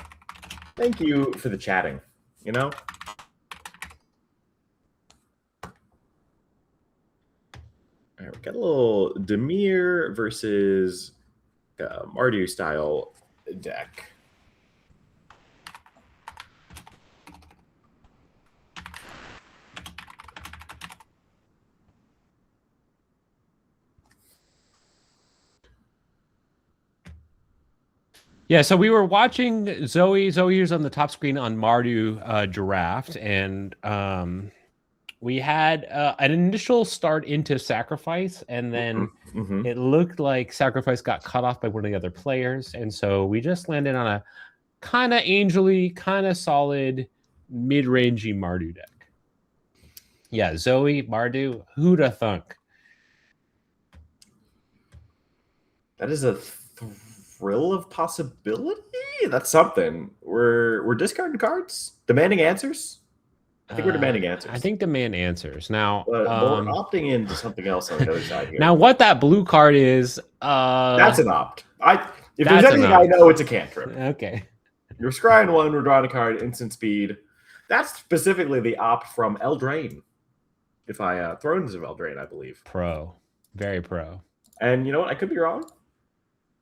J: thank you for the chatting. All right, we got a little Demir versus Mardu style deck.
I: Yeah, so we were watching Zoe. Zoe's on the top screen on Mardu Draft, and we had an initial start into Sacrifice, and then it looked like Sacrifice got cut off by one of the other players, and so we just landed on a kind of angely, kind of solid, mid-rangey Mardu deck. Yeah, Zoe, Mardu, who'da thunk?
J: That is a thrill of possibility. That's something. We're discarding cards, demanding answers. I think we're demanding answers.
I: I think demand answers. Now,
J: but we're opting into something else on the other side here.
I: Now, what that blue card is,
J: that's an opt. If there's anything I know, it's a cantrip.
I: Okay.
J: You're scrying one, we're drawing a card, instant speed. That's specifically the opt from Eldraine. If I Thrones of Eldraine, I believe.
I: Pro. Very pro.
J: And you know what? I could be wrong.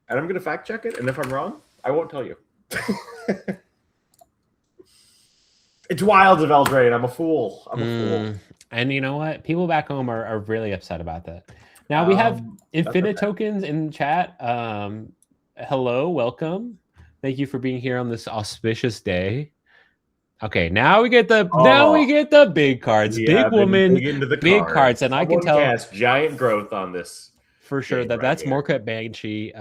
J: And I'm going to fact check it. And if I'm wrong, I won't tell you. It's Wilds of Eldraine. I'm a fool. I'm a fool.
I: And you know what? People back home are really upset about that. Now we have Infinite Tokens in chat. Hello, welcome. Thank you for being here on this auspicious day. Okay, now we get the big cards, big woman, big cards, and I can tell
J: cast giant growth on this
I: for sure that's Morcut Banshee.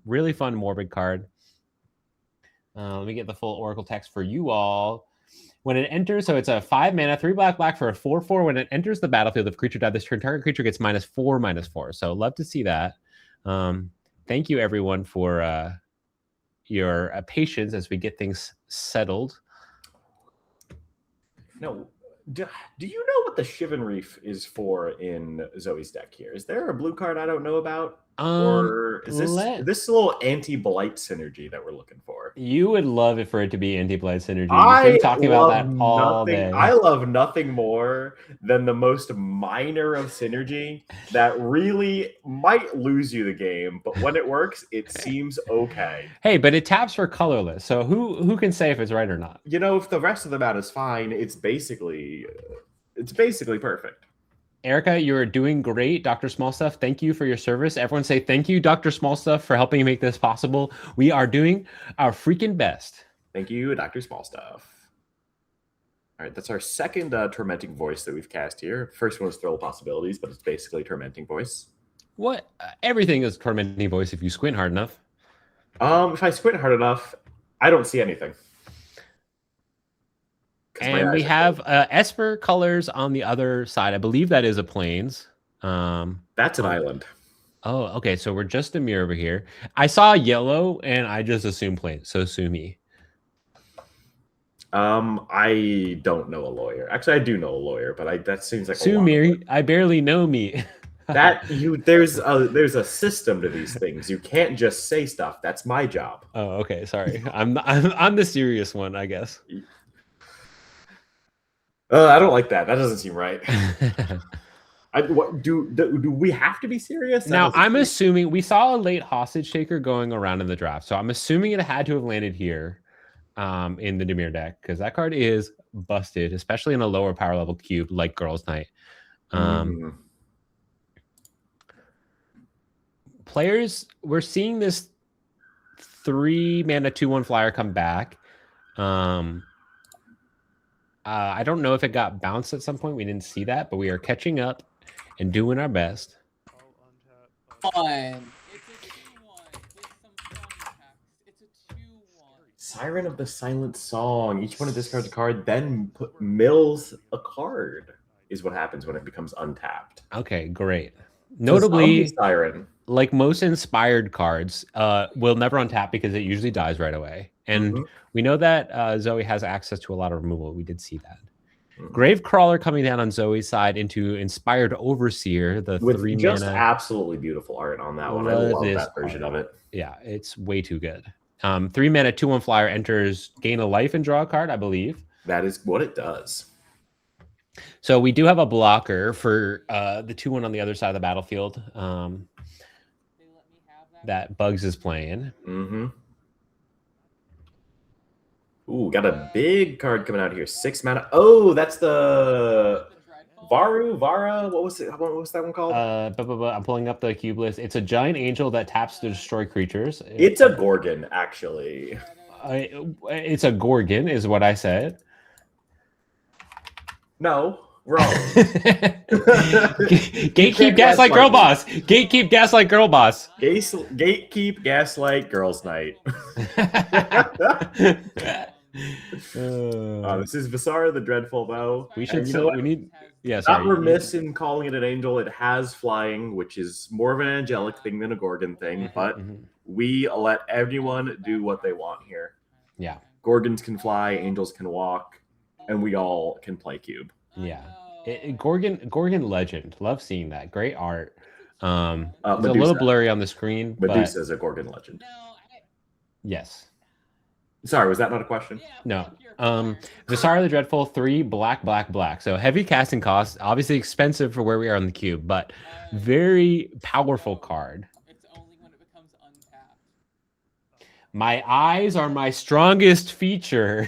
I: Really fun morbid card. Let me get the full Oracle text for you all. When it enters, so it's a 5 mana, 3 black for a 4/4. When it enters the battlefield, if creature died this turn, target creature gets -4/-4. So love to see that. Thank you everyone for your patience as we get things settled.
J: No, do you know what the Shivan Reef is for in Zoe's deck here? Is there a blue card I don't know about? Or is this a little anti-blight synergy that we're looking for?
I: You would love it for it to be anti-blight synergy. You've been talking about that all day.
J: I love nothing more than the most minor of synergy that really might lose you the game, but when it works, it seems okay.
I: Hey, but it taps for colorless, so who can say if it's right or not?
J: If the rest of the mat is fine, it's basically perfect.
I: Erica, you're doing great. Dr. Smallstuff, thank you for your service. Everyone say thank you, Dr. Smallstuff, for helping make this possible. We are doing our freaking best.
J: Thank you, Dr. Smallstuff. All right, that's our second tormenting voice that we've cast here. First one was Thrill of Possibilities, but it's basically tormenting voice.
I: What? Everything is tormenting voice if you squint hard enough.
J: If I squint hard enough, I don't see anything.
I: And we have Esper colors on the other side. I believe that is a plains.
J: That's an island.
I: Oh, okay. So we're just a mirror over here. I saw yellow and I just assumed plains. So sue me.
J: I don't know a lawyer. Actually, I do know a lawyer, but that seems like
I: sue me. I barely know me.
J: There's a system to these things. You can't just say stuff. That's my job.
I: Oh, okay. Sorry. I'm the serious one, I guess.
J: I don't like that. That doesn't seem right. Do we have to be serious?
I: Now, I'm assuming we saw a late hostage taker going around in the draft. So I'm assuming it had to have landed here in the Dimir deck because that card is busted, especially in a lower power level cube like Girls Night. Players, we're seeing this 3-mana 2/1 flyer come back. I don't know if it got bounced at some point. We didn't see that, but we are catching up and doing our best.
F: Fun.
J: Siren of the Silent Song. Each one of discards a card, then mills a card is what happens when it becomes untapped.
I: Okay, great. Notably,
J: Siren,
I: like most inspired cards, will never untap because it usually dies right away. And we know that Zoe has access to a lot of removal. We did see that. Gravecrawler coming down on Zoe's side into Inspired Overseer, the
J: with
I: 3
J: just
I: mana.
J: absolutely beautiful art on that one. I love that version of it.
I: Yeah, it's way too good. 3 mana 2/1 flyer enters, gain a life and draw a card, I believe.
J: That is what it does.
I: So we do have a blocker for the 2/1 on the other side of the battlefield that Bugs is playing.
J: Ooh, got a big card coming out here. 6 mana. Oh, that's the Vara. What was it? What was that one called?
I: I'm pulling up the cube list. It's a giant angel that taps to destroy creatures.
J: It's a Gorgon, actually.
I: It's a Gorgon, is what I said.
J: No, wrong.
I: Gatekeep, Gaslight, Girl Boss. Gatekeep, Gaslight, Girl Boss.
J: Gatekeep, Gaslight, Girls Night. This is Visara the Dreadful, though.
I: We should. We need. Yeah,
J: not remiss in calling it an angel. It has flying, which is more of an angelic thing than a Gorgon thing. But we let everyone do what they want here.
I: Yeah,
J: Gorgons can fly, angels can walk, and we all can play cube.
I: Yeah, Gorgon legend. Love seeing that. Great art. It's
J: Medusa,
I: a little blurry on the screen.
J: Medusa is a Gorgon legend.
I: Yes.
J: Sorry, was that not a question?
I: No. Visara the Dreadful, 3 black. So heavy casting cost, obviously expensive for where we are on the cube, but very powerful card.
F: It's only when it becomes untapped.
I: My eyes are my strongest feature,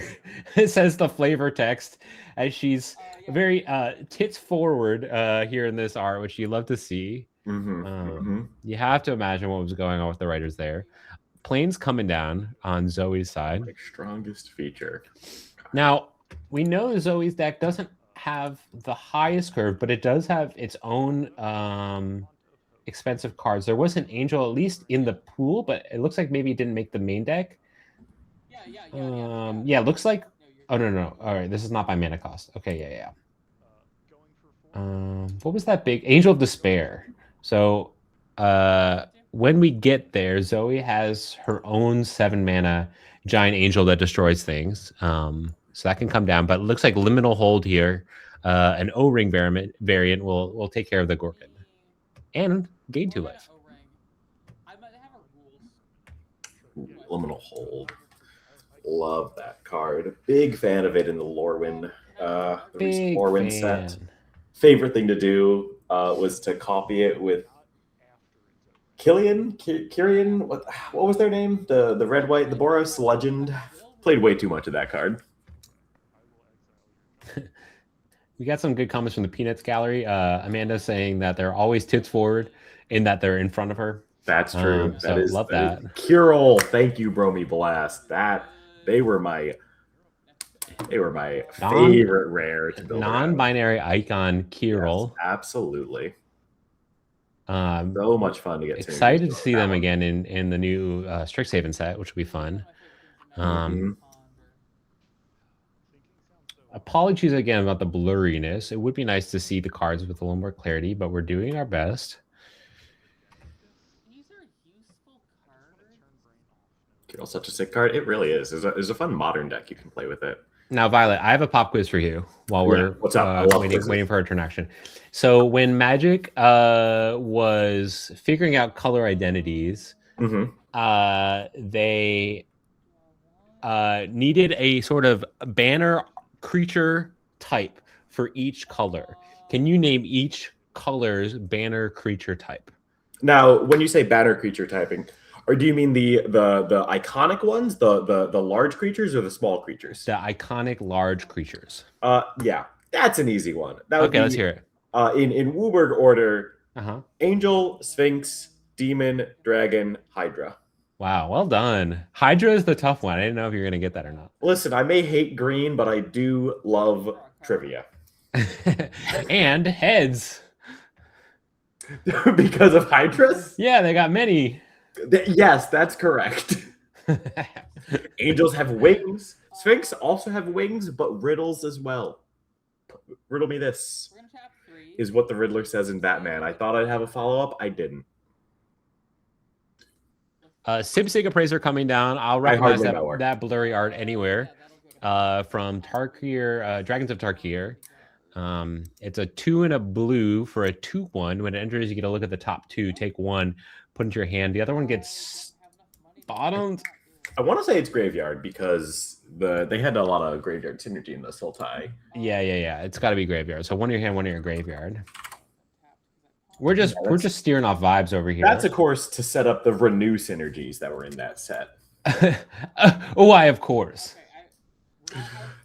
I: says the flavor text, as she's very tits forward here in this art, which you love to see. You have to imagine what was going on with the writers there. Planes coming down on Zoe's side.
J: My strongest feature.
I: Now, we know Zoe's deck doesn't have the highest curve, but it does have its own expensive cards. There was an angel, at least in the pool, but it looks like maybe it didn't make the main deck. Yeah, it looks like... Oh, no. All right, this is not by mana cost. Okay, yeah. What was that big? Angel of Despair. So, when we get there, Zoe has her own 7 mana giant angel that destroys things. So that can come down, but it looks like Liminal Hold here. An O-Ring variant will take care of the Gorgon. And gain 2 life.
J: Liminal Hold. Love that card. Big fan of it in the Lorwyn, set. Favorite thing to do was to copy it with Kyrian, what was their name? The red white, the Boros legend. Played way too much of that card.
I: We got some good comments from the Peanuts gallery. Amanda saying that they're always tits forward in that they're in front of her.
J: That's true.
I: So love that.
J: Curel, thank you, Bromy Blast. They were my favorite rare to build.
I: Non-binary icon Kirill.
J: Yes, absolutely. So much fun to get.
I: Excited to see them again in the new Strixhaven set, which will be fun. Apologies again about the blurriness. It would be nice to see the cards with a little more clarity, but we're doing our best.
F: These are useful cards.
J: Kirill's such a sick card. It really is. There's a fun modern deck you can play with it.
I: Now, Violet, I have a pop quiz for you while we're waiting for our turn action. So when Magic was figuring out color identities, they needed a sort of banner creature type for each color. Can you name each color's banner creature type?
J: Now, when you say banner creature typing, or do you mean the iconic ones, the large creatures, or the small creatures?
I: The iconic large creatures.
J: Yeah, that's an easy one.
I: Okay, let's hear it.
J: In Wooburg order, Angel, Sphinx, Demon, Dragon, Hydra.
I: Wow, well done. Hydra is the tough one. I didn't know if you were going to get that or not.
J: Listen, I may hate green, but I do love trivia.
I: And heads.
J: Because of Hydras?
I: Yeah, they got many.
J: Yes, that's correct. Angels have wings. Sphinx also have wings, but riddles as well. Riddle me this. Is what the Riddler says in Batman. I thought I'd have a follow-up. I didn't.
I: Sibsig Appraiser coming down. I'll recognize that blurry art anywhere. From Tarkir, Dragons of Tarkir. It's a 2 and a blue for a 2/1. When it enters, you get a look at the top 2. Take 1, put into your hand. The other one gets bottomed.
J: I want to say it's Graveyard because they had a lot of Graveyard synergy in this whole tie.
I: Yeah. It's got to be Graveyard. So 1 in your hand, 1 in your Graveyard. We're just steering off vibes over here.
J: That's, of course, to set up the Renew synergies that were in that set.
I: Why, of course.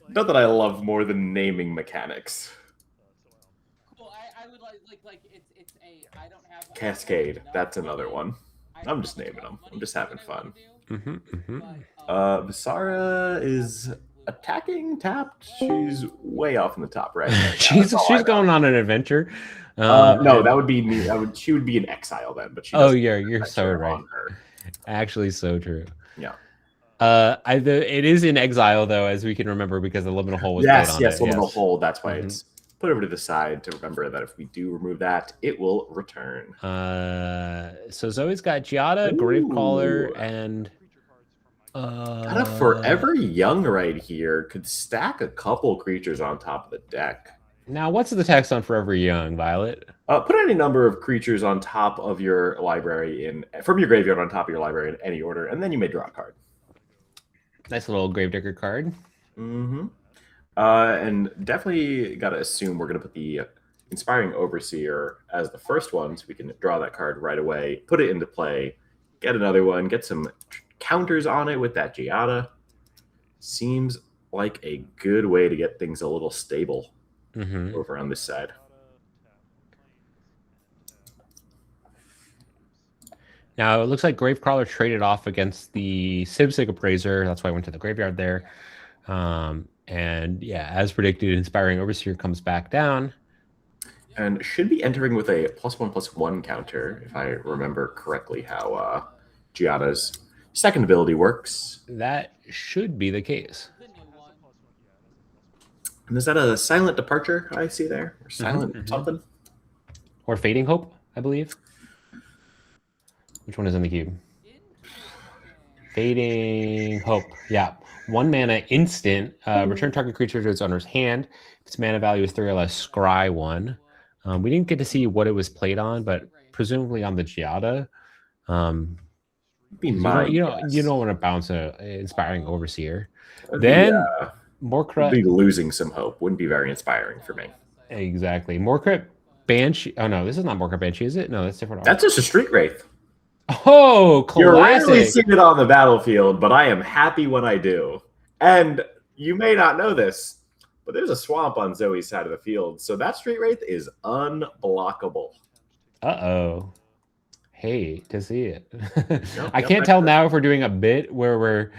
J: Not that I love more than naming mechanics.
F: Well, I would like it's a I don't have
J: Cascade. That's another one. I'm just naming them. I'm just having fun. Visara is attacking tapped. She's way off in the top right.
I: she's going on an adventure.
J: No, that would be me. She would be in exile then. But
I: you're so right. Actually, so true.
J: Yeah.
I: It is in exile though, as we can remember, because the liminal hole was played on it.
J: Liminal hole. That's why it's put over to the side to remember that if we do remove that, it will return.
I: So Zoe's got Giada, Gravecaller, and
J: Kind of Forever Young right here could stack a couple creatures on top of the deck.
I: Now, what's the text on Forever Young, Violet?
J: Put any number of creatures on top of your library from your graveyard on top of your library in any order, and then you may draw a card.
I: Nice little Gravedigger card.
J: And definitely got to assume we're going to put the Inspiring Overseer as the first one, so we can draw that card right away, put it into play, get another one, get some counters on it with that Giada. Seems like a good way to get things a little stable over on this side.
I: Now, it looks like Gravecrawler traded off against the Sibsig Appraiser. That's why I went to the graveyard there. And yeah, as predicted, Inspiring Overseer comes back down.
J: And should be entering with a +1/+1 counter, if I remember correctly how Giada's second ability works.
I: That should be the case.
J: And is that a Silent Departure I see there? Or Silent something?
I: Or Fading Hope, I believe. Which one is in the cube? Fading Hope. Yeah. 1 mana instant. Return target creature to its owner's hand. If its mana value is 3 or less, scry 1. We didn't get to see what it was played on, but presumably on the Giada. You don't want to bounce an Inspiring Overseer. Then Morcrypt.
J: Be losing some hope. Wouldn't be very inspiring for me.
I: Exactly. Morcrypt Banshee. Oh no, this is not Morcrypt Banshee, is it? No, that's different.
J: That's just a Street Wraith.
I: Oh, classic.
J: You're rarely seeing it on the battlefield, but I am happy when I do. And you may not know this, but there's a swamp on Zoe's side of the field, so that Street Wraith is unblockable.
I: Uh-oh. Hate to see it.
J: Yep,
I: I
J: yep,
I: can't
J: I
I: tell
J: heard.
I: now if we're doing a bit where we're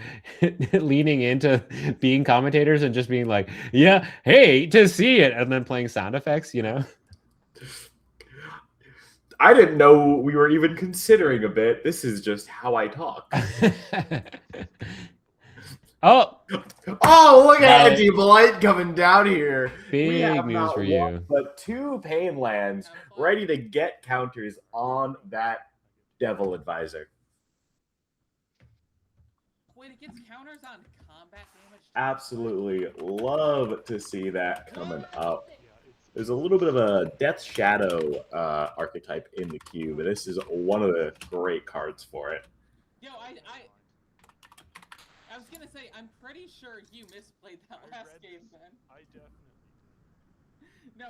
I: leaning into being commentators and just being like, yeah, hate to see it, and then playing sound effects, you know?
J: I didn't know we were even considering a bit. This is just how I talk.
I: Oh,
J: Oh, look at
I: Right.
J: Anti-Blight coming down here. We
I: big
J: have
I: news
J: not
I: for
J: one,
I: you.
J: but 2 pain lands ready to get counters on that Devil Advisor.
F: Wait, it gets counters on combat damage?
J: Absolutely love to see that coming up. There's a little bit of a Death Shadow archetype in the cube, and this is one of the great cards for it.
F: Yo, I was gonna say, I'm pretty sure you misplayed that last game then.
A: I definitely
F: No.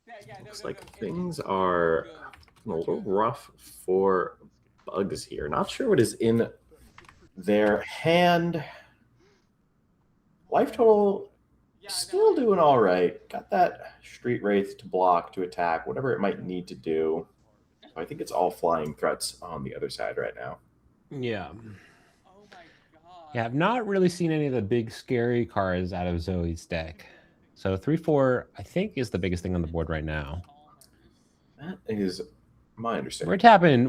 F: Yeah,
J: Looks
F: no,
J: like
F: no,
J: things are a little rough for Bugs here. Not sure what is in their hand. Life total still doing all right. Got that Street Wraith to block, to attack, whatever it might need to do. I think it's all flying threats on the other side right now.
I: Yeah.
F: Oh my god.
I: Yeah, I've not really seen any of the big scary cards out of Zoe's deck. So 3-4, I think, is the biggest thing on the board right now.
J: That is my understanding.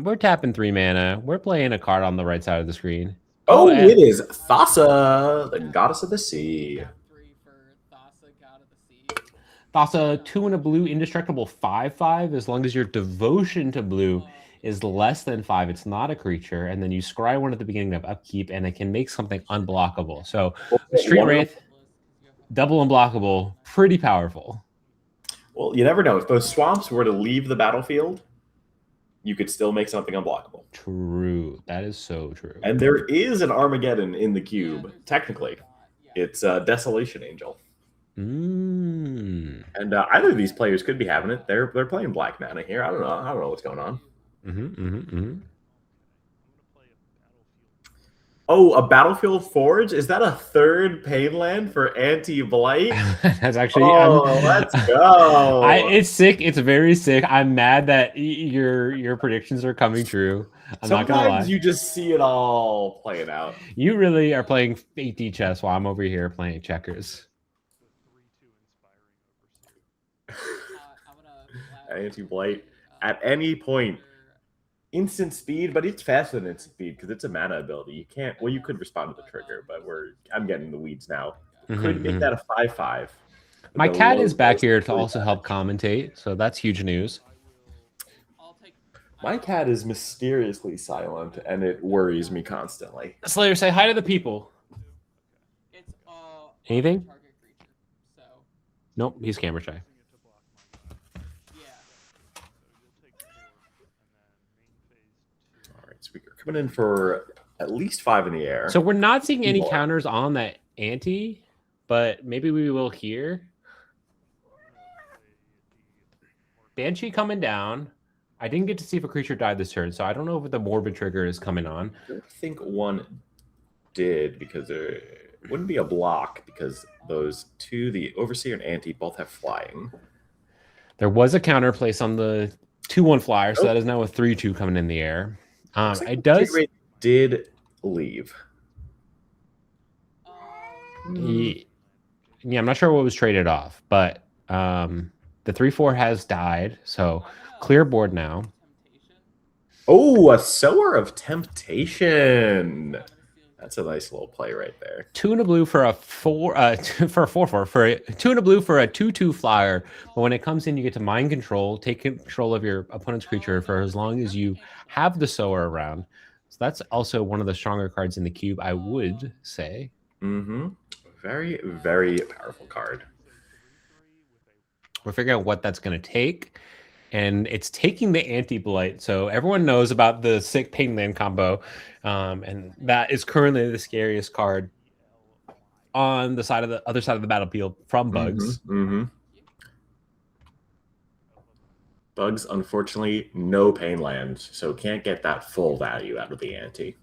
I: We're tapping 3 mana. We're playing a card on the right side of the screen.
J: Oh,
I: and
J: it is Thassa, the goddess of the sea.
F: 3 for Thassa, God of the Sea.
I: Thassa, 2 and a blue, indestructible 5/5. As long as your devotion to blue is less than 5, it's not a creature. And then you scry 1 at the beginning of upkeep, and it can make something unblockable. So Street Wraith, double unblockable, pretty powerful.
J: Well, you never know. If those swamps were to leave the battlefield, you could still make something unblockable.
I: True. That is so true.
J: And there is an Armageddon in the cube, technically. It's Desolation Angel.
I: Mm.
J: And either of these players could be having it. They're playing black mana here. I don't know what's going on. Oh, a Battlefield Forge? Is that a 3rd pain land for Anti-Blight?
I: That's actually.
J: Let's go.
I: It's sick. It's very sick. I'm mad that your predictions are coming true. I'm not gonna lie.
J: Sometimes you just see it all playing out.
I: You really are playing 8D chess while I'm over here playing checkers.
J: Anti-Blight at any point. Instant speed, but it's faster than instant speed because it's a mana ability. You can't. Well, you could respond to the trigger, but I'm getting in the weeds now. Could make that a 5/5.
I: My cat is back here to also help commentate, so that's huge news.
J: My cat is mysteriously silent, and it worries me constantly.
I: Slayer, say hi to the people. Anything? Nope, he's camera shy.
J: So we're coming in for at least 5 in the air.
I: So we're not seeing any counters on that ante, but maybe we will here. Banshee coming down. I didn't get to see if a creature died this turn, so I don't know if the Morbid trigger is coming on.
J: I think one did because there wouldn't be a block because those 2, the Overseer and Ante, both have flying.
I: There was a counter place on the 2/1 flyer, so that is now a 3/2 coming in the air. It does.
J: Did leave.
I: Yeah, I'm not sure what was traded off, but the 3/4 has died, so clear board now.
J: Oh, a Sower of Temptation. That's a nice little play right there.
I: 2 and a blue for a 4 for a 4/4 for a 2 and a blue for a 2/2 flyer. But when it comes in, you get to mind control, take control of your opponent's creature for as long as you have the Sower around. So that's also one of the stronger cards in the cube, I would say.
J: Very, very powerful card.
I: We're figuring out what that's going to take. And it's taking the anti-blight. So everyone knows about the sick pain land combo. And that is currently the scariest card on the side of the other side of the battlefield from Bugs.
J: Bugs, unfortunately, no pain land, so can't get that full value out of the ante.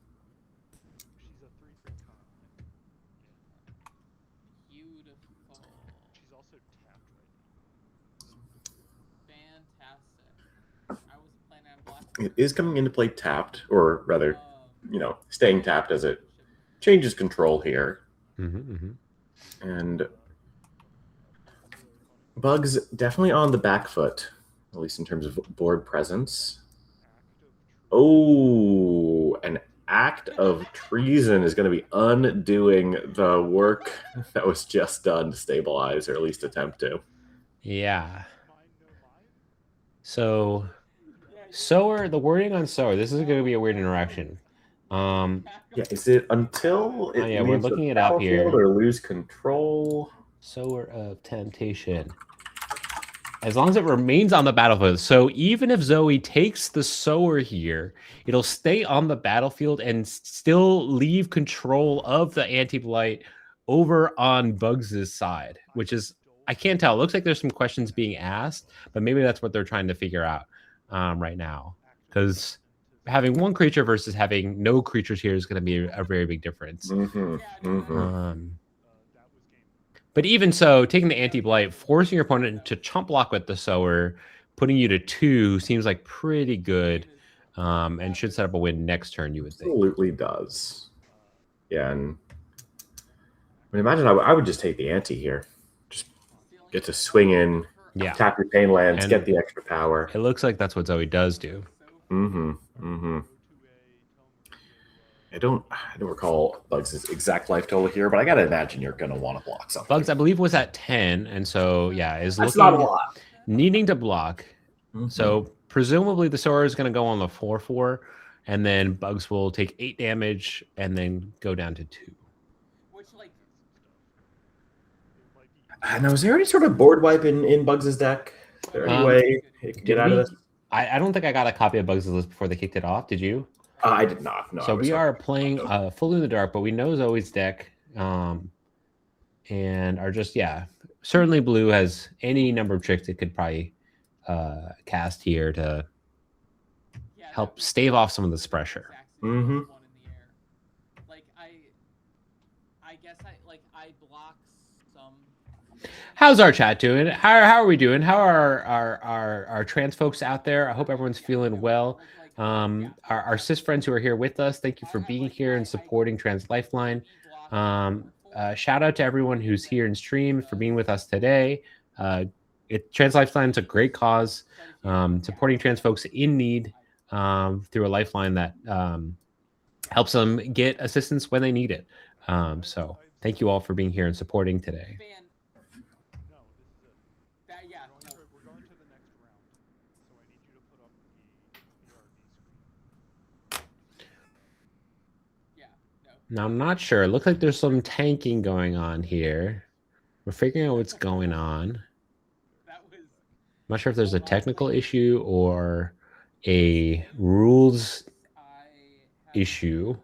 F: Fantastic. I was planning on blocking.
J: It is coming into play tapped, or rather, staying tapped as it changes control here. And Bugs definitely on the back foot, at least in terms of board presence. Oh, an act of treason is going to be undoing the work that was just done to stabilize, or at least attempt to.
I: Yeah. So, Sower, the wording on Sower, this is going to be a weird interaction.
J: Yeah, is it until it
I: yeah, we're
J: leaves
I: looking
J: the
I: it up here.
J: battlefield or lose control?
I: Sower of Temptation. As long as it remains on the battlefield. So even if Zoe takes the Sower here, it'll stay on the battlefield and still leave control of the anti-blight over on Bugs' side, which is, I can't tell. It looks like there's some questions being asked, but maybe that's what they're trying to figure out right now. Because having one creature versus having no creatures here is going to be a very big difference. But even so, taking the anti-blight, forcing your opponent to chump block with the Sower, putting you to 2 seems like pretty good, and should set up a win next turn, you would think.
J: Absolutely does. Yeah, and I mean, imagine I would just take the anti here. Just get to swing in, tap your pain lands,
I: And
J: get the extra power.
I: It looks like that's what Zoe does do.
J: I don't recall Bugs' exact life total here, but I gotta imagine you're gonna want to block something.
I: Bugs, I believe, was at 10, and so yeah, is
J: That's
I: looking
J: not a lot.
I: Needing to block. So presumably the Sower is going to go on the 4/4, and then Bugs will take 8 damage and then go down to 2.
J: Now, is there any sort of board wipe in Bugs' deck? Is there any way it can get out of this?
I: I don't think I got a copy of Bugs' list before they kicked it off. Did you?
J: I did not. No.
I: So we are playing fully in the dark, but we know Zoe's deck, and are just certainly blue has any number of tricks it could probably cast here to help stave off some of this pressure.
F: I guess I block some.
I: How's our chat doing? How are we doing? How are our trans folks out there? I hope everyone's feeling well. Our cis friends who are here with us, thank you for being here and supporting Trans Lifeline. Shout out to everyone who's here in stream for being with us today. Trans Lifeline is a great cause, supporting trans folks in need through a lifeline that helps them get assistance when they need it. So thank you all for being here and supporting today. Now, I'm not sure. It looks like there's some tanking going on here. We're figuring out what's going on. I'm not sure if there's a technical issue or a rules issue.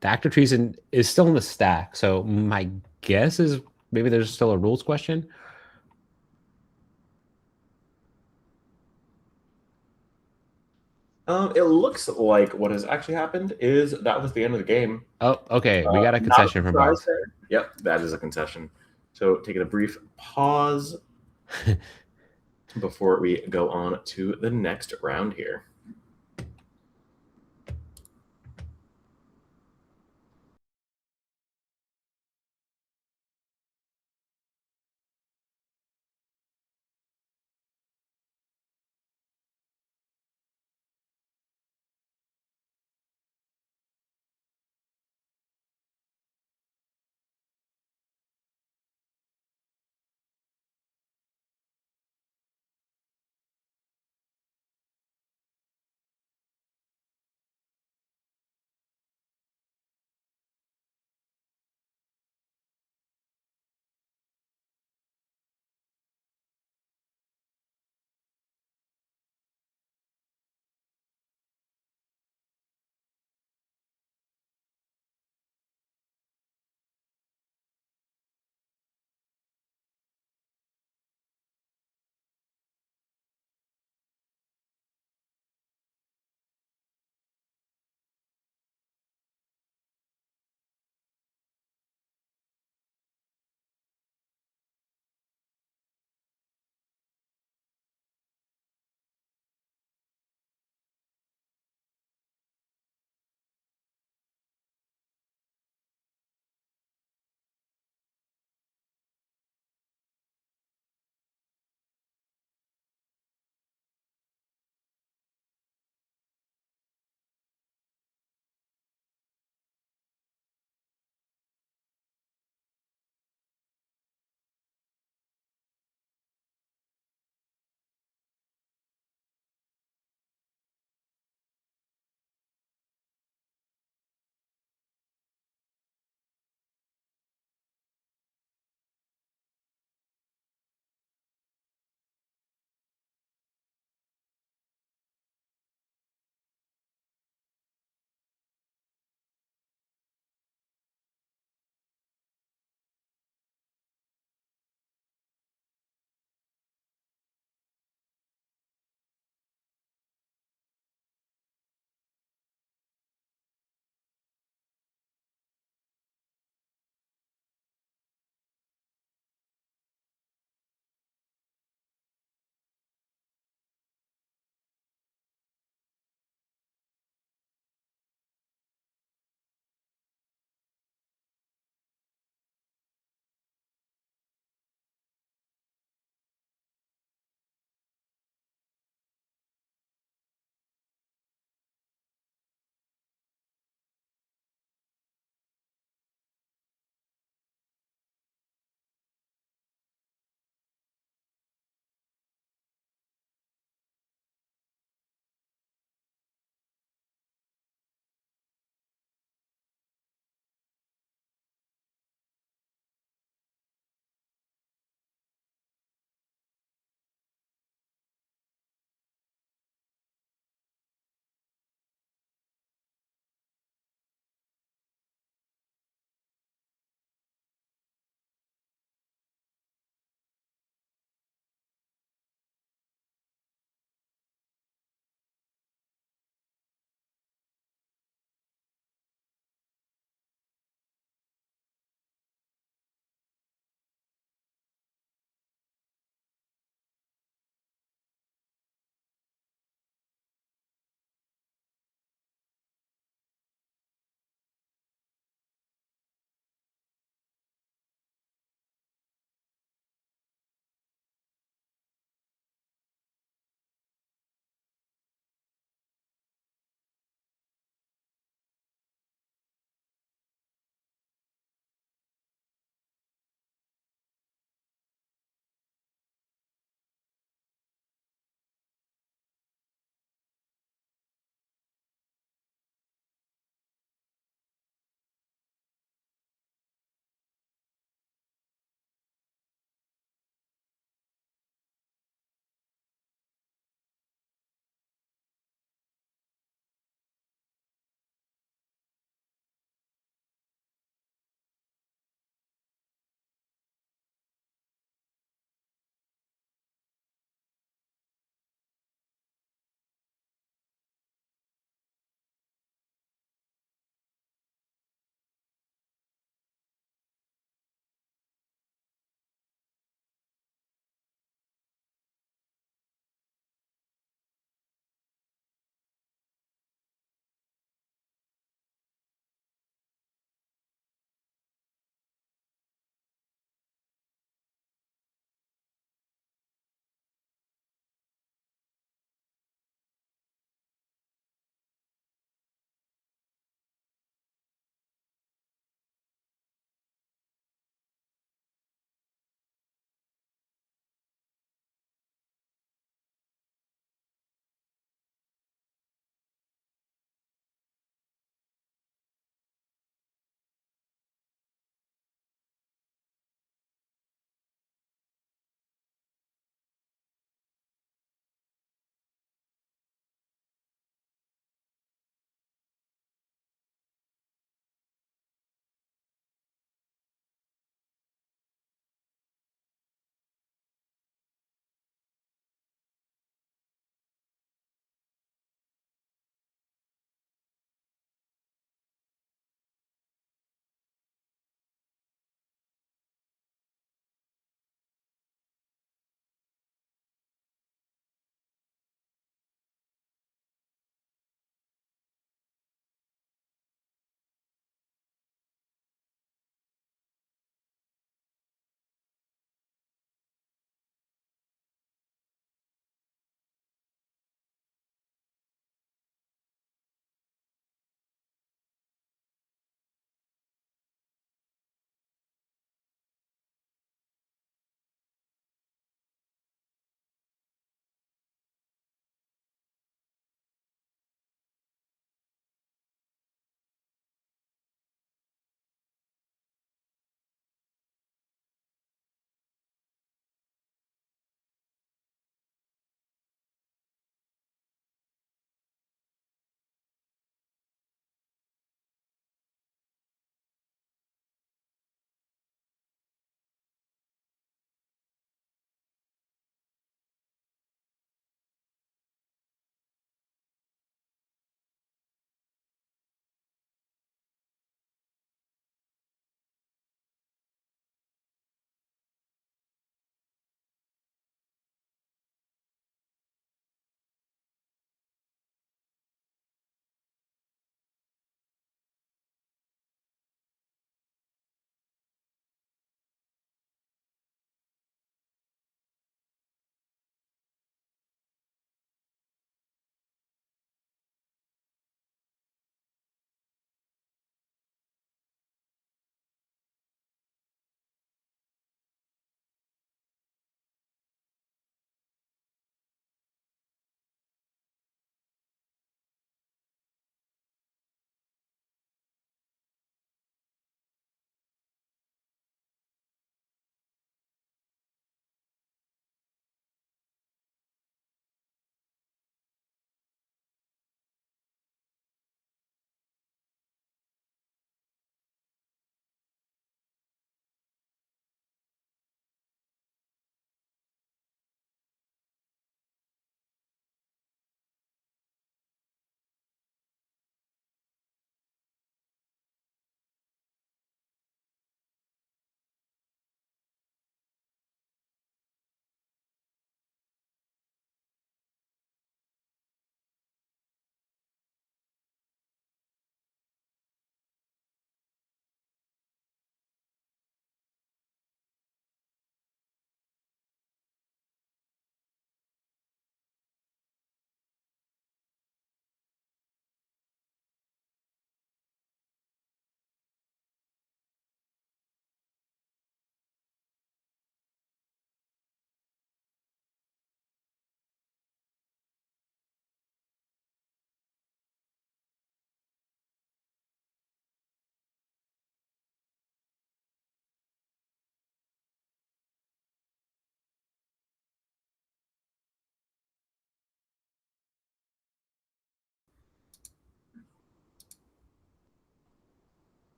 I: The Act of Treason is still in the stack, so my guess is maybe there's still a rules question.
J: It looks like what has actually happened is that was the end of the game.
I: Oh, okay. We got a concession from Bugs.
J: Yep, that is a concession. So taking a brief pause before we go on to the next round here.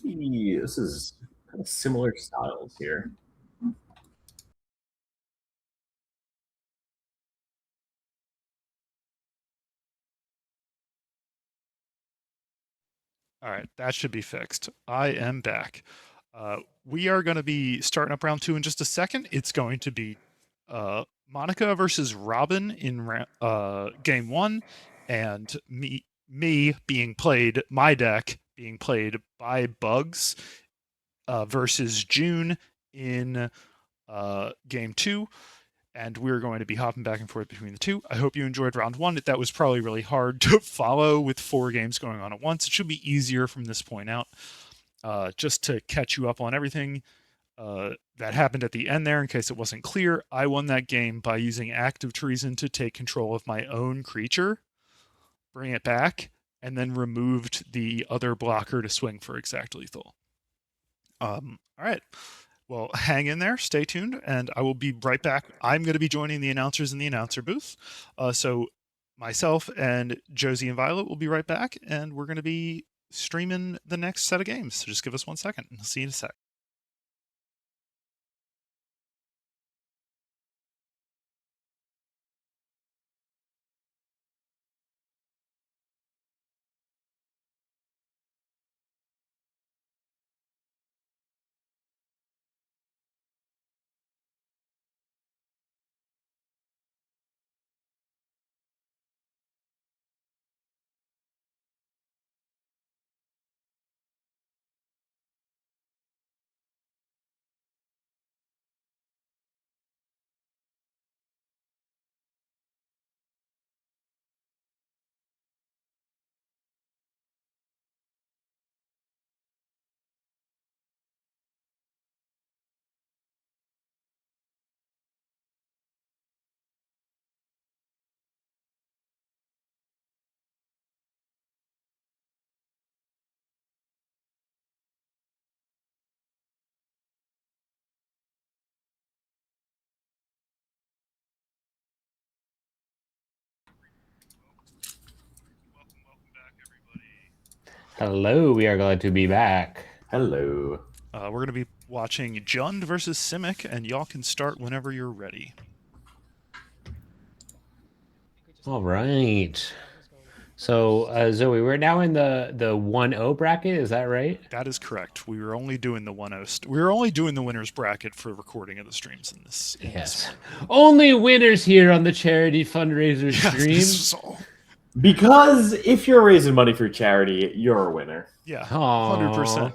J: This is kind of similar styles here.
A: All right, that should be fixed. I am back. We are going to be starting up round 2 in just a second. It's going to be Monica versus Robin in game 1, and me being played, my deck being played by Bugs versus June in game 2. And we're going to be hopping back and forth between the two. I hope you enjoyed round 1. That was probably really hard to follow with 4 games going on at once. It should be easier from this point out. Just to catch you up on everything that happened at the end there, in case it wasn't clear, I won that game by using active treason to take control of my own creature, bring it back, and then removed the other blocker to swing for exact lethal. All right. Well, hang in there, stay tuned, and I will be right back. I'm going to be joining the announcers in the announcer booth. So myself and Josie and Violet will be right back, and we're going to be streaming the next set of games. So just give us 1 second. I'll see you in a sec.
I: Hello, we are glad to be back.
J: Hello.
A: We're going to be watching Jund versus Simic, and y'all can start whenever you're ready.
I: All right. So, Zoe, we're now in the 1-0 bracket. Is that right?
A: That is correct. We were only doing the 1-0. We were only doing the winners bracket for recording of the streams in this.
I: Yes. Only winners here on the charity fundraiser stream.
J: Because if you're raising money for charity, you're a winner.
A: Yeah, 100%.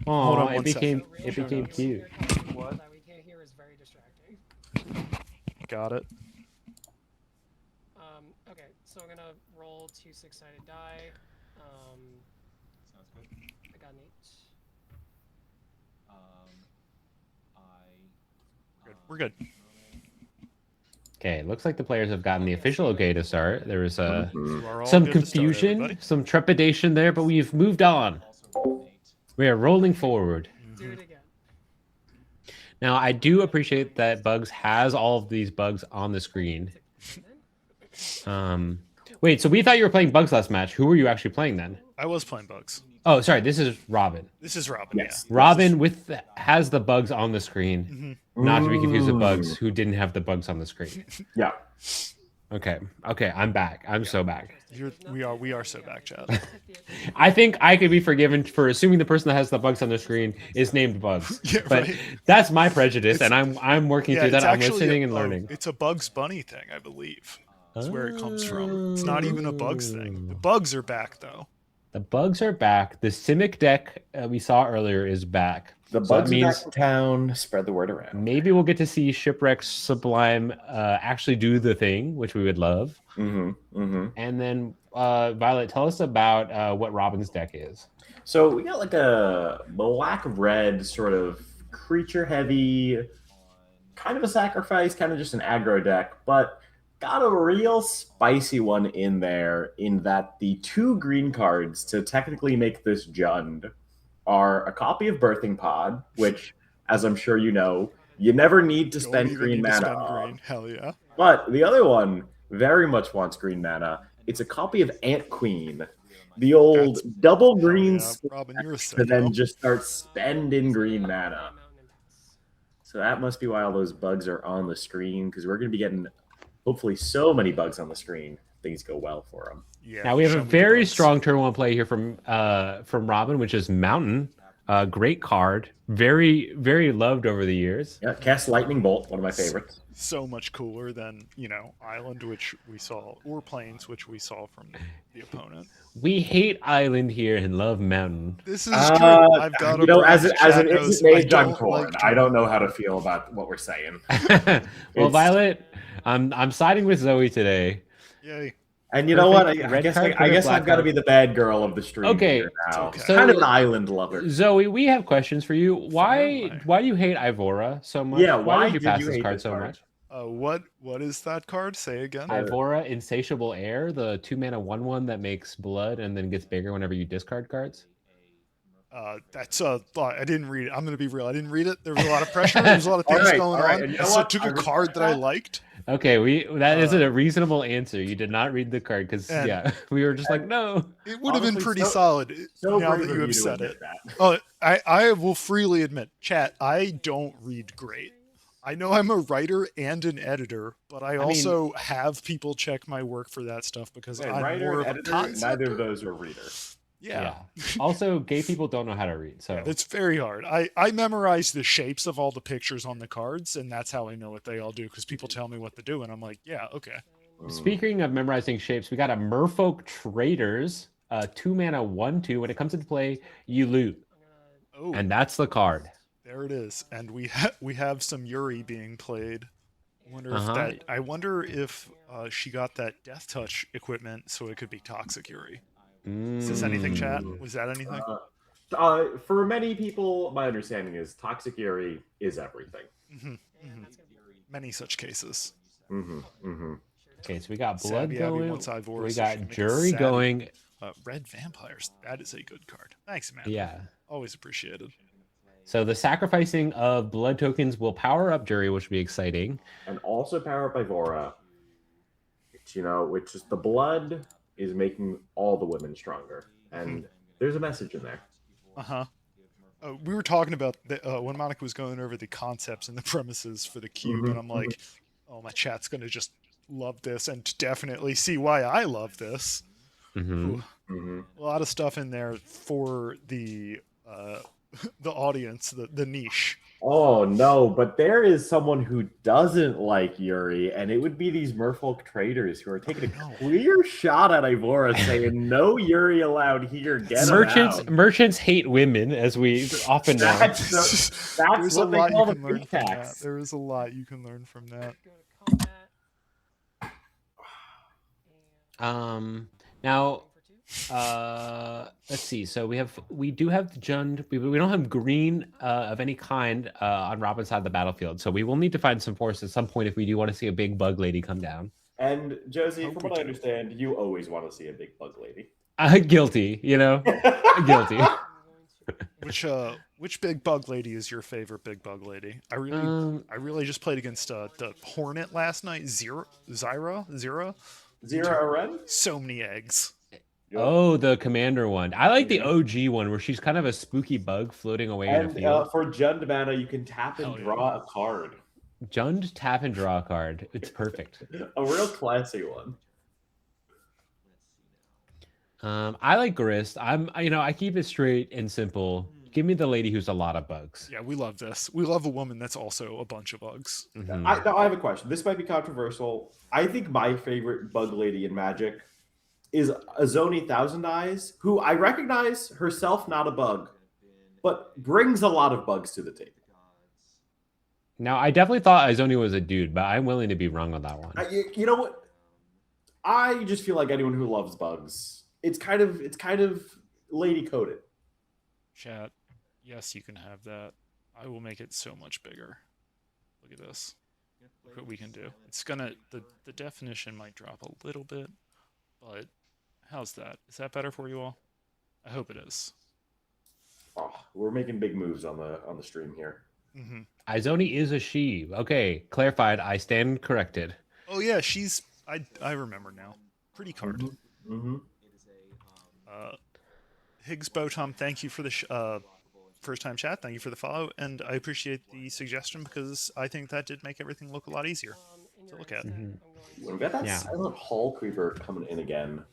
I: Hold
A: on
I: it became
A: second.
I: cute.
G: What? That we can't hear is very distracting.
A: Got it.
G: Okay, so I'm gonna roll 2 6-sided die.
H: Sounds good.
G: I got an 8.
A: Good. We're good.
I: Okay, looks like the players have gotten the official okay to start. There was
A: You are all
I: some
A: good to start,
I: confusion,
A: everybody.
I: some trepidation there, but we've moved on. We are rolling forward.
G: Do it again.
I: Now, I do appreciate that Bugs has all of these bugs on the screen. Wait, so we thought you were playing Bugs last match. Who were you actually playing then?
A: I was playing Bugs.
I: Oh, sorry, this is Robin.
A: This is Robin,
J: Yes.
A: yeah.
I: Robin has the bugs on the screen. Not to be confused with Bugs, who didn't have the bugs on the screen.
J: Yeah.
I: Okay, I'm back. I'm so back.
A: We are so back, Chad.
I: I think I could be forgiven for assuming the person that has the bugs on the screen is named Bugs.
A: Yeah,
I: but
A: right.
I: that's my prejudice, and I'm working through that.
A: it's
I: I'm
A: actually
I: listening and learning.
A: It's a Bugs Bunny thing, I believe. That's where it comes from. It's not even a Bugs thing. The bugs are back, though.
I: The bugs are back. The Simic deck we saw earlier is back.
J: The
I: So that
J: bugs are
I: means
J: back in town. Spread the word around.
I: maybe we'll get to see Shipwreck Sublime actually do the thing, which we would love. And then, Violet, tell us about what Robin's deck is.
J: So we got like a black-red sort of creature-heavy, kind of a sacrifice, kind of just an aggro deck, but got a real spicy one in there in that the 2 green cards to technically make this Jund are a copy of Birthing Pod, which, as I'm sure you know, you never need to spend green mana on.
A: Hell yeah.
J: But the other one very much wants green mana. It's a copy of Ant Queen, The old
A: That's-
J: double
A: hell
J: green
A: yeah,
J: splash
A: Robin, you're a
J: to then
A: sicko.
J: just start spending green mana. So that must be why all those bugs are on the screen, because we're going to be getting hopefully so many bugs on the screen. Things go well for them.
A: Yeah.
I: Now we have
A: show
I: a
A: me the
I: very
A: bugs.
I: strong turn one play here from Robin, which is Mountain. Great card, very loved over the years.
J: Yeah, cast Lightning Bolt, one of my favorites.
A: So much cooler than Island, which we saw, or Plains, which we saw from the opponent.
I: We hate Island here and love Mountain.
A: This is true. I've got
J: as
A: chat
J: an
A: knows
J: instant mage,
A: I
J: I'm
A: don't
J: torn.
A: like
J: I don't know
A: turn
J: how to
A: one.
J: feel about what we're saying.
I: Well, Violet, I'm siding with Zoe today.
A: Yay.
J: And you know what? I
I: Red
J: guess
I: card,
J: I guess
I: black
J: I've got to
I: card.
J: be the bad girl of the stream
I: Okay,
J: here now.
A: okay.
J: Kind of
I: So-
J: an island lover.
I: Zoe, we have questions for you.
A: away.
I: Why do you hate Ivora so much?
J: Yeah,
I: why
J: why
I: did you
J: did
I: pass
J: you
I: this
J: hate
I: card
J: this
I: so
J: card?
I: much?
A: What is that card? Say again.
I: Ivora, Insatiable Air, the 2-mana 1/1 that makes blood and then gets bigger whenever you discard cards.
A: That's a lot. I didn't read it. I'm going to be real. I didn't read it. There was a lot of pressure. There was a lot of things going on.
J: And you know
A: So I
J: what?
A: took
J: I
A: a
J: respect
A: card that I
J: that.
A: liked.
I: Okay, that isn't a reasonable answer. You did not read the card because
A: And-
I: we were just like, no.
A: It would have been
J: Honestly,
A: pretty
J: so-
A: solid
J: So
A: now
J: brave
A: that
J: of
A: you have
J: to
A: said
J: admit
A: it.
J: that.
A: Oh, I will freely admit, chat, I don't read great. I know I'm a writer and an editor, but I
I: mean-
A: also have people check my work for that stuff because
J: Wait,
A: I'm
J: writer
A: more
J: and
A: of a
J: editor,
A: concepter.
J: neither of those are reader.
A: Yeah.
I: Also, gay people don't know how to read. So
A: It's very hard. I memorize the shapes of all the pictures on the cards, and that's how I know what they all do because people tell me what to do, and I'm like, yeah, okay.
I: speaking of memorizing shapes, we got a Merfolk Traders, 2-mana 1/2. When it comes into play, you loot,
A: Oh,
I: and that's the card.
A: there it is. And we have some Yuri being played. I wonder
I: Uh-huh.
A: if she got that Death Touch equipment so it could be Toxic Yuri. Is this anything, chat? Was that anything?
J: For many people, my understanding is Toxic Yuri is everything.
A: Many such cases.
I: Okay, so we got blood
A: Savvy Abby
I: going.
A: wants Ivora,
I: We
A: so she
I: got
A: can make a
I: jury
A: savvy.
I: going.
A: Red Vampires. That is a good card. Thanks, man.
I: Yeah.
A: Always appreciated.
I: So the sacrificing of blood tokens will power up jury, which will be exciting.
J: And also power up Ivora, which is the blood is making all the women stronger. And there's a message in there.
A: Uh-huh. We were talking about when Monica was going over the concepts and the premises for the cube, and I'm like, oh, my chat's going to just love this and definitely see why I love this.
I: Mhm.
A: Ooh. A lot of stuff in there for the audience, the niche.
J: Oh no, but there is someone who doesn't like Yuri, and it would be these merfolk traders who are taking a clear shot at Ivora, saying no Yuri allowed here. Get 'em out.
I: Merchants hate women, as we often know.
J: That's
A: There's a
J: what they
A: lot
J: call
A: you
J: the
A: can learn
J: big
A: from that.
J: tax.
A: There is a lot you can learn from that.
I: Now, let's see. So we do have Jund. We don't have green of any kind on Robin's side of the battlefield. So we will need to find some force at some point if we do want to see a big bug lady come down.
J: And Josie, from what I understand, you always want to see a big bug lady.
I: Guilty, guilty.
A: Which big bug lady is your favorite big bug lady? I really just played against the Hornet last night. Zira.
J: Zira Aren?
A: So many eggs.
I: Oh, the commander one. I like the OG one where she's kind of a spooky bug floating away in a
J: And
I: field.
J: for Jund mana, you can tap and draw a card.
I: Jund, tap and draw a card. It's perfect.
J: A real classy one.
I: I like Grist. I keep it straight and simple. Give me the lady who's a lot of bugs.
A: Yeah, we love this. We love a woman that's also a bunch of bugs.
I: Mhm.
J: I have a question. This might be controversial. I think my favorite bug lady in Magic is Azoni Thousand Eyes, who I recognize herself not a bug, but brings a lot of bugs to the table.
I: Now, I definitely thought Izoni was a dude, but I'm willing to be wrong on that one.
J: You know what? I just feel like anyone who loves bugs, it's kind of lady coded.
A: Chat. Yes, you can have that. I will make it so much bigger. Look at this. Look what we can do. It's gonna the definition might drop a little bit, but how's that? Is that better for you all? I hope it is.
J: Oh, we're making big moves on the stream here.
A: Mm-hmm.
I: Izoni is a she. Okay, clarified. I stand corrected.
A: Oh yeah, she's. I remember now. Pretty card.
J: Mm-hmm.
A: Higgs Botom, thank you for the first time chat. Thank you for the follow, and I appreciate the suggestion because I think that did make everything look a lot easier to look at.
J: We've got that
I: Yeah.
J: Silent Hall Creeper coming in again.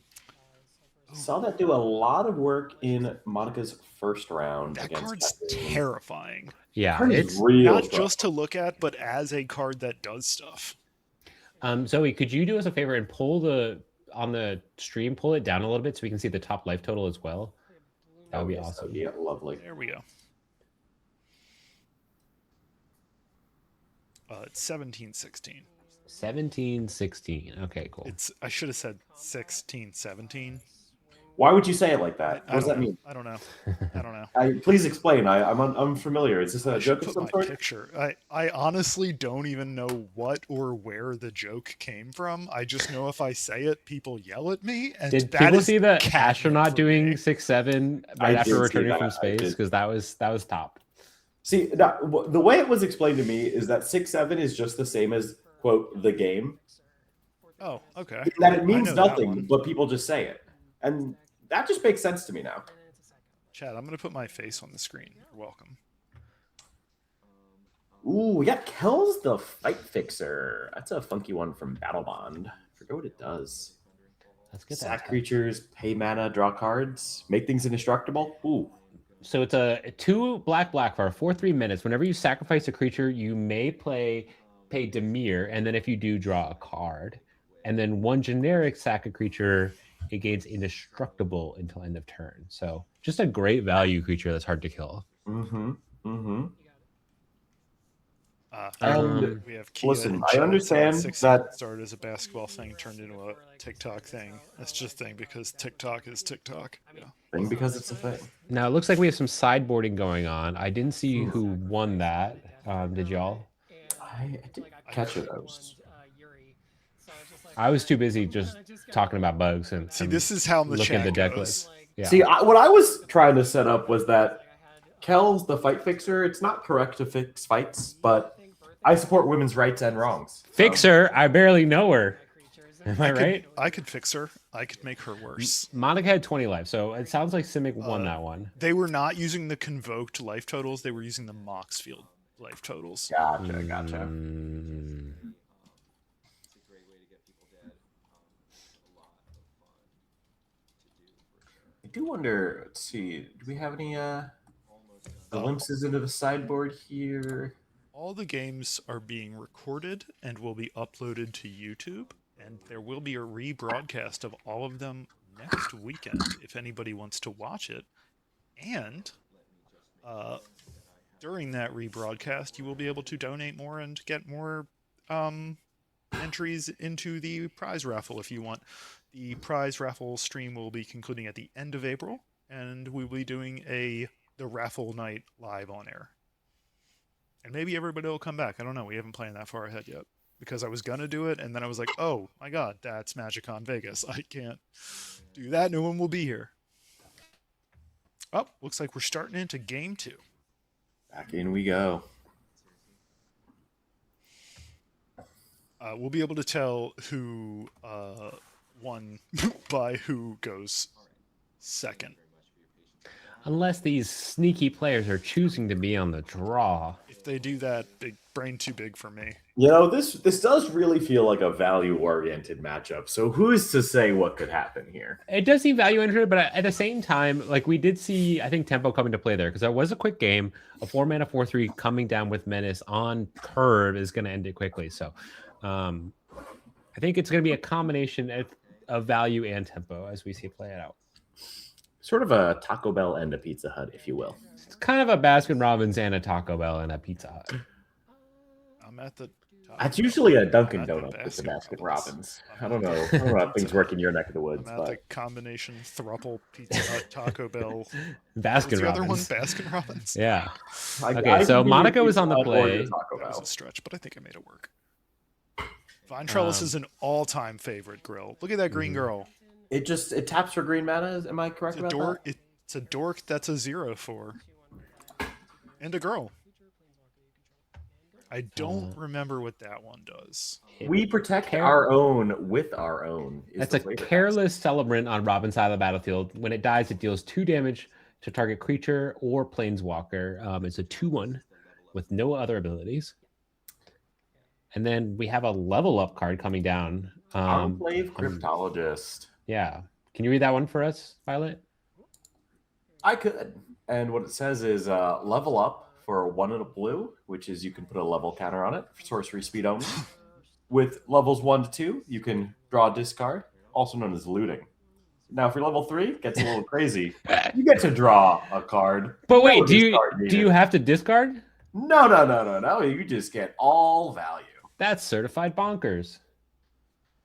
J: Saw that do a lot of work in Monica's first round.
A: That
J: against
A: card's
J: Kathleen.
A: terrifying.
I: Yeah,
J: Card is
I: it's
J: real
A: Not
J: strong.
A: just to look at, but as a card that does stuff.
I: Zoe, could you do us a favor and pull on the stream, pull it down a little bit so we can see the top life total as well? That would be awesome.
J: Yeah, lovely.
A: There we go. It's 17-16.
I: 17-16. Okay, cool.
A: I should have said 16-17.
J: Why would you say it like that? What does that mean?
A: I don't know.
J: Please explain. I'm unfamiliar. Is this a
A: I
J: joke
A: should
J: of
A: put
J: some
A: my
J: sort?
A: picture. I honestly don't even know what or where the joke came from. I just know if I say it, people yell at me. And
I: Did
A: that
I: people
A: is
I: see the
A: catnip
I: astronaut
A: for
I: doing
A: me.
I: 6-7
J: I
I: right after
J: did see
I: returning
J: that.
I: from
J: I
I: space?
J: did.
I: Because that was top.
J: See, the way it was explained to me is that 6-7 is just the same as, quote, the game.
A: Oh, okay.
J: That it
A: I
J: means
A: know that
J: nothing,
A: one.
J: but people just say it. And that just makes sense to me now.
A: Chad, I'm going to put my face on the screen. You're welcome.
J: Ooh, we got Kel's the Fight Fixer. That's a funky one from Battle Bond. Forget what it does.
I: Let's get
J: Sack
I: that.
J: creatures, pay mana, draw cards, make things indestructible. Ooh.
I: So it's a 2 black for 4/3 minutes. Whenever you sacrifice a creature, you may pay Demir, and then if you do, draw a card. And then 1 generic sack a creature, it gains indestructible until end of turn. So just a great value creature that's hard to kill.
J: Mm-hmm. Mm-hmm.
A: We have Kia
J: listen,
A: and
J: I
A: Chad
J: understand
A: saying 6
J: that
A: started as a basketball thing, turned into a TikTok thing. That's just a thing because TikTok is TikTok. Yeah.
J: thing because it's a thing.
I: Now it looks like we have some sideboarding going on. I didn't see who won that. Did y'all?
J: I didn't catch it.
I: I was too busy just talking about bugs and
A: See, this is how the
I: looking at
A: chat
I: the deck
A: goes.
I: list. Yeah.
J: See, what I was trying to set up was that Kel's the Fight Fixer. It's not correct to fix fights, but I support women's rights and wrongs.
I: Fixer, I barely know her. Am I right?
A: I could fix her. I could make her worse.
I: Monica had 20 life, so it sounds like Simic won that one.
A: They were not using the convoked life totals. They were using the Moxfield life totals.
J: Gotcha. I do wonder, let's see, do we have any glimpses into the sideboard here?
A: All the games are being recorded and will be uploaded to YouTube, and there will be a rebroadcast of all of them next weekend if anybody wants to watch it. And during that rebroadcast, you will be able to donate more and get more entries into the prize raffle if you want. The prize raffle stream will be concluding at the end of April, and we will be doing the raffle night live on air. And maybe everybody will come back. I don't know. We haven't planned that far ahead yet. Because I was going to do it, and then I was like, oh, my God, that's MagicCon Vegas. I can't do that. No one will be here. Oh, looks like we're starting into Game 2.
J: Back in we go.
A: We'll be able to tell who won by who goes second.
I: Unless these sneaky players are choosing to be on the draw.
A: If they do that, big brain too big for me.
J: You know, this does really feel like a value-oriented matchup. So who's to say what could happen here?
I: It does seem value entered, but at the same time, like we did see, I think tempo coming to play there because that was a quick game. A 4-mana 4/3 coming down with Menace on curve is going to end it quickly. So I think it's going to be a combination of value and tempo as we see it play it out.
J: Sort of a Taco Bell and a Pizza Hut, if you will.
I: It's kind of a Baskin Robbins and a Taco Bell and a Pizza Hut.
A: I'm at the
J: That's usually a Dunkin'
A: I'm at the
J: Donuts with the
A: Baskin
J: Baskin Robbins.
A: I'm
J: I don't
A: at
J: know.
A: the
J: I don't know how
A: Pizza
J: things work in your neck of the woods.
A: I'm at the
J: But
A: combination thruple Pizza Hut Taco Bell.
I: Baskin
A: What's the other one?
I: Robbins.
A: Baskin Robbins.
I: Yeah.
J: I
I: Okay, so
J: can
I: Monica
J: give you
I: was on the
J: Pizza Hut or
I: play.
J: your Taco
A: That was
J: Bell.
A: a stretch, but I think I made it work. Vine Trellis is an all-time favorite grill. Look at that green girl.
J: It taps for green mana. Am I correct
A: It's a
J: about
A: dork.
J: that?
A: It's a dork that's a 0 for, and a girl. I don't remember what that one does.
J: We protect
I: Care-
J: our own with our own.
I: That's a careless celebrant on Robin's side of the battlefield. When it dies, it deals 2 damage to target creature or planeswalker. It's a 2/1 with no other abilities. And then we have a level up card coming down.
J: Enclave Cryptologist.
I: Yeah. Can you read that one for us, Violet?
J: I could. And what it says is level up for 1 and a blue, which is you can put a level counter on it for sorcery speed only. With levels 1 to 2, you can draw a discard, also known as looting. Now, for level 3, it gets a little crazy. You get to draw a card.
I: But wait,
J: No
I: do
J: discard needed.
I: you have to discard?
J: No. You just get all value.
I: That's certified bonkers.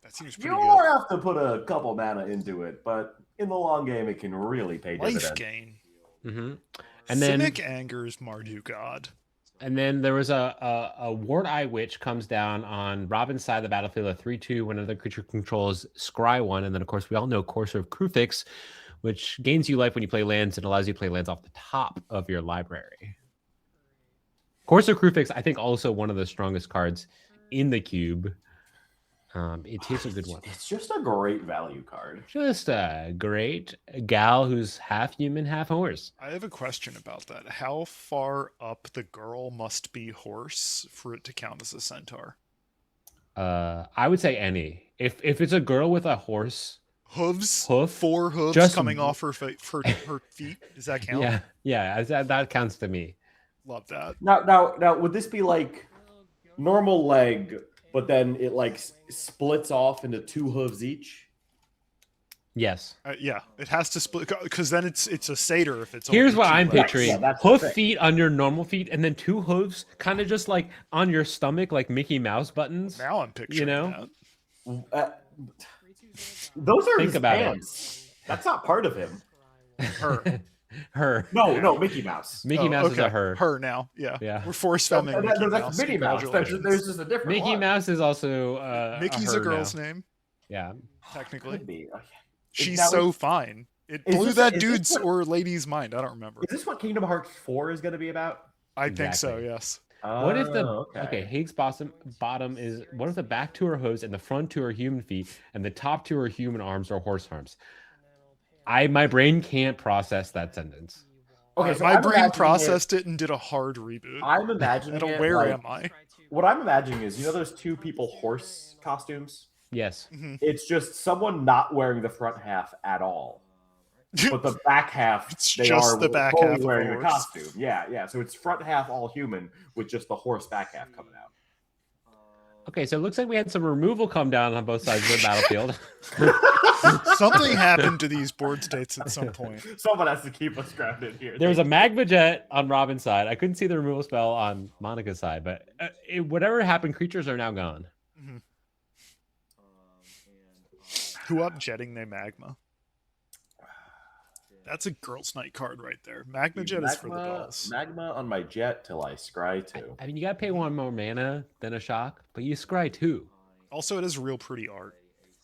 A: That seems
J: You
A: pretty good.
J: have to put a couple mana into it, but in the long game, it can really pay dividends.
A: Life gain.
I: Mm-hmm. And then
A: Cynic angers Mardu God.
I: And then there was a Ward Eye Witch comes down on Robin's side of the battlefield, a 3/2 when another creature controls Scry 1. And then, of course, we all know Courser of Krufix, which gains you life when you play lands and allows you to play lands off the top of your library. Courser of Krufix, I think, also one of the strongest cards in the cube. It is a good one.
J: It's just a great value card.
I: Just a great gal who's half human, half horse.
A: I have a question about that. How far up the girl must be horse for it to count as a centaur?
I: I would say any. If it's a girl with a horse
A: hooves,
I: hoof,
A: 4 hooves
I: just
A: coming off her feet. Does that count?
I: Yeah, that counts to me.
A: Love that.
J: Now, would this be like normal leg, but then it like splits off into 2 hooves each?
I: Yes.
A: Yeah, it has to split because then it's a satyr if it's.
I: Here's
A: only
I: what
A: 2
I: I'm
A: legs.
I: picturing:
J: Yeah,
I: hoof feet on your normal feet, and then 2 hooves, kind of just like on your stomach, like Mickey Mouse buttons.
A: Now I'm picturing
I: You know?
A: that.
J: Those are
I: Think
J: his
I: about
J: pants. That's not part of him.
A: Her.
J: No, Mickey Mouse.
I: Mickey Mouse is a
A: okay.
I: her.
A: Her now. Yeah.
I: Yeah.
A: We're force femming.
J: That's
A: Mickey Mouse.
J: Minnie Mouse.
A: Congratulations.
J: There's just a different
I: Mickey
J: one.
I: Mouse is also
A: Mickey's
I: a,
A: a
I: her
A: girl's
I: now.
A: name,
I: Yeah.
A: technically.
J: Could be. Okay.
A: She's
J: Now,
A: so fine. It
J: is
A: blew
J: this-
A: that
J: is this
A: dude's
J: what-
A: or lady's mind. I don't remember.
J: Is this what Kingdom Hearts 4 is going to be about?
A: I think so.
I: Exactly.
A: Yes.
I: What if the
J: okay.
I: Higgs bottom is what if the back 2 are hooves and the front 2 are human feet and the top 2 are human arms or horse arms? My brain can't process that sentence.
J: Okay, so
A: my
J: I'm
A: brain
J: imagining
A: processed it and did a hard reboot.
J: I'm imagining
A: And
J: it
A: where
J: like-
A: am I?
J: What I'm imagining is, those 2 people horse costumes?
I: Yes.
J: It's just someone not wearing the front half at all. But the back half,
A: It's
J: they
A: just
J: are
A: the back
J: fully
A: half of a
J: wearing the
A: horse.
J: costume. Yeah. So it's front half all human with just the horse back half coming out.
I: Okay, so it looks like we had some removal come down on both sides of the battlefield.
A: Something happened to these board states at some point.
J: Someone has to keep us grounded here.
I: There was a magma jet on Robin's side. I couldn't see the removal spell on Monica's side, but whatever happened, creatures are now gone.
A: Who up jetting they magma? That's a girl's night card right there. Magma jet is for the dolls.
J: Magma on my jet till I scry 2.
I: I mean, you gotta pay 1 more mana than a shock, but you scry 2.
A: Also, it is real pretty art.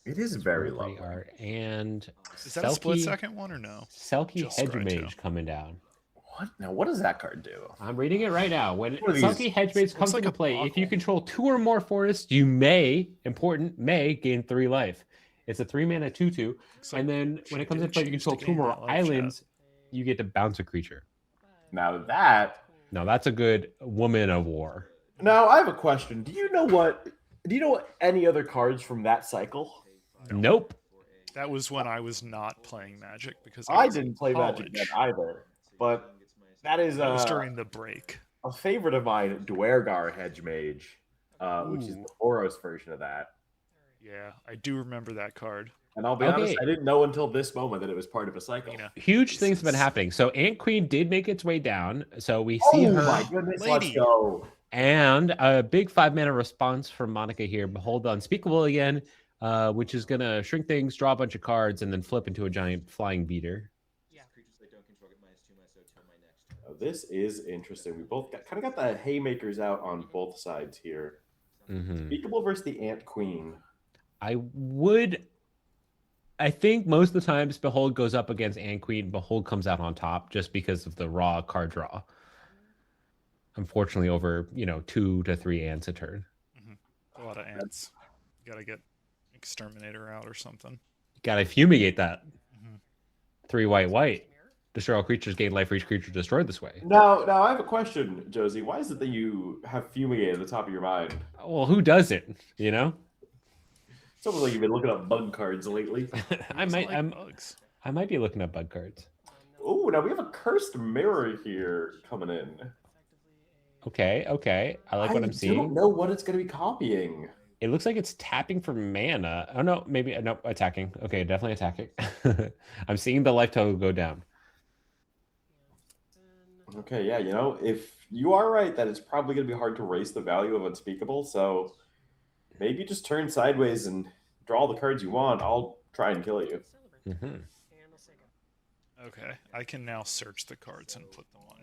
J: It is very
I: Pretty
J: low.
I: art. And
A: Is that a split second one or no?
I: Selkie
A: Just
I: Hedge
A: scry 2.
I: Mage coming down.
J: What? Now, what does that card do?
I: I'm reading it right now. When
J: What are these?
I: Selkie Hedge Mage comes
A: like
I: into
A: a
I: play, if you
A: buckle.
I: control 2 or more forests, you may gain 3 life. It's a 3 mana 2/2.
A: Looks like
I: And then
A: she
I: when it comes into
A: did
I: play, you
A: choose to
I: control 2
A: gain
I: more
A: that life,
I: islands, you get to bounce a creature.
J: Now that.
I: Now that's a good woman of war.
J: Now I have a question. Do you know any other cards from that cycle?
I: Nope.
A: That was when I was not playing Magic because
J: I
A: was in
J: didn't play Magic then
A: college.
J: either. But that is
A: That was during the break.
J: a favorite of mine, Dwergar Hedge Mage, which is
A: Ooh.
J: the Boros version of that.
A: Yeah, I do remember that card.
J: And I'll be honest, I didn't know until this moment that it was part of a cycle.
A: You know,
I: Huge things have been happening. So Ant Queen did make its way down. So we see
J: Oh
I: her.
J: my goodness, let's
A: Lady.
J: go.
I: And a big 5 mana response from Monica here. Behold the Unspeakable again, which is going to shrink things, draw a bunch of cards, and then flip into a giant flying beater.
J: This is interesting. We both kind of got the haymakers out on both sides here. Unspeakable versus the Ant Queen.
I: I think most of the times Behold goes up against Ant Queen. Behold comes out on top just because of the raw card draw. unfortunately, over 2 to 3 ants a turn.
A: A lot of ants. Gotta get exterminator out or something.
I: Gotta fumigate that.
A: Mhm.
I: 3 white. Destroy all creatures, gain life for each creature destroyed this way.
J: Now I have a question, Josie. Why is it that you have fumigate at the top of your mind?
I: Well, who does it?
J: It's almost like you've been looking up bug cards lately.
I: I might
A: bugs.
I: I might be looking up bug cards.
J: Oh, now we have a cursed mirror here coming in.
I: Okay. I like what I'm
J: I
I: seeing.
J: don't know what it's going to be copying.
I: It looks like it's tapping for mana. Oh no, maybe no attacking. Okay, definitely attacking. I'm seeing the life total go down.
J: Okay, yeah, if you are right that it's probably going to be hard to raise the value of Unspeakable, so maybe just turn sideways and draw all the cards you want. I'll try and kill you.
I: Mm-hmm.
A: Okay, I can now search the cards and put them on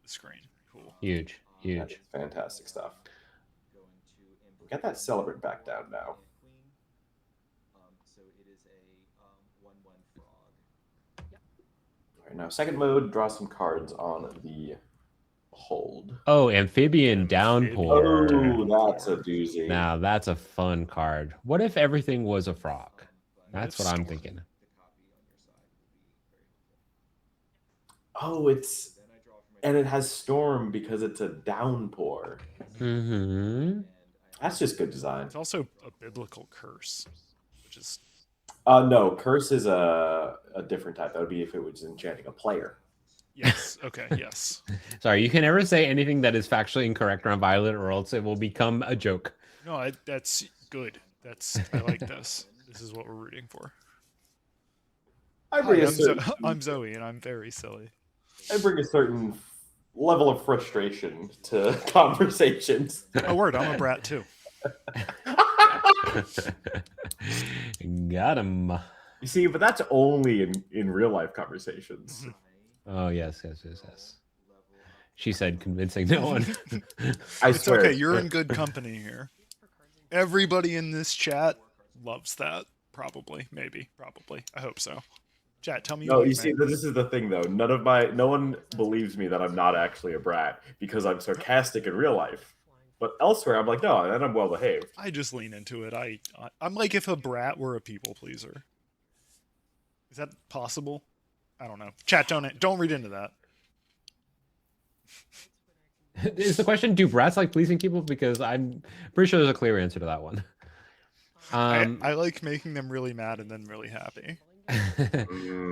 A: the screen. Cool.
I: Huge.
J: That's fantastic stuff. Get that Celebrant back down now. All right, now second mode, draw some cards on the hold.
I: Oh, Amphibian Downpour.
J: Oh, that's a doozy.
I: Now that's a fun card. What if everything was a frog? That's what I'm
A: Storm?
I: thinking.
J: Oh, and it has Storm because it's a downpour.
I: Mm-hmm.
J: That's just good design.
A: It's also a biblical curse, which is
J: No, curse is a different type. That would be if it was enchanting a player.
A: yes. Okay, yes.
I: Sorry, you can never say anything that is factually incorrect around Violet, or else it will become a joke.
A: No, that's good. I like this. This is what we're rooting for.
J: I bring
A: I'm Zoe, and I'm very silly.
J: I bring a certain level of frustration to conversations.
A: Oh, word, I'm a brat too.
I: Got him.
J: You see, but that's only in real life conversations.
I: Oh, yes. She said, convincing no one.
A: It's okay. You're in good company here. Everybody in this chat loves that. Probably. Maybe. Probably. I hope so. Chat, tell me.
J: No, you see, this is the thing, though. No one believes me that I'm not actually a brat because I'm sarcastic in real life. But elsewhere, I'm like, no, and I'm well behaved.
A: I just lean into it. I'm like if a brat were a people pleaser. Is that possible? I don't know. Chat, don't read into that.
I: Is the question, do brats like pleasing people? Because I'm pretty sure there's a clear answer to that one.
A: I like making them really mad and then really happy.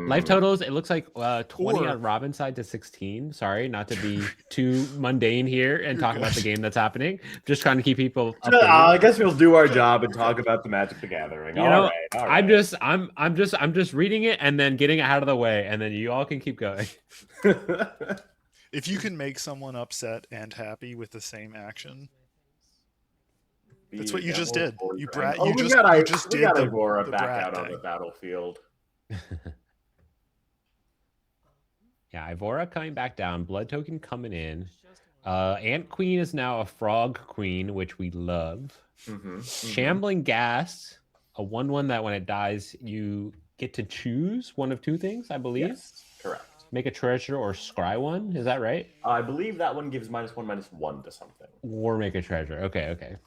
I: Life totals, it looks like 20 on Robin's side to 16. Sorry, not to be too mundane here and talk about the game that's happening. Just trying to keep people updated.
J: I guess we'll do our job and talk about the Magic the Gathering. All right.
I: I'm just reading it and then getting it out of the way, and then you all can keep going.
A: If you can make someone upset and happy with the same action, that's what you just did. You brat. You just did the
J: Ivora back
A: brat
J: out on
A: thing.
J: the battlefield.
I: Yeah, Ivora coming back down. Blood token coming in. Ant Queen is now a Frog Queen, which we love. Shambling Gas, a 1/1 that when it dies, you get to choose one of two things, I believe.
J: Yes, correct.
I: Make a treasure or scry one. Is that right?
J: I believe that one gives -1/-1 to something.
I: Or make a treasure. Okay.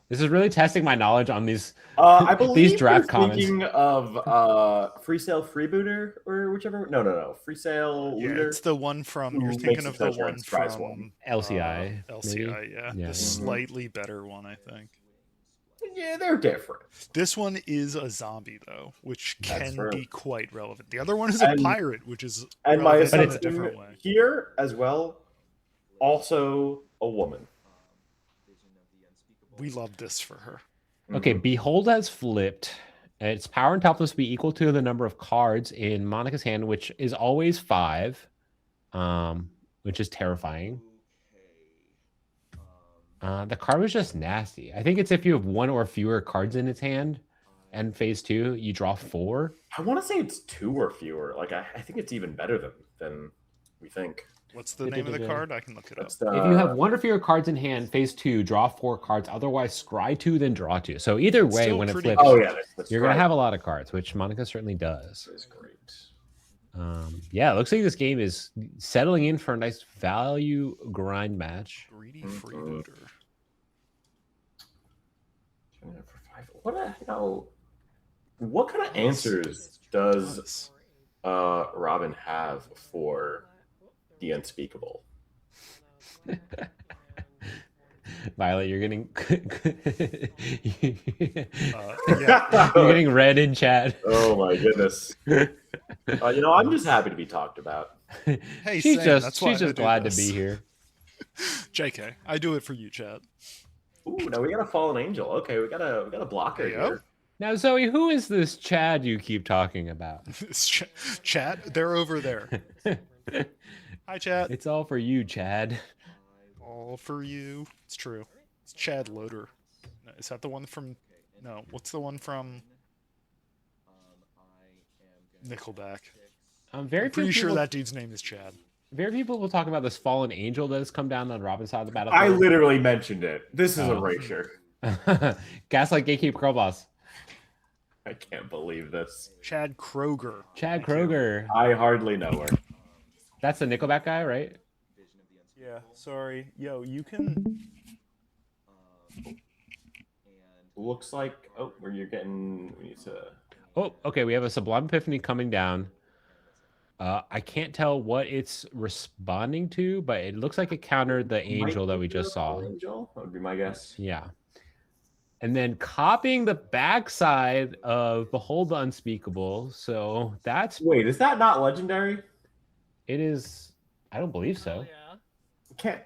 I: This is really testing my knowledge on these.
J: I believe
I: these draft comments.
J: Speaking of free sale freebooter or whichever. No. Free sale looter.
A: It's the one from. You're
J: Who
A: thinking
J: makes
A: of
J: a
A: the
J: treasure
A: one
J: and scries
A: from
J: one.
I: LCI.
A: LCI, yeah. The slightly better one, I think.
J: Yeah, they're different.
A: This one is a zombie though, which
J: That's
A: can
J: true.
A: be quite relevant. The other one is a pirate, which is
J: And my
A: relevant in a
J: assumption
A: different way.
J: here as well, also a woman.
A: We love this for her.
I: Okay, Behold has flipped. Its power and toughness will be equal to the number of cards in Monica's hand, which is always 5, which is terrifying. The card was just nasty. I think it's if you have 1 or fewer cards in its hand, and phase 2, you draw 4.
J: I want to say it's 2 or fewer. Like I think it's even better than we think.
A: What's the name of the card? I can look it up.
I: If you have 1 or fewer cards in hand, phase 2, draw 4 cards. Otherwise, scry 2, then draw 2. So either way,
A: Still
I: when it
A: pretty
I: flips,
J: Oh yeah, that's
I: you're going
J: right.
I: to have a lot of cards, which Monica certainly does.
J: That is great.
I: Yeah, it looks like this game is settling in for a nice value grind match.
A: Greedy freebooter.
J: What kind of answers does Robin have for the unspeakable?
I: Violet, you're getting
A: Yeah.
I: you're getting red in chat.
J: Oh my goodness. I'm just happy to be talked about.
A: Hey,
I: she's
A: same. That's why
I: she's
A: I
I: just
A: do
I: glad
A: this.
I: to be here.
A: JK, I do it for you, Chad.
J: Ooh, now we got a fallen angel. Okay, we got a blocker
A: There you go.
J: here.
I: Now, Zoe, who is this Chad you keep talking about?
A: Chad, they're over there. Hi, Chad.
I: It's all for you, Chad.
A: All for you. It's true. It's Chad Loader. No, is that the one from... No, what's the one from... Nickelback?
I: I'm
A: pretty sure that dude's name is Chad.
I: Very few people will talk about this fallen angel that has come down on Robin's side of the battlefield.
J: I literally mentioned it. This is erasure.
I: Gaslight Gatekeep Girl Boss.
J: I can't believe this.
A: Chad Kroger.
I: Chad Kroger.
J: I hardly know her.
I: That's the Nickelback guy, right?
A: Yeah, sorry. Yo, you can...
J: Looks like... Oh, where you're getting... We need to...
I: Oh, okay. We have a Sublime Epiphany coming down. I can't tell what it's responding to, but it looks like it countered the angel that we just saw.
J: Angel? That would be my guess.
I: Yeah. And then copying the backside of Behold the Unspeakable. So that's...
J: Wait, is that not legendary?
I: It is... I don't believe so.
J: Can't...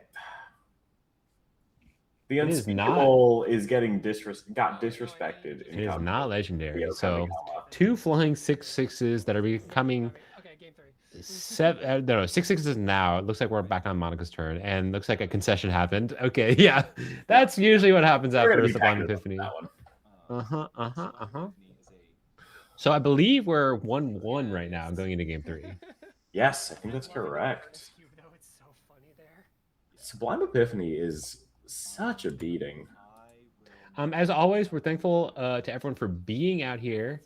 J: The
I: It is not-
J: Unspeakable is getting disrespected.
I: It is not legendary.
J: Yeah,
I: So 2 flying 6/6s that are becoming...
G: Okay, game 3.
I: 6/6s now. It looks like we're back on Monica's turn, and looks like a concession happened. Okay, yeah, that's usually what happens after a Sublime Epiphany. So I believe we're 1-1 right now, going into game 3.
J: Yes, I think that's correct. Sublime Epiphany is such a beating.
I: As always, we're thankful to everyone for being out here,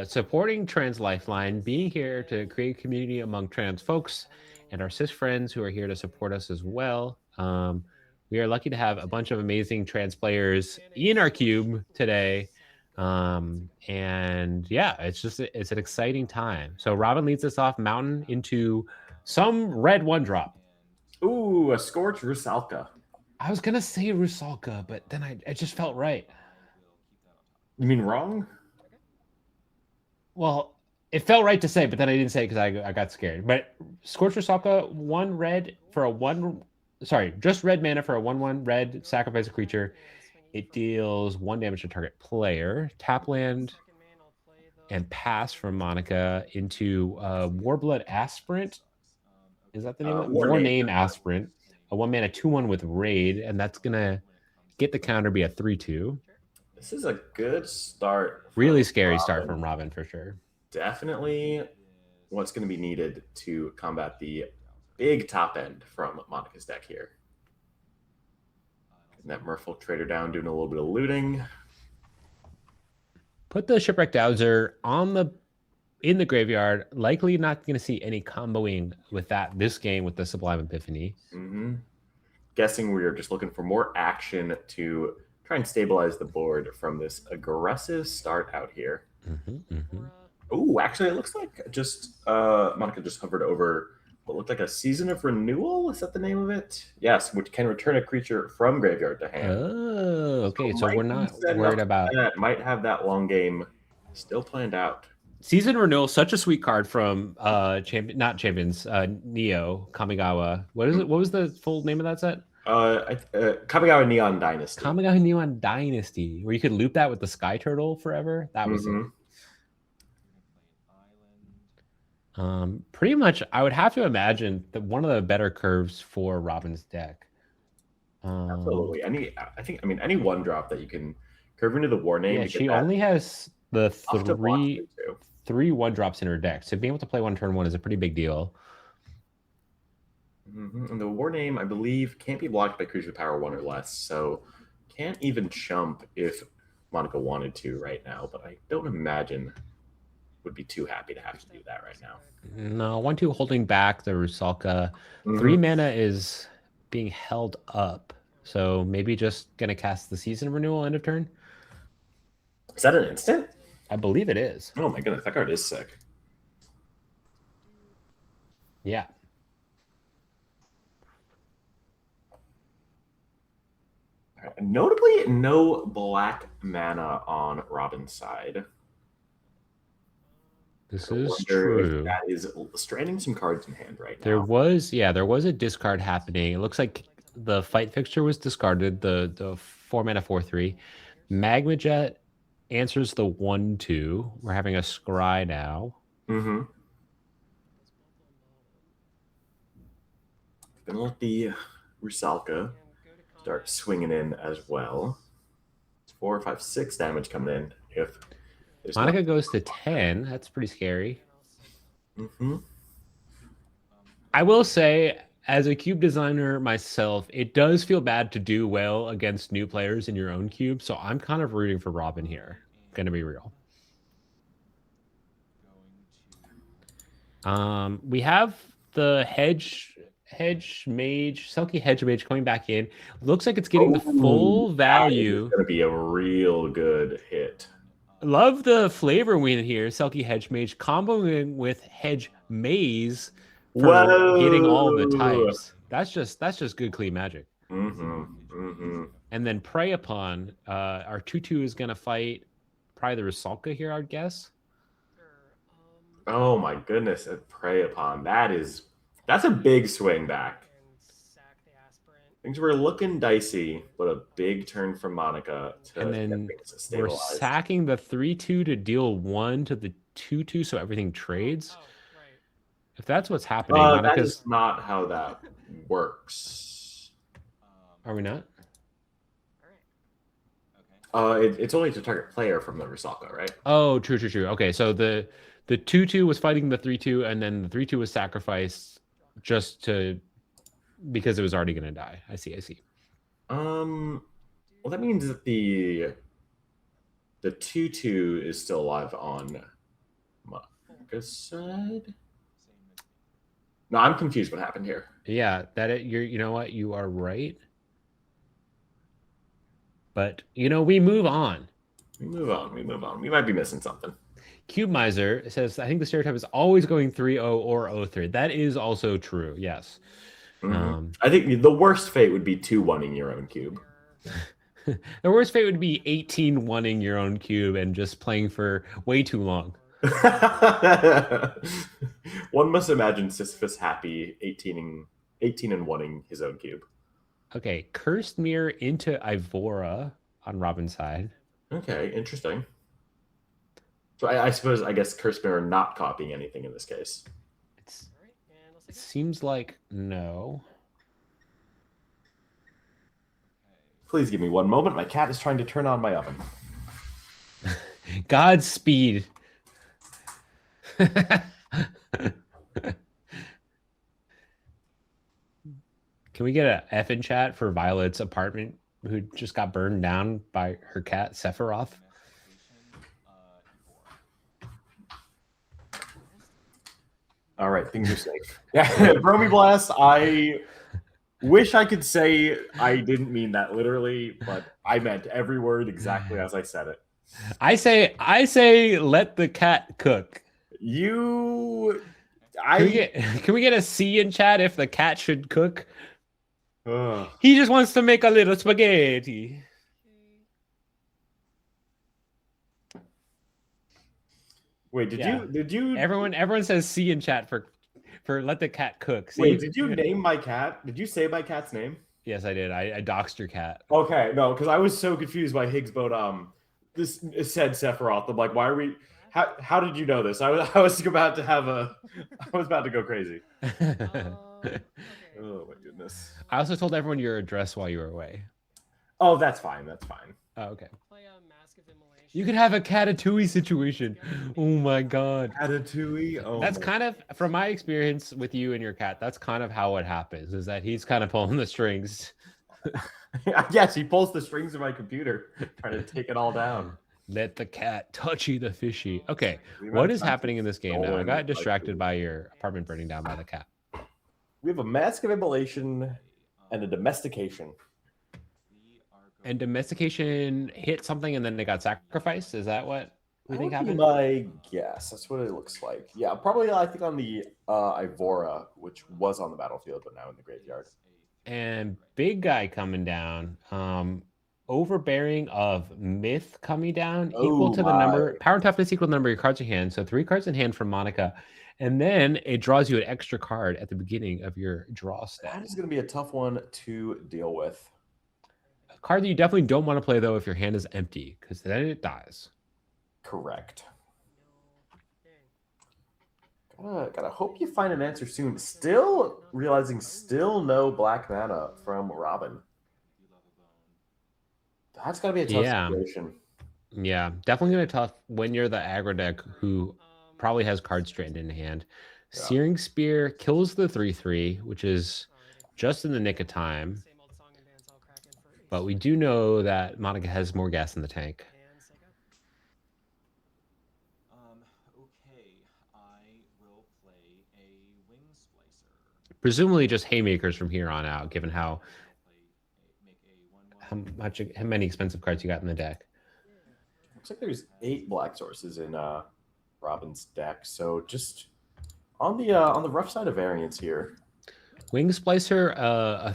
I: supporting Trans Lifeline, being here to create community among trans folks, and our cis friends who are here to support us as well. We are lucky to have a bunch of amazing trans players in our cube today. And yeah, it's an exciting time. So Robin leads us off mountain into some red 1-drop.
J: Ooh, a Scorch Rusalka.
I: I was gonna say Rusalka, but then it just felt right.
J: You mean wrong?
I: Well, it felt right to say, but then I didn't say it because I got scared. But Scorch Rusalka, 1 red for a 1... Sorry, just red mana for a 1/1 red, sacrifice a creature. It deals 1 damage to target player. Tap land and pass from Monica into Warblood Aspirant. Is that the name of it? War Name Aspirant. A 1 mana 2/1 with raid, and that's gonna get the counter be a 3/2.
J: This is a good start.
I: Really scary start from Robin for sure.
J: Definitely what's going to be needed to combat the big top end from Monica's deck here. Getting that Merfolk Trader down, doing a little bit of looting.
I: Put the Shipwreck Dowser in the graveyard. Likely not going to see any comboing with this game with the Sublime Epiphany.
J: Mm-hmm. Guessing we are just looking for more action to try and stabilize the board from this aggressive start out here. Oh, actually, it looks like Monica just hovered over what looked like a Season of Renewal. Is that the name of it? Yes, which can return a creature from graveyard to hand.
I: Oh, okay. So we're not worried about
J: that. Might have that long game still planned out.
I: Season Renewal, such a sweet card from Neo Kamigawa. What is it? What was the full name of that set?
J: Kamigawa Neon Dynasty.
I: Kamigawa Neon Dynasty, where you could loop that with the Sky Turtle forever. That was it. Pretty much, I would have to imagine that one of the better curves for Robin's deck.
J: Absolutely. Any 1-drop that you can curve into the War Name.
I: Yeah, she only has the three 1-drops in her deck, so being able to play one turn 1 is a pretty big deal.
J: And the War Name, I believe, can't be blocked by creature power 1 or less, so can't even chump if Monica wanted to right now, but I don't imagine would be too happy to have to do that right now.
I: No, 1/2 holding back the Rusalka.
J: Mhm.
I: 3 mana is being held up. So maybe just gonna cast the Season Renewal end of turn.
J: Is that an instant?
I: I believe it is.
J: Oh my goodness, that card is sick.
I: Yeah.
J: Notably, no black mana on Robin's side.
I: This
J: I
I: is
J: wonder if
I: true.
J: that is stranding some cards in hand right now.
I: There was a discard happening. It looks like the fight fixture was discarded, the 4 mana 4/3. Magma Jet answers the 1/2. We're having a scry now.
J: Mm-hmm. Gonna let the Rusalka start swinging in as well. It's 4, 5, 6 damage coming in. If
I: Monica goes to 10. That's pretty scary.
J: Mm-hmm.
I: I will say, as a cube designer myself, it does feel bad to do well against new players in your own cube. So I'm kind of rooting for Robin here. Gonna be real. We have the hedge mage, Selkie hedge mage coming back in. Looks like it's getting the full value.
J: It's gonna be a real good hit.
I: Love the flavor win here. Selkie hedge mage comboing with hedge maze for getting all the types. That's just good clean magic.
J: Mm-hmm. Mm-hmm.
I: And then Prey Upon, our 2/2 is gonna fight probably the Rusalka here, I'd guess.
J: Oh my goodness, a Prey Upon. That's a big swing back. Things were looking dicey, but a big turn from Monica to
I: and then
J: get things
I: we're
J: stabilized.
I: sacking the 3/2 to deal 1 to the 2/2, so everything trades. If that's what's happening,
J: that
I: Monica's
J: is not how that works.
I: Are we not?
J: It's only to target player from the Rusalka, right?
I: Oh, true. Okay, so the 2/2 was fighting the 3/2, and then the 3/2 was sacrificed just because it was already going to die. I see.
J: Well, that means that the 2/2 is still alive on Monica's side. No, I'm confused. What happened here?
I: Yeah, you know what? You are right. But we move on.
J: We move on. We might be missing something.
I: Cube Miser says, I think the stereotype is always going 3-0 or 0-3. That is also true. Yes.
J: Mm-hmm. I think the worst fate would be 2-1ing your own cube.
I: The worst fate would be 18-1ing your own cube and just playing for way too long.
J: One must imagine Sisyphus happy 18-1ing his own cube.
I: Okay, Cursed Mirror into Ivora on Robin's side.
J: Okay, interesting. So I guess Cursed Mirror not copying anything in this case.
I: It seems like no.
J: Please give me one moment. My cat is trying to turn on my oven.
I: Godspeed. Can we get a F in chat for Violet's apartment who just got burned down by her cat, Sephiroth?
J: All right, things are safe. Yeah, Bromy Blast, I wish I could say I didn't mean that literally, but I meant every word exactly as I said it.
I: I say let the cat cook.
J: Can
I: we get a C in chat if the cat should cook? He just wants to make a little spaghetti.
J: Wait, did you
I: everyone says C in chat for let the cat cook. See?
J: Wait, did you name my cat? Did you say my cat's name?
I: Yes, I did. I doxed your cat.
J: Okay, no, because I was so confused by Higgs boat. This said Sephiroth. I'm like, why are we? How did you know this? I was about to go crazy. Oh my goodness.
I: I also told everyone your address while you were away.
J: Oh, that's fine.
I: Oh, okay. You could have a Catatouille situation. Oh my god.
J: Catatouille? Oh.
I: That's kind of, from my experience with you and your cat, that's kind of how it happens, is that he's kind of pulling the strings.
J: Yes, he pulls the strings of my computer, trying to take it all down.
I: Let the cat touchy the fishy. Okay,
J: We
I: what
J: might
I: is
J: have
I: happening in this game now? I
J: stolen
I: got
J: my
I: distracted
J: food.
I: by your apartment burning down by the cat.
J: We have a mask of immolation and a domestication.
I: And domestication hit something and then it got sacrificed. Is that what we
J: That
I: think
J: would be
I: happened?
J: my guess. That's what it looks like. Yeah, probably I think on the Ivora, which was on the battlefield but now in the graveyard.
I: And big guy coming down. Overbearing of myth coming down equal
J: Oh
I: to the number
J: my.
I: power and toughness equal to the number of your cards in hand. So 3 cards in hand from Monica, and then it draws you an extra card at the beginning of your draw step.
J: That is going to be a tough one to deal with.
I: A card that you definitely don't want to play though if your hand is empty, because then it dies.
J: Correct. Gotta hope you find an answer soon. Still realizing still no black mana from Robin. That's gotta be a tough situation.
I: Yeah, definitely gonna be tough when you're the aggro deck who probably has cards straightened in hand.
J: Yeah.
I: Searing Spear kills the 3/3, which is just in the nick of time. But we do know that Monica has more gas in the tank.
H: Okay, I will play a Wing Splicer.
I: Presumably just haymakers from here on out, given how many expensive cards you got in the deck.
J: Looks like there's 8 black sources in Robin's deck, so just on the rough side of variance here.
I: Wing Splicer, a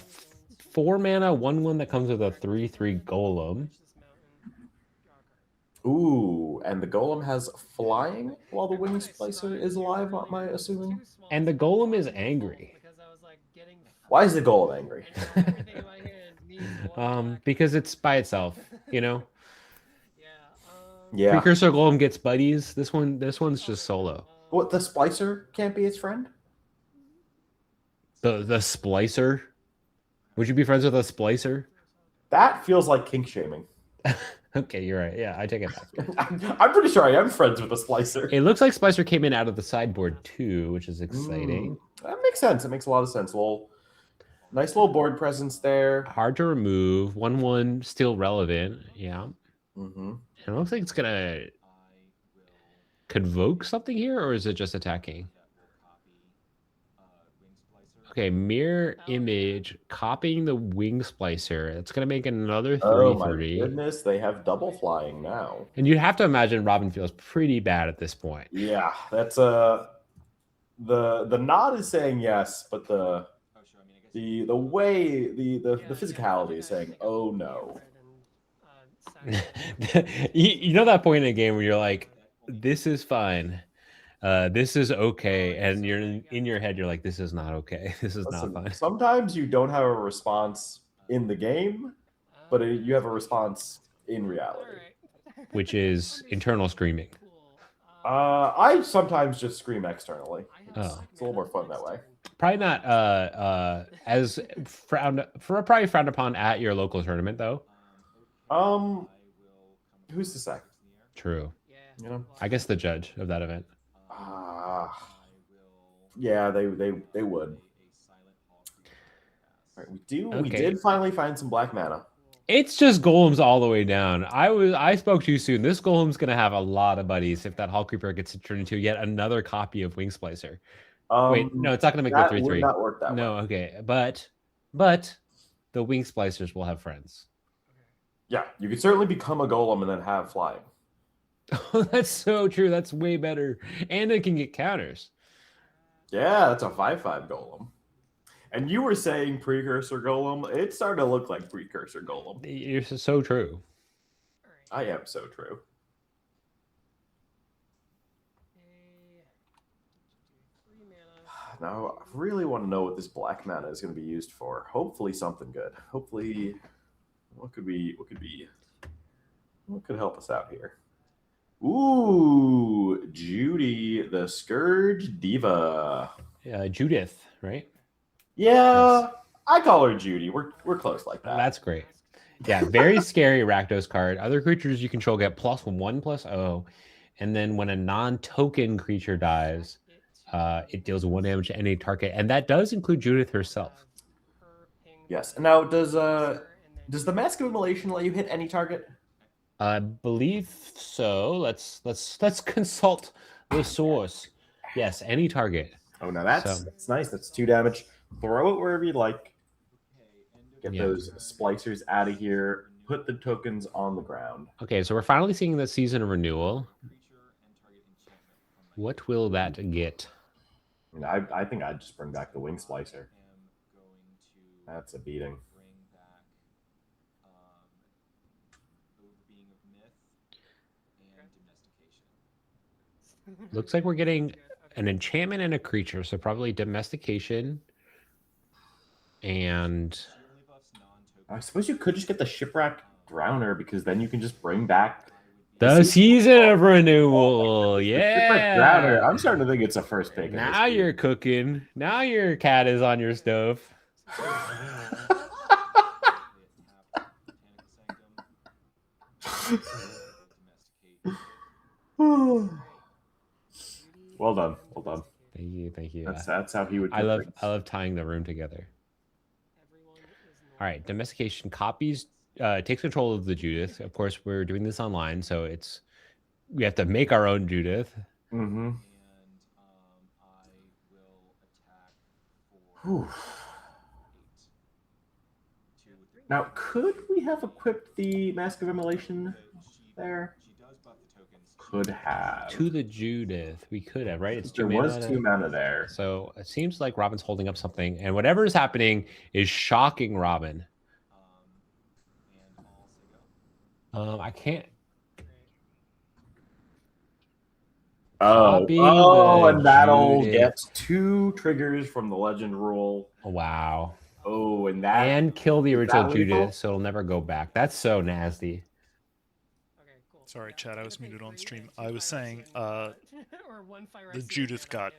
I: 4 mana 1/1 that comes with a 3/3 golem.
J: Ooh, and the golem has flying while the Wing Splicer is alive, am I assuming?
I: And the golem is angry.
J: Why is the golem angry?
I: Because it's by itself, you know?
J: Yeah.
I: Precursor golem gets buddies. This one's just solo.
J: What, the Splicer can't be its friend?
I: The Splicer? Would you be friends with a Splicer?
J: That feels like kink shaming.
I: Okay, you're right. Yeah, I take it back.
J: I'm pretty sure I am friends with a Splicer.
I: It looks like Splicer came in out of the sideboard too, which is exciting.
J: That makes sense. It makes a lot of sense. Nice little board presence there.
I: Hard to remove. 1/1 still relevant. Yeah.
J: Mm-hmm.
I: And it looks like it's gonna convoke something here, or is it just attacking? Okay, mirror image, copying the Wing Splicer. It's gonna make another 3/3.
J: Oh my goodness, they have double flying now.
I: And you have to imagine Robin feels pretty bad at this point.
J: Yeah, that's the nod is saying yes, but the way the physicality is saying oh no.
I: You know that point in a game where you're like, this is fine. This is okay, and you're in your head, you're like, this is not okay. This is not fine.
J: Sometimes you don't have a response in the game, but you have a response in reality,
I: which is internal screaming.
J: I sometimes just scream externally.
I: Oh,
J: it's a little more fun that way.
I: Probably not as probably frowned upon at your local tournament though.
J: Who's to say?
I: True.
J: You know,
I: I guess the judge of that event.
J: Yeah, they would. All right, we did finally find some black mana.
I: It's just golems all the way down. I spoke too soon. This golem's gonna have a lot of buddies if that Hall Creeper gets to turn into yet another copy of Wing Splicer. Wait, no, it's not gonna make the 3/3.
J: Would not work that way.
I: No, okay, but the Wing Splicers will have friends.
J: Yeah, you could certainly become a golem and then have flying.
I: Oh, that's so true. That's way better, and it can get counters.
J: Yeah, that's a 5/5 golem. And you were saying precursor golem. It's starting to look like precursor golem.
I: You're so true.
J: I am so true. Now, I really want to know what this black mana is going to be used for. Hopefully something good. Hopefully, what could help us out here? Ooh, Judy, the Scourge Diva.
I: Judith, right?
J: Yeah, yes. I call her Judy. We're close like that.
I: That's great. Yeah, very scary Rakdos card. Other creatures you control get +1/+0, and then when a non-token creature dies, it deals 1 damage to any target, and that does include Judith herself.
J: Yes. Now, does the Mask of Immolation let you hit any target?
I: I believe so. Let's consult the source. Yes, any target.
J: Oh, now that's
I: So-
J: nice. That's 2 damage. Throw it wherever you like. Get
I: Yeah.
J: those splicers out of here. Put the tokens on the ground.
I: Okay, so we're finally seeing the season of renewal. What will that get?
J: And I think I'd just bring back the wing splicer. That's a beating.
I: Looks like we're getting an enchantment and a creature, so probably domestication. And
J: I suppose you could just get the shipwreck drowner because then you can just bring back
I: the season of renewal.
J: The shipwreck drowner.
I: Yeah.
J: I'm starting to think it's a first pick.
I: Now you're cooking. Now your cat is on your stove.
J: Well done. Well done.
I: Thank you. Thank you.
J: That's how he would.
I: I love tying the room together. All right, domestication copies takes control of the Judith. Of course, we're doing this online, so we have to make our own Judith.
J: Mm-hmm. Now, could we have equipped the Mask of Immolation there? Could have.
I: To the Judith, we could have, right? It's
J: There was 2 mana there.
I: So it seems like Robin's holding up something, and whatever is happening is shocking Robin. I can't.
J: And that'll get 2 triggers from the legend rule.
I: Wow.
J: Oh,
I: and kill the original
J: lethal?
I: Judith, so it'll never go back. That's so nasty.
A: Sorry, Chad, I was muted on stream. I was saying the Judith got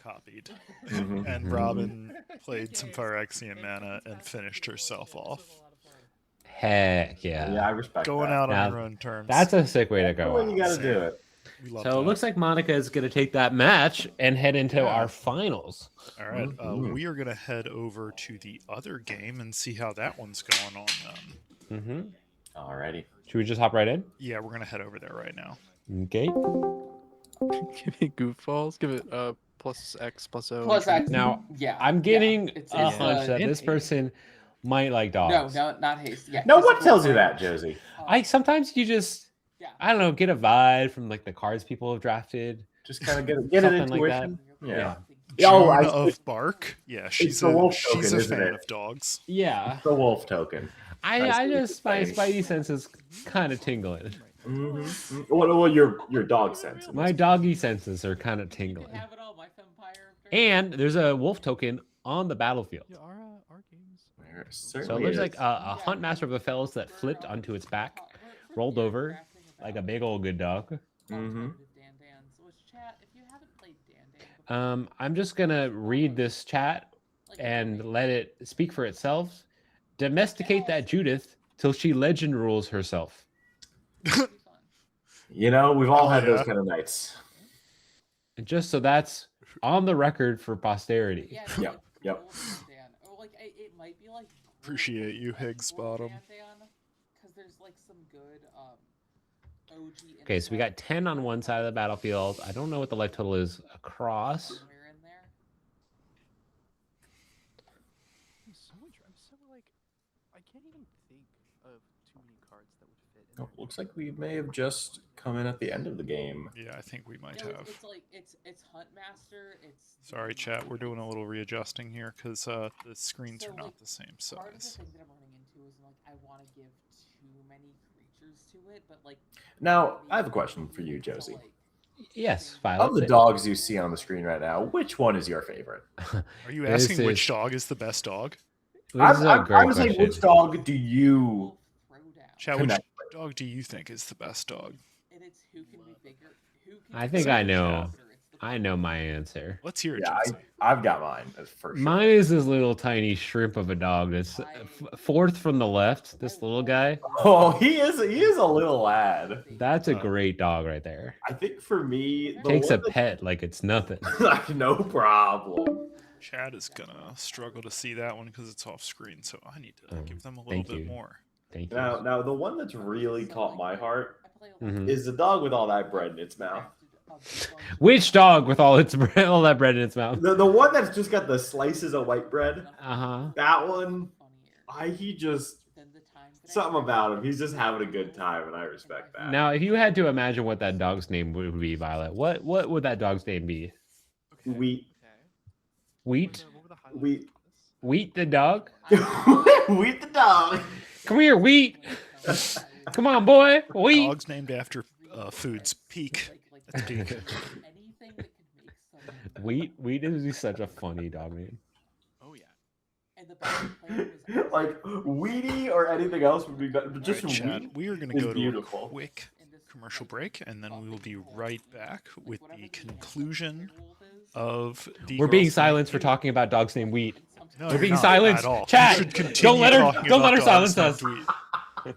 A: copied, and Robin played some Phyrexian mana and finished herself off.
I: Heck yeah.
J: Yeah, I respect
A: Going
J: that.
A: out
I: Now,
A: on her own terms.
I: That's a sick way to go.
J: Well, you got to do it.
A: We love
I: So
A: that.
I: it looks like Monica is going to take that match and head into our finals.
A: All right, we are going to head over to the other game and see how that one's going on then.
J: Alrighty.
I: Should we just hop right in?
A: Yeah, we're going to head over there right now.
I: Okay.
D: Give me goofballs. Give it plus X plus O.
F: Plus X.
I: Now,
F: Yeah.
I: I'm getting
F: It's
I: a hunch that this person might like dogs.
F: No, not haste. Yeah.
J: No, what tells you that, Josie?
I: Sometimes you just, I don't know, get a vibe from like the cards people have drafted.
J: Just kind of get an
I: Something like that.
J: intuition. Yeah.
A: June of Bark. Yeah, she's
J: the wolf token,
A: she's a
J: isn't
A: fan
J: it?
A: of dogs.
I: Yeah.
J: The wolf token.
I: I just, my spidey sense is kind of tingling.
J: Well, your dog sense.
I: My doggy senses are kind of tingling. And there's a wolf token on the battlefield.
D: Yeah, our games.
I: So it looks like a hunt master of the fellows that flipped onto its back, rolled over like a big old good dog. I'm just gonna read this chat and let it speak for itself. Domesticate that Judith till she legend rules herself.
J: You know, we've all had those kind of nights.
I: And just so that's on the record for posterity.
J: Yep.
A: Appreciate you, Higgs Bottom.
I: Okay, so we got 10 on one side of the battlefield. I don't know what the life total is across.
D: So much. I'm so like, I can't even think of too many cards that would fit. In
J: Looks like we may have just come in at the end of the game.
A: Yeah, I think we might have.
F: It's like it's Huntmaster. It's
A: Sorry, chat. We're doing a little readjusting here because the screens are not the same
F: part of the
A: size.
F: thing that I'm running into is like I want to give too many creatures to it, but like.
J: Now, I have a question for you, Josie.
I: Yes, Violet.
J: Of the dogs you see on the screen right now, which one is your favorite?
A: Are you asking which dog is the best dog?
I: This is a great
J: I was saying,
I: question.
J: which dog do you?
A: Chat, which dog do you think is the best dog?
I: I think I know. I know my answer.
A: Let's hear it,
J: Yeah,
A: Josie.
J: I've got mine for sure.
I: Mine is this little tiny shrimp of a dog that's fourth from the left. This little guy.
J: Oh, he is a little lad.
I: That's a great dog right there.
J: I think for me, the
I: Takes a
J: one
I: pet like it's nothing.
J: that- no problem.
A: Chad is gonna struggle to see that one because it's off screen, so I need to give them a little
I: thank
A: bit
I: you.
A: more.
I: Thank you.
J: Now the one that's really caught my heart
I: Mhm.
J: is the dog with all that bread in its mouth.
I: Which dog with all its bread, all that bread in its mouth?
J: The one that's just got the slices of white bread.
I: Uh-huh.
J: That one, he just something about him. He's just having a good time, and I respect that.
I: Now, if you had to imagine what that dog's name would be, Violet, what would that dog's name be?
J: Wheat.
I: Wheat?
J: Wheat.
I: Wheat the dog?
J: Wheat the dog.
I: Come here, Wheat. Come on, boy. Wheat.
A: Dog's named after foods. Peak. That's peak.
I: Wheat is such a funny dog name.
A: Oh yeah.
F: And the best player was
J: Like Wheaty or anything else would be better, but just
A: All right, Chad,
J: Wheat
A: we are going to
J: is
A: go to
J: beautiful.
A: a quick commercial break, and then we will be right back with the conclusion of the.
I: We're being
A: Girls'
I: silenced for
A: Night.
I: talking about dog's name Wheat.
A: No,
I: We're
A: you're
I: being
A: not
I: silenced.
A: at all.
I: Chat,
A: You should
I: don't
A: continue
I: let her
A: talking
I: don't
A: about
I: let her
A: dogs,
I: silence
A: not
I: us.
A: Tweet.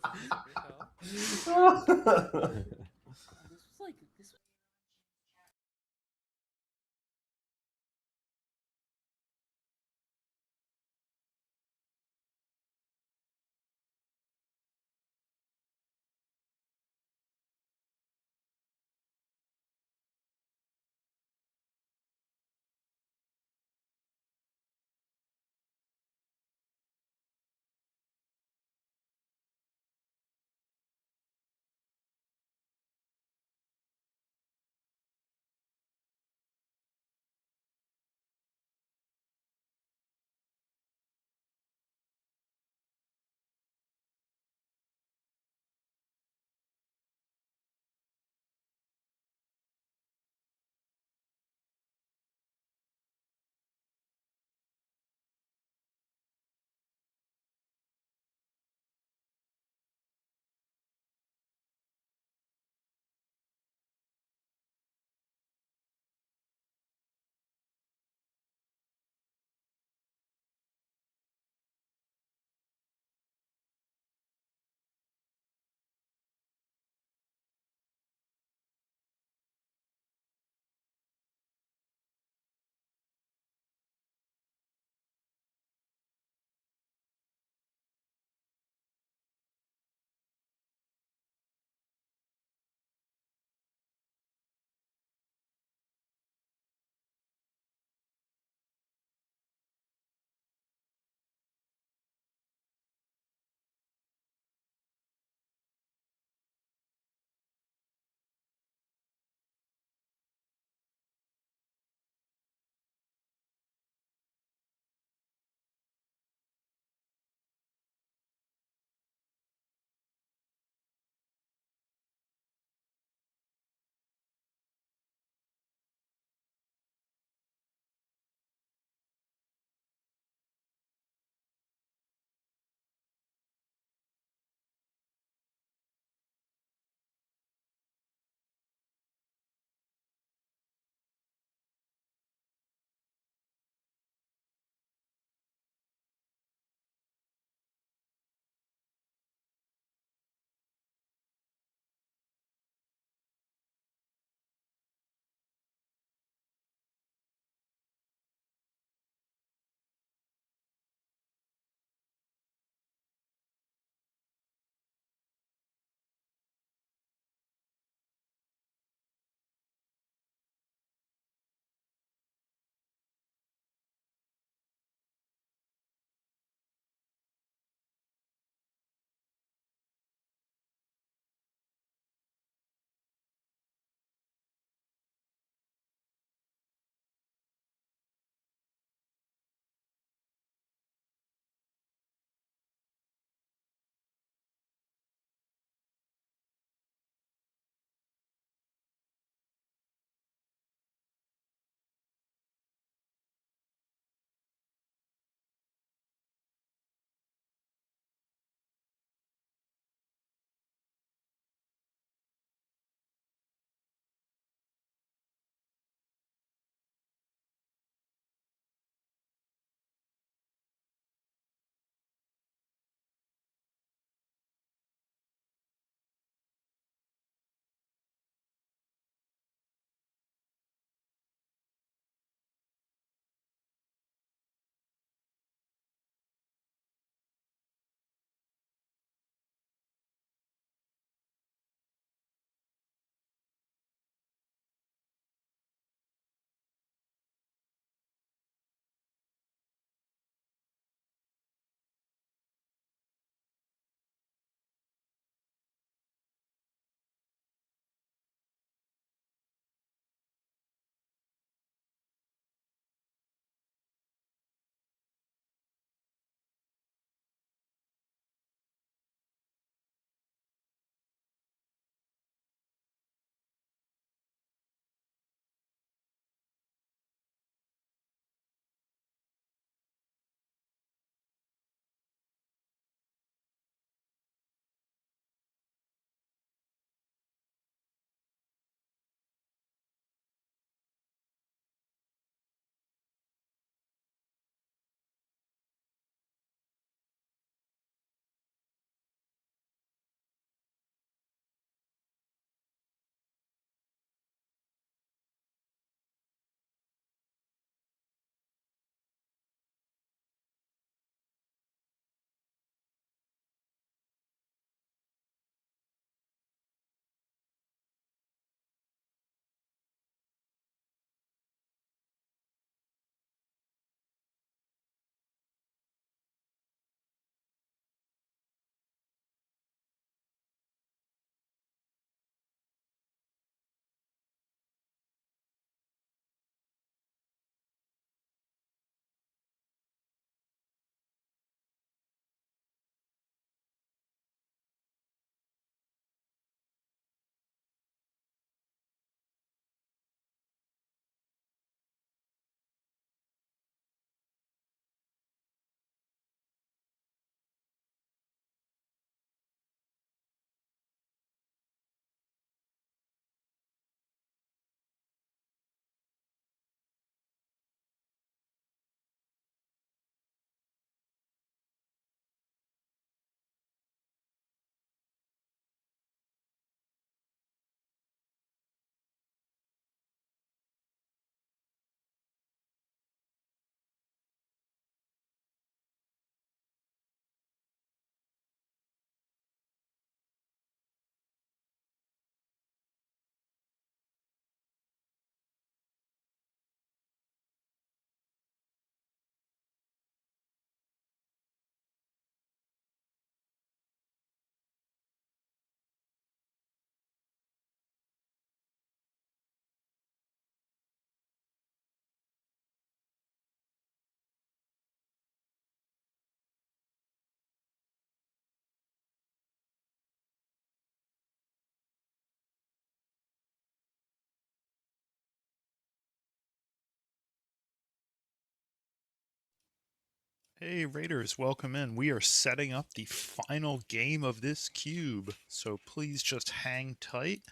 A: Hey Raiders, welcome in. We are setting up the final game of this cube, so please just hang tight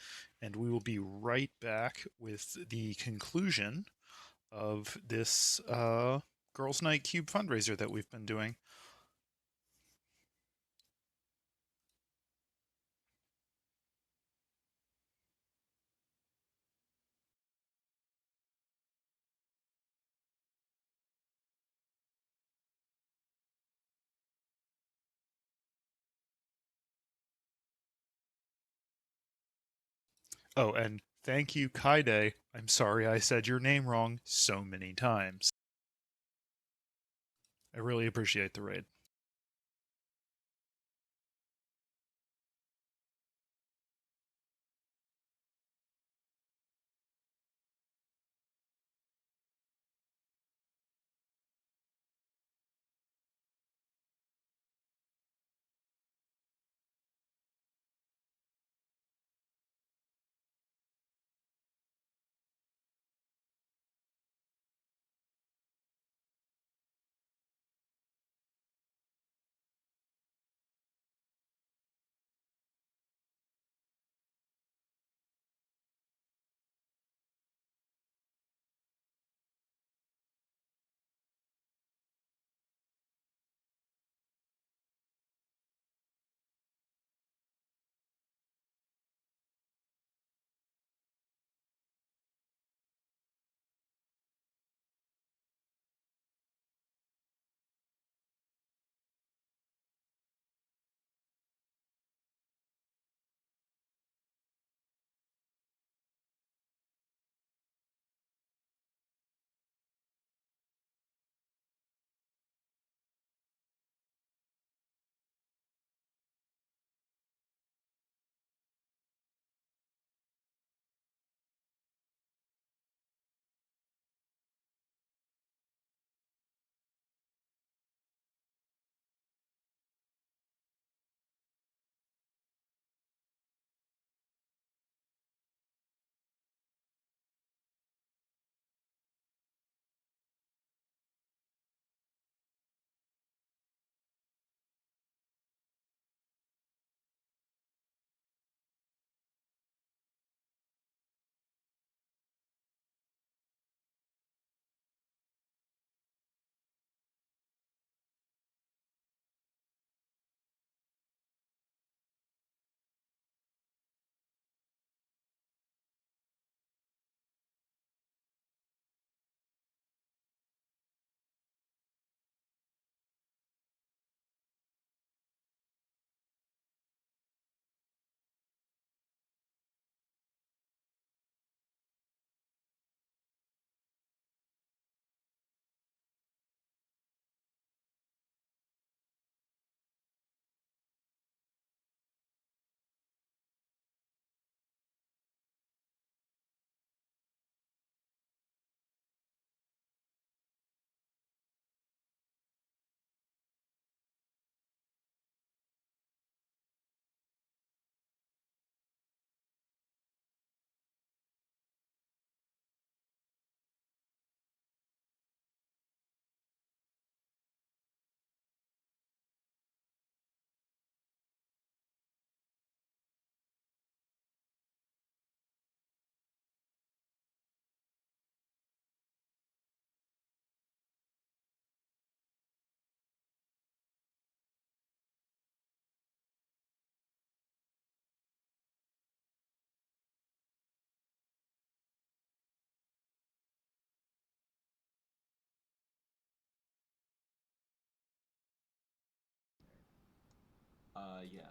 A: and we will be right back with the conclusion of this Girls Night Cube fundraiser that we've been doing. Oh, and thank you, Kaide. I'm sorry I said your name wrong so many times. I really appreciate the raid.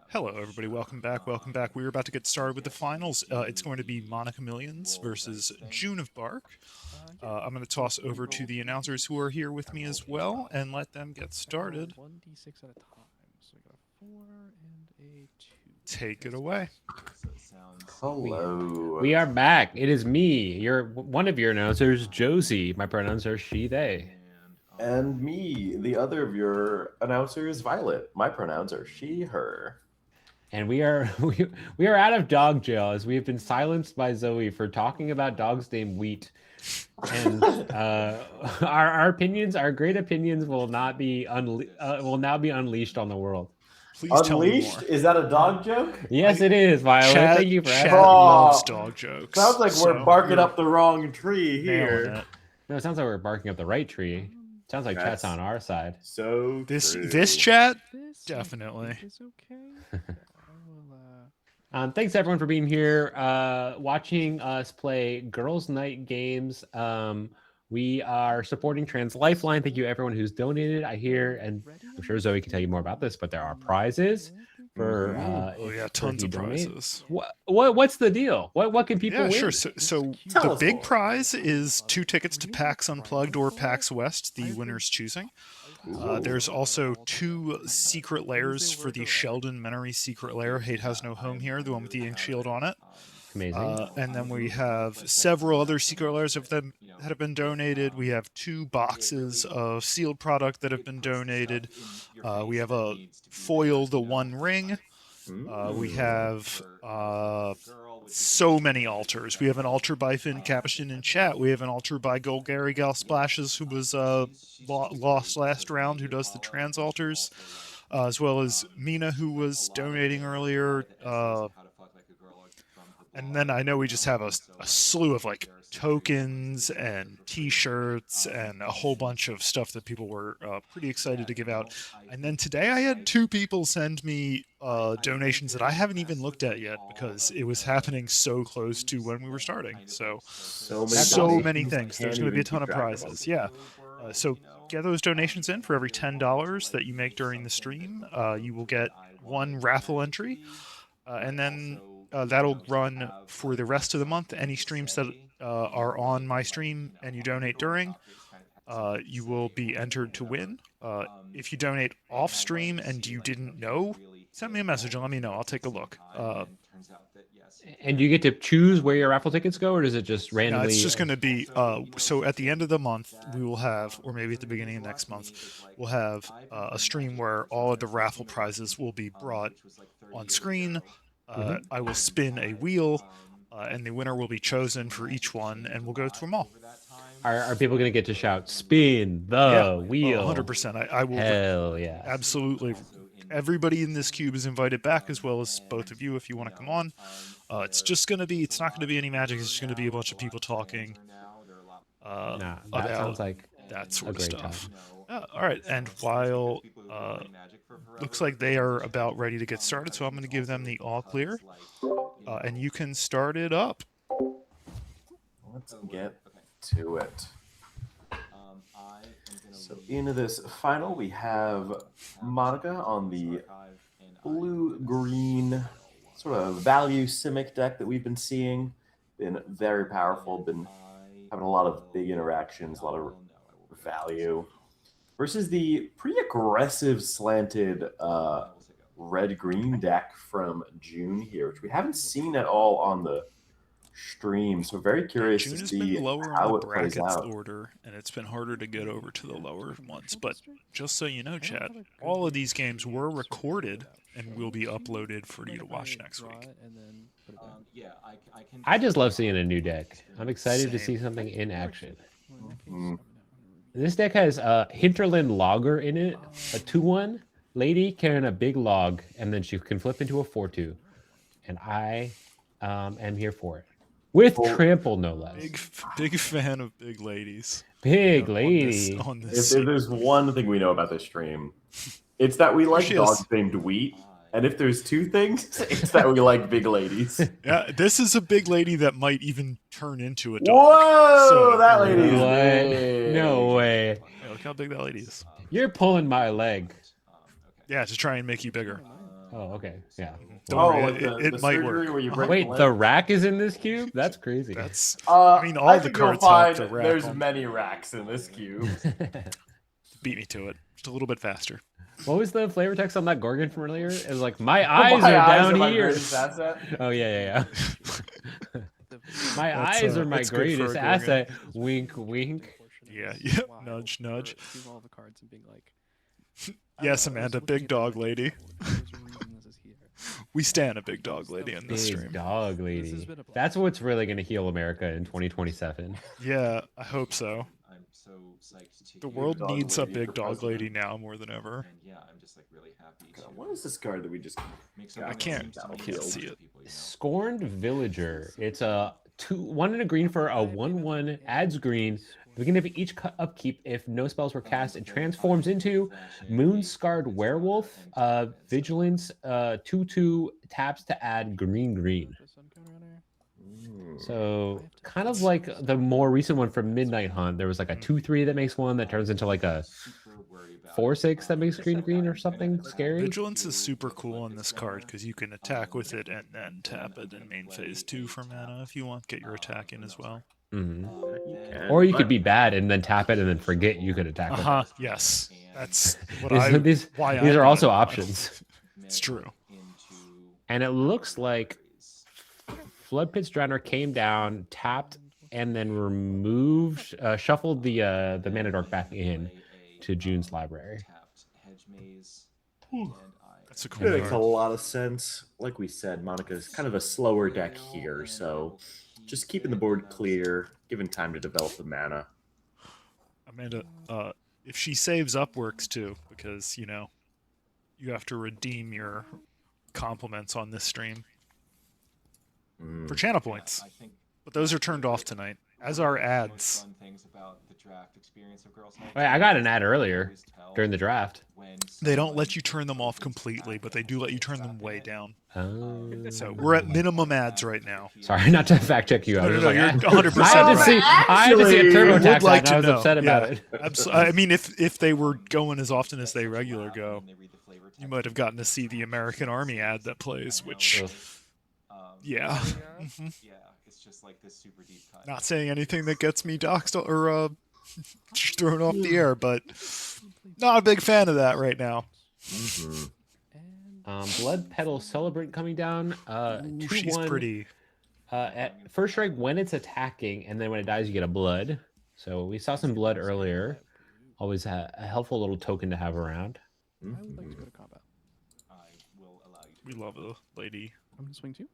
A: Hello, everybody. Welcome back. Welcome back. We are about to get started with the finals. It's going to be Monica Millions versus June of Bark. I'm going to toss over to the announcers who are here with me as well and let them get started.
D: 1d6 at a time. So we got a 4 and a 2.
A: Take it away.
J: Hello.
I: We are back. It is me, one of your announcers, Josie. My pronouns are she, they.
J: And me, the other of your announcers, Violet. My pronouns are she, her.
I: And we are we are out of dog jail as we have been silenced by Zoe for talking about dogs named Wheat. And our opinions, our great opinions, will not be will now be unleashed on the world.
A: Please tell me
J: Unleashed?
A: more.
J: Is that a dog joke?
I: Yes, it is, Violet.
A: Chad,
I: Thank you for
A: Chad
I: asking.
A: loves
J: Oh,
A: dog jokes.
J: Sounds like we're
A: so
J: barking
A: you're
J: up the wrong tree
A: nailing
J: here.
A: it.
I: No, it sounds like we're barking up the right tree. Sounds like Chat's
J: That's
I: on our side.
J: so
A: This
J: true.
A: chat,
D: This
A: definitely.
D: is okay. I will,
I: Thanks everyone for being here, watching us play Girls Night games. We are supporting Trans Lifeline. Thank you everyone who's donated. I hear, and I'm sure Zoe can tell you more about this, but there are prizes for
A: Oh yeah, tons of prizes.
I: What's the deal? What can people
A: Yeah,
I: win?
A: sure. So
J: Tell
A: the
J: us
A: big
J: more.
A: prize is 2 tickets to PAX Unplugged or PAX West, the winner's choosing. There's also 2 secret layers for the Sheldon Menery secret lair. Hate Has No Home Here, the one with the ink shield on it.
I: Amazing.
A: And then we have several other secret layers of them that have been donated. We have 2 boxes of sealed product that have been donated. We have a foil the One Ring. We have so many altars. We have an altar by Finn Capuchin in chat. We have an altar by Golgari Gal Splashes, who was lost last round, who does the trans altars, as well as Mina, who was donating earlier. And then I know we just have a slew of like tokens and T-shirts and a whole bunch of stuff that people were pretty excited to give out. And then today I had 2 people send me donations that I haven't even looked at yet because it was happening so close to when we were starting. So many things. There's going to be a ton of prizes. Yeah. So get those donations in. For every $10 that you make during the stream, you will get 1 raffle entry, and then that'll run for the rest of the month. Any streams that are on my stream and you donate during, you will be entered to win. If you donate off stream and you didn't know, send me a message and let me know. I'll take a look.
I: And do you get to choose where your raffle tickets go, or does it just
A: No,
I: randomly?
A: it's just going to be so at the end of the month we will have, or maybe at the beginning of next month, we'll have a stream where all of the raffle prizes will be brought on screen. I will spin a wheel, and the winner will be chosen for each one, and we'll go through them all.
I: Are people going to get to shout "spin the wheel"?
A: 100%. I will.
I: Hell yeah!
A: Absolutely. Everybody in this cube is invited back, as well as both of you if you want to come on. It's just going to be. It's not going to be any magic. It's just going to be a bunch of people talking.
I: That
A: about
I: sounds like
A: that sort
I: a
A: of
I: great
A: stuff.
I: time.
A: All right, and while looks like they are about ready to get started, so I'm going to give them the all clear, and you can start it up.
J: Let's get to it. So into this final, we have Monica on the blue-green sort of value Simic deck that we've been seeing. Been very powerful, been having a lot of big interactions, a lot of value. Versus the pretty aggressive slanted red-green deck from June here, which we haven't seen at all on the stream. So very curious
A: June
J: to
A: has
J: see
A: been lower
J: how
A: on
J: it
A: the
J: plays
A: brackets
J: out.
A: order, and it's been harder to get over to the lower ones. But just so you know, chat, all of these games were recorded and will be uploaded for you to watch next week.
I: I just love seeing a new deck. I'm excited to
A: Same.
I: see something in action.
J: Mm.
I: This deck has Hinterland Logger in it, a 2/1 lady carrying a big log, and then she can flip into a 4/2. And I am here for it. With trample, no less.
A: Big fan of big ladies.
I: Big
A: on
I: lady.
A: On this
J: If there's one thing we know about this stream, it's that we like
A: she
J: dogs
A: is.
J: named Wheat. And if there's 2 things, it's that we like big ladies.
A: Yeah, this is a big lady that might even turn into a dog.
J: Whoa,
A: So-
J: that lady's
I: What?
J: big.
I: No way.
A: Yeah, look how big that lady is.
I: You're pulling my leg.
A: Yeah, to try and make you bigger.
I: Oh, okay. Yeah.
A: Don't
J: Oh,
A: worry,
J: like
A: it
J: the
A: might
J: surgery
A: work.
J: where you break
I: Wait,
J: the
I: the
J: leg?
I: rack is in this cube? That's crazy.
A: That's
J: I
A: mean, all the
J: think you'll
A: cards have
J: find
A: the rack
J: there's
A: on.
J: many racks in this cube.
A: beat me to it. Just a little bit faster.
I: What was the flavor text on that Gorgon from earlier? It was like, my eyes
J: My
I: are
J: eyes
I: down
J: are my
I: here.
J: greatest asset.
I: Oh, yeah. My
A: That's,
I: eyes are my
A: that's good for a
I: greatest
A: Gorgon.
I: asset. Wink, wink.
A: Yeah, yep. Nudge, nudge.
D: Seeing all the cards and being like,
A: Yes, Amanda, big dog lady.
D: There's a reason this is here.
A: We stand a big dog lady in this
I: Big
A: stream.
I: dog lady. That's what's really going to heal America in 2027.
A: Yeah, I hope so.
H: I'm so psyched to
A: The
H: hear
A: world
H: dog
A: needs a
H: lady
A: big
H: for
A: dog
H: president.
A: lady now more than ever.
H: And yeah, I'm just like really happy.
J: God, what is this card that we just
H: Make
J: got?
A: I can't see it.
I: Scorned Villager. It's a 1 and a green for a 1/1, adds green. At the beginning of each upkeep, if no spells were cast, it transforms into Moonscarred Werewolf. Vigilance, 2/2, taps to add green. So kind of like the more recent one from Midnight Hunt. There was like a 2/3 that makes one that turns into like a 4/6 that makes green or something scary.
A: Vigilance is super cool on this card because you can attack with it and then tap it in main phase 2 for mana if you want. Get your attack in as well.
I: Or you could be bad and then tap it and then forget you could attack with it.
A: Yes, that's what
I: these are also options.
A: It's true.
I: And it looks like Floodpit's Drowner came down, tapped, and then removed, shuffled the Mana Dork back in to June's library.
A: That's a cool
J: It makes a
A: card.
J: lot of sense. Like we said, Monica's kind of a slower deck here, so just keeping the board clear, giving time to develop the mana.
A: Amanda, if she saves up works too, because you know you have to redeem your compliments on this stream for channel points. But those are turned off tonight, as are ads.
I: Wait, I got an ad earlier during the draft.
A: They don't let you turn them off completely, but they do let you turn them way down.
I: Oh.
A: So we're at minimum ads right now.
I: Sorry, not to fact check you. I was
A: No,
I: just
A: you're
I: like,
A: 100%
I: I had to see a TurboTax
A: would like
I: ad, and I
A: to
I: was
A: know.
I: upset about
A: Yeah.
I: it.
A: I mean, if they were going as often as they regular go, you might have gotten to see the American Army ad that plays, which, yeah.
H: Yeah, it's just like this super deep cut.
A: Not saying anything that gets me doxed or thrown off the air, but not a big fan of that right now.
I: Blood Petal Celebrant coming down.
A: Ooh, she's
I: 2/1.
A: pretty.
I: At first strike when it's attacking, and then when it dies, you get a blood. So we saw some blood earlier. Always a helpful little token to have around.
D: I would like to go to combat.
A: We love a lady.
D: I'm gonna swing 2.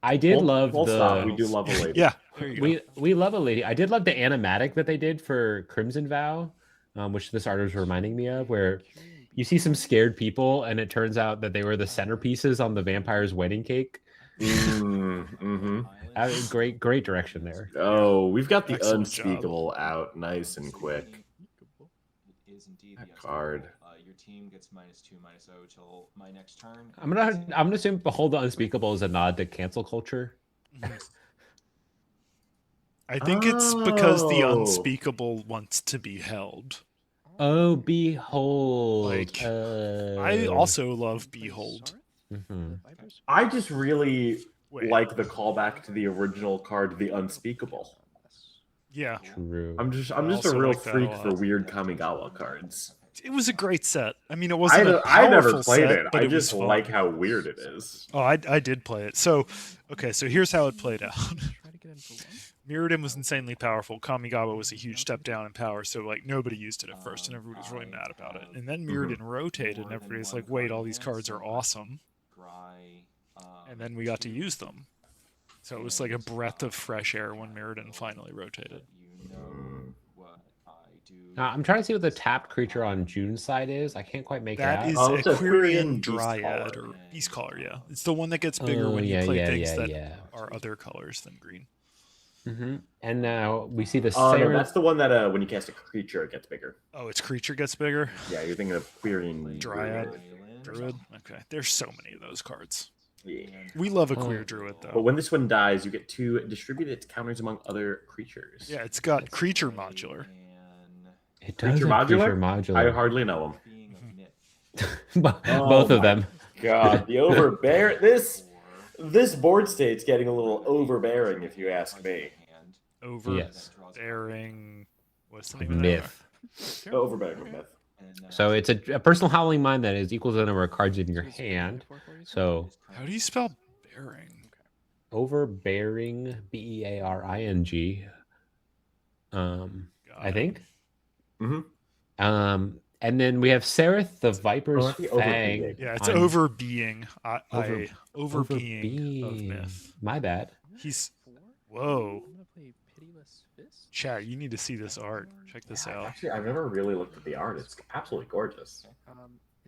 I: I did love
J: full
I: the.
J: stop. We do love a lady.
A: Yeah, there you go.
I: We love a lady. I did love the animatic that they did for Crimson Vow, which this artist was reminding me of, where you see some scared people, and it turns out that they were the centerpieces on the vampire's wedding cake. Great direction there.
J: Oh, we've got the
A: Excellent
J: Unspeakable out nice and quick. That card.
H: Your team gets -2/-0 till my next turn.
I: I'm gonna assume Behold the Unspeakable is a nod to cancel culture.
A: I think it's because the
J: Oh.
A: Unspeakable wants to be held.
I: Oh, behold!
A: Like, I also love Behold.
J: I just really
A: Wait.
J: like the callback to the original card, the Unspeakable.
A: Yeah,
I: True.
J: I'm just
A: I
J: a
A: also
J: real
A: like that a
J: freak
A: lot.
J: for weird Kamigawa cards.
A: it was a great set. I mean, it wasn't a
J: I never
A: powerful
J: played
A: set,
J: it.
A: but
J: I
A: it was
J: just
A: fun.
J: like how weird it is.
A: Oh, I did play it. So, okay, so here's how it played out. Mirrodin was insanely powerful. Kamigawa was a huge step down in power, so like nobody used it at first, and everybody was really mad about it. And then Mirrodin rotated, and everybody's like, "Wait, all these cards are awesome!" And then we got to use them. So it was like a breath of fresh air when Mirrodin finally rotated.
I: I'm trying to see what the tapped creature on June's side is. I can't quite make
A: That
I: it
A: is
I: out.
J: it's a
A: Aquarian
J: Beast
A: Dryad
J: Caller.
A: or Beast Caller, yeah. It's the one that gets bigger
I: Oh,
A: when you
I: yeah,
A: play
I: yeah,
A: things
I: yeah,
A: that
I: yeah.
A: are other colors than green.
I: And now we see the
J: Oh no,
I: Siren.
J: that's the one that when you cast a creature, it gets bigger.
A: Oh, its creature gets bigger?
J: Yeah, you're thinking of Queering
A: Dryad. Druid? Okay. There's so many of those cards.
J: Yeah.
A: We love a queer druid, though.
J: But when this one dies, you get to distribute its counters among other creatures.
A: Yeah, it's got creature modular.
I: It does
J: Creature
I: have
J: modular?
I: creature modular.
J: I hardly know them.
I: Both of them.
J: God, the overbear this board state's getting a little overbearing, if you ask me.
A: Overbearing. What's the name of
I: Myth.
J: Overbearing with myth.
I: So it's a personal howling mind that is equal to the number of cards in your hand. So
A: that? How do you spell bearing?
I: overbearing, BEARING. I think. And then we have Sereth the Viper's
J: Oh, the overbeing.
I: Fang.
A: Yeah, it's
I: on
A: over being.
I: Over-
A: Over being of
I: Overbeing.
A: myth.
I: My bad.
A: He's.
D: Four.
A: Whoa.
D: I'm gonna play Pitiless Fist.
A: Chat, you need to see this art. Check this
J: Yeah,
A: out.
J: actually, I've never really looked at the art. It's absolutely gorgeous.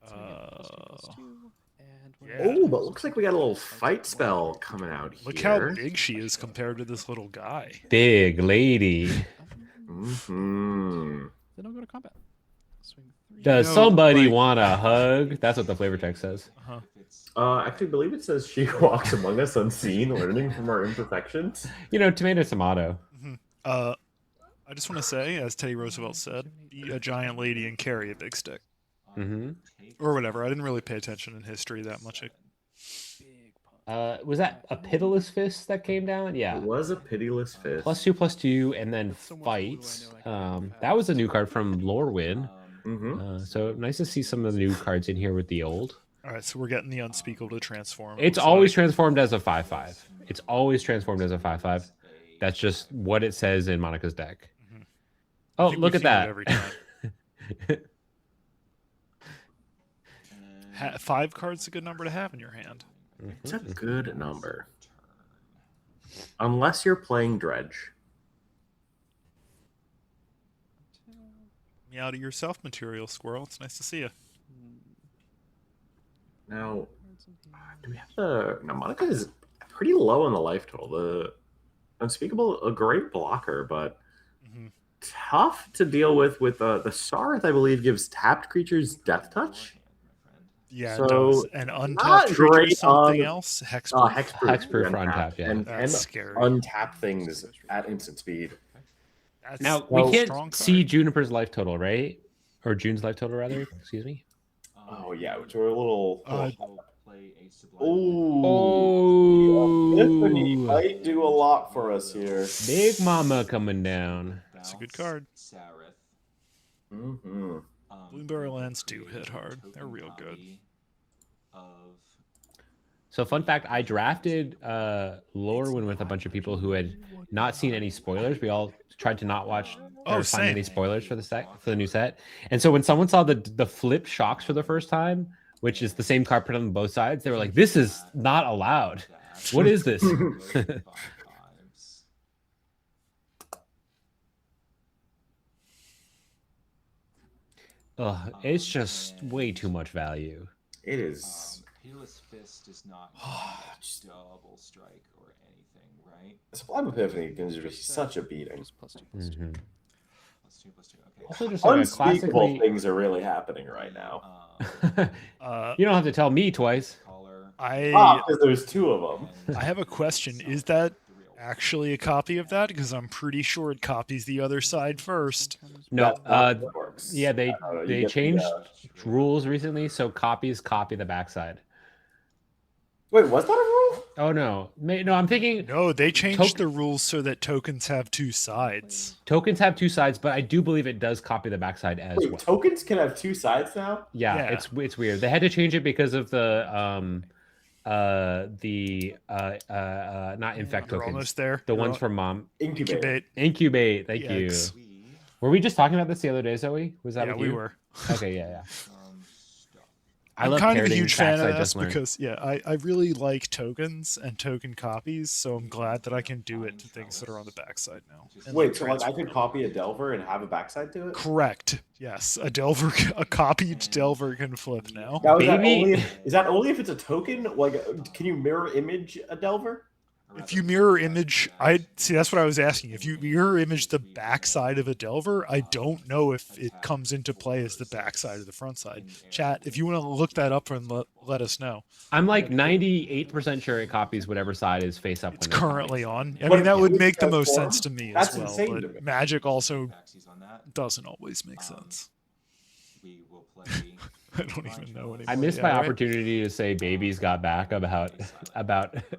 D: It's gonna get +2/+2, and when
A: Yeah.
J: Oh, but looks like we got a little fight spell coming out here.
A: Look how big she is compared to this little guy.
I: Big lady.
J: Mm-hmm.
D: Then I'll go to combat. Swing 3.
I: Does
A: know,
I: somebody
A: like-
I: want a hug? That's what the flavor text says.
A: Uh-huh.
J: I actually believe it says she walks among us unseen, learning from our imperfections.
I: You know, tomato.
A: I just want to say, as Teddy Roosevelt said, be a giant lady and carry a big stick.
I: Mm-hmm.
A: Or whatever. I didn't really pay attention in history that much.
D: Big pop.
I: Was that a Pitiless Fist that came down? Yeah.
J: It was a pitiless fist.
I: +2/+2, and then fights. That was a new card from Lorwyn.
J: Mm-hmm.
I: So nice to see some of the new cards in here with the old.
A: All right, so we're getting the unspeakable to transform.
I: It's
A: looks
I: always
A: like.
I: transformed as a 5/5. It's always transformed as a 5/5. That's just what it says in Monica's deck.
A: Mhm.
I: Oh,
A: I think
I: look
A: we've
I: at
A: seen it
I: that.
A: every time. 5 cards is a good number to have in your hand.
J: It's a good number. Unless you're playing Dredge.
A: Me out of yourself, material squirrel. It's nice to see you.
J: Now, do we have the... Now, Monica is pretty low on the life total. The Unspeakable, a great blocker, but
A: Mhm.
J: tough to deal with the Sarth, I believe, gives tapped creatures Death Touch.
A: Yeah,
J: So,
A: it does. And
J: not
A: untapped creature
J: great
A: something
J: on-
A: else. Hex.
J: Hexproof
I: for untapped, yeah.
J: And
A: That's scary.
J: untap things at instant speed.
A: That's
I: Now,
J: Well,
I: we can't
A: strong card.
I: see Juniper's life total, right? Or June's life total, rather. Excuse me.
J: Oh, yeah, which are a little...
I: Oh,
J: Epiphany might do a lot for us here.
I: Big Mama coming down.
A: That's a good card.
J: Mm-hmm.
A: Bloomberry lands do hit hard. They're real good.
I: So, fun fact: I drafted Lorwyn with a bunch of people who had not seen any spoilers. We all tried to not watch or find
A: same.
I: any spoilers for the new set. And so, when someone saw the flip shocks for the first time, which is the same card printed on both sides, they were like, "This is not allowed. What is this?" Ugh, it's just way too much value.
J: It is.
H: Pitiless Fist does not double strike or anything, right?
J: Sublime Epiphany is just such a beating.
D: Just +2/+2.
I: Mhm.
H: +2/+2. Okay.
I: Also, just like a
J: Unspeakable
I: classically,
J: things are really happening right now.
I: you don't have to tell me twice.
J: Because there's 2 of them.
A: I have a question. Is that actually a copy of that? Because I'm pretty sure it copies the other side first.
I: No,
J: That's not how it works.
I: yeah, they
J: You
I: they
J: get the,
I: changed rules recently, so copies copy the backside.
J: Wait, was that a rule?
I: Oh no, no, I'm thinking
A: No, they changed the rules so that tokens have 2 sides.
I: tokens have 2 sides, but I do believe it does copy the backside as
J: Wait,
I: well.
J: tokens can have 2 sides now?
I: Yeah,
A: Yeah.
I: it's weird. They had to change it because of the not infect
A: We're
I: tokens.
A: almost there.
I: The
A: We're
I: ones
A: al-
I: from Mom.
J: Incubate.
I: Incubate. Thank
A: Yikes.
I: you. Were we just talking about this the other day, Zoe? Was that
A: Yeah,
I: with
A: we
I: you?
A: were.
I: Okay, yeah. I
A: I'm
I: love
A: kind of a
I: parroting
A: huge fan
I: facts
A: of
I: I
A: this
I: just learned.
A: because, yeah, I really like tokens and token copies, so I'm glad that I can do it to things that are on the backside now. And,
J: Wait, so like I
A: transfer
J: could
A: them.
J: copy a Delver and have a backside to it?
A: Correct. Yes, a Delver, a copied Delver can flip now.
J: Now, is that
I: Baby-
J: only if it's a token? Like, can you mirror image a Delver?
A: If you mirror image, I see. That's what I was asking. If you mirror image the backside of a Delver, I don't know if it comes into play as the backside or the front side. Chat, if you want to look that up and let us know.
I: I'm like 98% sure it copies whatever side is face up.
A: It's
I: when it copies.
A: currently on. I
J: But
A: mean, that would
J: if
A: make the
J: it's
A: most
J: transformed,
A: sense to me
J: that's
A: as well.
J: insane to me.
A: But Magic also doesn't always make sense.
H: We will play.
A: I don't even know anymore.
I: I missed
A: Yeah,
I: my
A: right?
I: opportunity to say babies got back about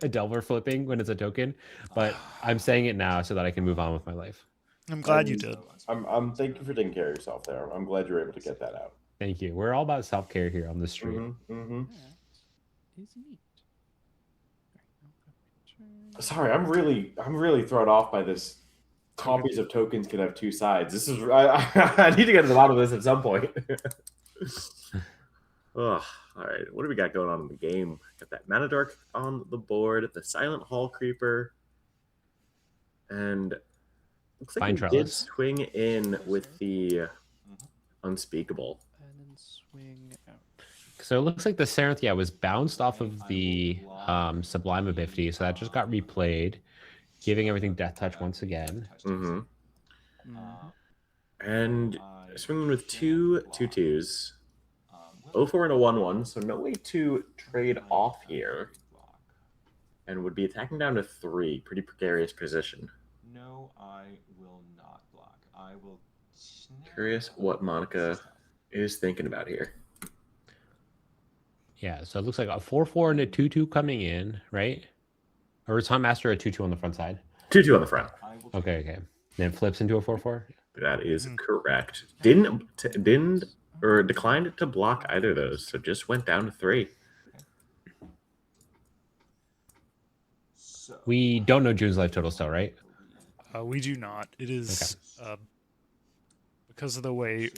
I: a Delver flipping when it's a token, but I'm saying it now so that I can move on with my life.
A: I'm glad you did.
J: I'm thank you for taking care of yourself there. I'm glad you're able to get that out.
I: Thank you. We're all about self-care here on the stream.
J: Mm-hmm.
D: Is neat.
J: Sorry, I'm really thrown off by this copies of tokens can have two sides. This is I need to get to the bottom of this at some point. Ugh. All right, what do we got going on in the game? Got that Mana Dark on the board, the Silent Hall Creeper, and looks like
I: Fine
J: we did
I: Trellis.
J: swing in with the Unspeakable.
D: And then swing out.
I: So it looks like the Serenth, was bounced off of the Sublime Epiphany, so that just got replayed, giving everything Death Touch once again.
J: Mm-hmm.
D: Mhm.
J: And swinging with two 2/2s. 0-4 and a 1-1, so no way to trade off here. And would be attacking down to 3. Pretty precarious position.
H: No, I will not block. I will.
J: Curious what Monica is thinking about here.
I: Yeah, so it looks like a 4-4 and a 2-2 coming in, right? Or is Hunt Master a 2-2 on the front side?
J: 2/2 on the front.
I: Okay. Then it flips into a 4-4?
J: That is correct. Didn't or declined to block either of those, so just went down to 3.
I: We don't know June's life total still, right?
A: We do not. It is because of the way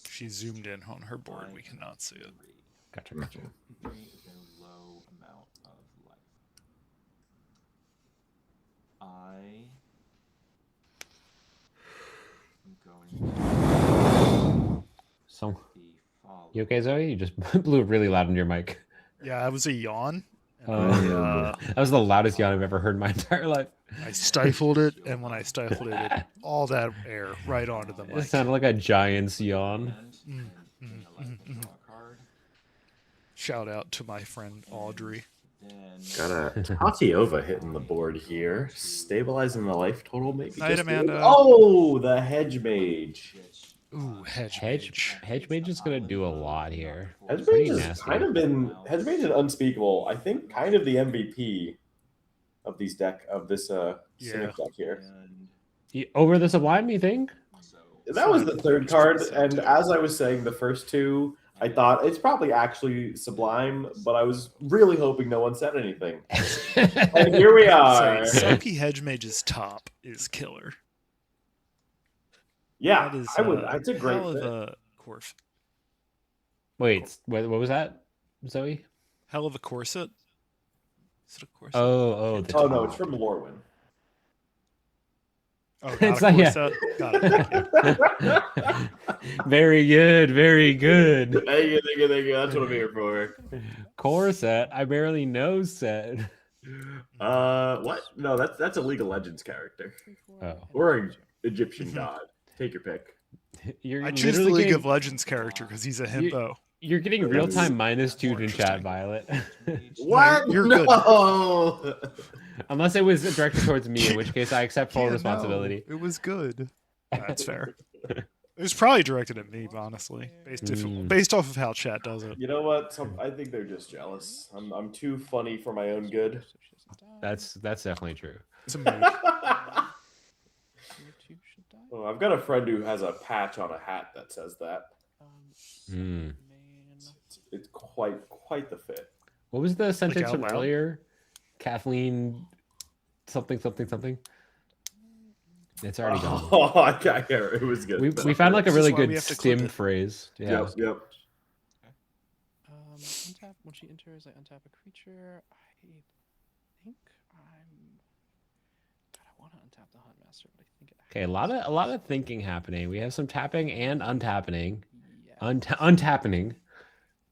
A: she zoomed in on her board, we cannot see it.
I: Gotcha.
H: Very, very low amount of life. I am going
I: So,
H: to be followed.
I: you okay, Zoe? You just blew really loud into your mic.
A: Yeah, that was a yawn. And
I: That was the loudest yawn I've ever heard in my entire life.
A: I stifled it, and when I stifled it, all that air right onto the
I: It
A: mic.
I: sounded like a giant's yawn.
A: Shout out to my friend Audrey.
J: Got a Tatiova hitting the board here. Stabilizing the life total, maybe.
A: Night, Amanda.
J: Oh, the Hedge Mage.
A: Ooh, Hedge
I: Mage is gonna do a lot here.
J: Hedge
I: Pretty
J: Mage has
I: nasty.
J: kind of been Hedge Mage and Unspeakable. I think kind of the MVP of this Cynic deck here.
I: Over the Sublime, you think?
J: That was the third card, and as I was saying, the first two, I thought it's probably actually Sublime, but I was really hoping no one said anything. And here we are.
A: Soaky Hedge Mage's top is killer.
J: Yeah,
A: That is,
J: I would. It's a great
A: hell of
J: fit.
A: a corset.
I: Wait, what was that, Zoe?
A: Hell of a corset. Is it a corset?
I: Oh, the
J: No, it's
I: top.
J: from Lorwyn.
A: Oh, not
I: It's
A: a
I: not- yeah.
A: corset. Got it. Thank you.
I: Very good, very good.
J: Thank you. That's what I'm here for.
I: Corset, I barely know set.
J: What? No, that's a League of Legends character.
I: Oh.
J: Or an Egyptian god. Take your pick.
I: You're
A: I choose the
I: literally
A: League of
I: getting,
A: Legends character because he's a himbo.
I: you're getting real time -2 in chat, Violet.
J: What?
A: You're good.
J: No.
I: Unless it was directed towards me, in which case I accept full
A: Yeah, no,
I: responsibility.
A: it was good. That's fair. It was probably directed at me, honestly, based off of how chat does it.
J: You know what? I think they're just jealous. I'm too funny for my own good.
I: That's definitely true.
A: It's a mood.
J: Oh, I've got a friend who has a patch on a hat that says that.
I: Hmm.
J: It's quite the fit.
I: What was the sentence
A: out
I: from
A: loud?
I: earlier? Kathleen, something. It's already gone.
J: Oh, I can't hear it. It was good.
I: We found like a
A: This is
I: really
A: why we
I: good
A: have to clip
I: stim
A: it.
I: phrase. Yeah.
J: Yep.
D: Untap when she enters, I untap a creature. I think God, I want to untap the Hunt Master, but I think it
I: Okay, a lot of thinking happening. We have some tapping and untapping.
D: yeah.
I: Untapping.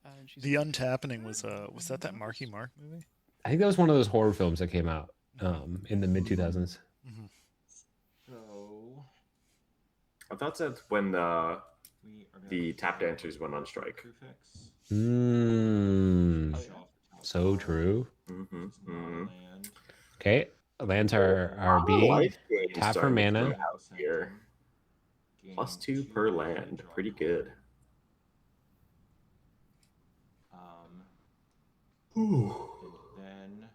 D: And she's
A: The Untapping was that Marky Mark movie?
I: I think that was one of those horror films that came out in the mid 2000s.
H: So
J: I thought that's when
H: we are
J: the tap dancers went on strike.
I: Mm, so true. Okay, lands are being tap for mana.
J: Here. +2 per land. Pretty good.
H: Then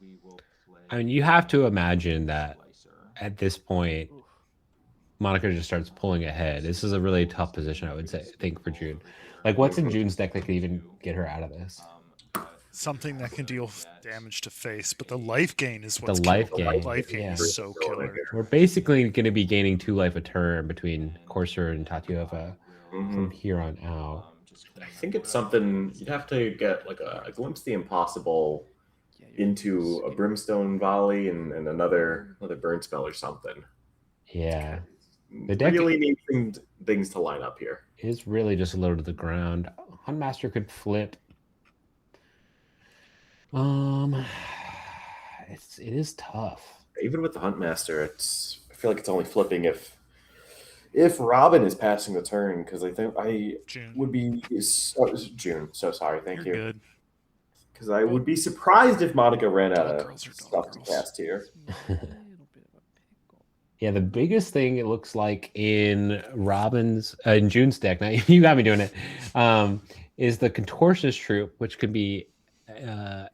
H: we will play.
I: I mean, you have to imagine that
H: Slicer.
I: at this point, Monica just starts pulling ahead. This is a really tough position, I would say. Think for June. Like, what's in June's deck that could even get her out of this?
A: something that can deal
H: that
A: damage to face, but the life gain is
I: The
A: what's
I: life
A: killer.
I: gain,
A: Life gain
I: yeah.
A: is so killer.
I: We're basically going to be gaining 2 life a turn between Corsair and Tatiova from here on out.
J: I think it's something you'd have to get like a glimpse of the impossible into a brimstone volley and another burn spell or something.
I: Yeah. The deck
J: Really need things to line up here.
I: is really just low to the ground. Huntmaster could flip. It is tough.
J: Even with the Huntmaster, I feel like it's only flipping if Robin is passing the turn, because I think
A: June.
J: would be June. So sorry, thank
A: You're
J: you.
A: good.
J: Because I would be surprised if Monica ran out
A: Dog
J: of
A: girls are dog
J: stuff to
A: girls.
J: cast here.
I: Yeah, the biggest thing it looks like in in June's deck, now you got me doing it, is the Contortionist Troop, which could be a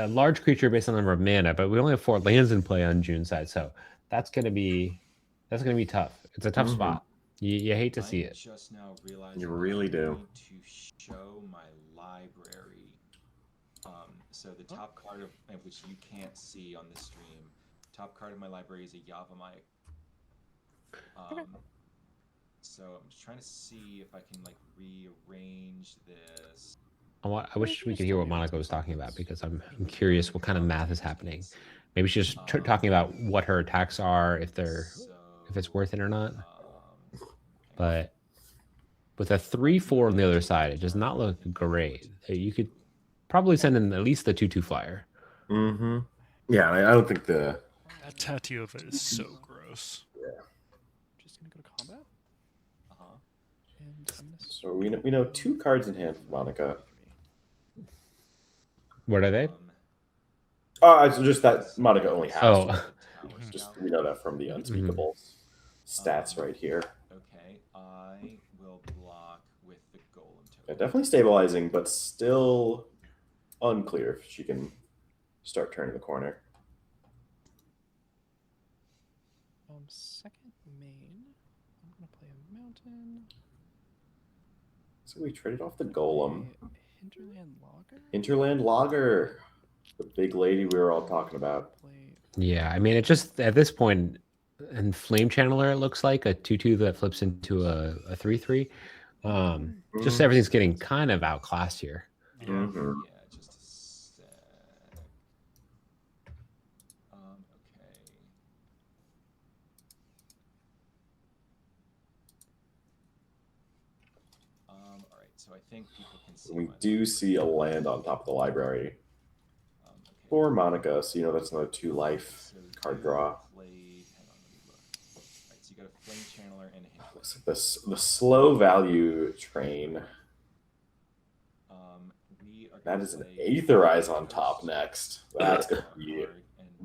I: large creature based on the number of mana, but we only have 4 lands in play on June's side, so that's gonna be tough. It's a tough spot. You hate to see it.
H: Just now realizing
J: You really
H: that I
J: do.
H: need to show my library. So the top card of which you can't see on the stream. Top card of my library is a Yavimite. So I'm just trying to see if I can like rearrange this.
I: I wish we could hear what Monica was talking about, because I'm curious what kind of math is happening. Maybe she's talking about what her attacks are, if it's worth it or not. But with a 3/4 on the other side, it does not look great. You could probably send in at least the 2/2 flyer.
J: Mm-hmm. Yeah, I don't think the
A: That Tatiova is so gross.
D: Just gonna go to combat. And I'm gonna
J: So we know 2 cards in hand for Monica.
I: What are they?
J: It's just that Monica only has.
I: Oh.
J: One. Just we know that from the unspeakable stats right here.
H: Okay, I will block with the golem token.
J: Yeah, definitely stabilizing, but still unclear if she can start turning the corner.
D: Second main. I'm gonna play a mountain.
J: So we traded off the golem.
D: Hinterland Logger.
J: Hinterland Logger, the big lady we were all talking about.
I: Yeah, I mean, it just at this point, in Flame Channeler, it looks like a 2/2 that flips into a 3/3. Just everything's getting kind of outclassed here.
J: Mm-hmm.
H: Yeah, just a sec. Okay. All right, so I think people can see.
J: We do see a land on top of the library for Monica, so you know that's another 2 life card draw.
H: Hang on, let me look. All right, so you got a Flame Channeler and a Hinterland.
J: Looks like the slow value train. That is an Aetherize on top next. That's going to be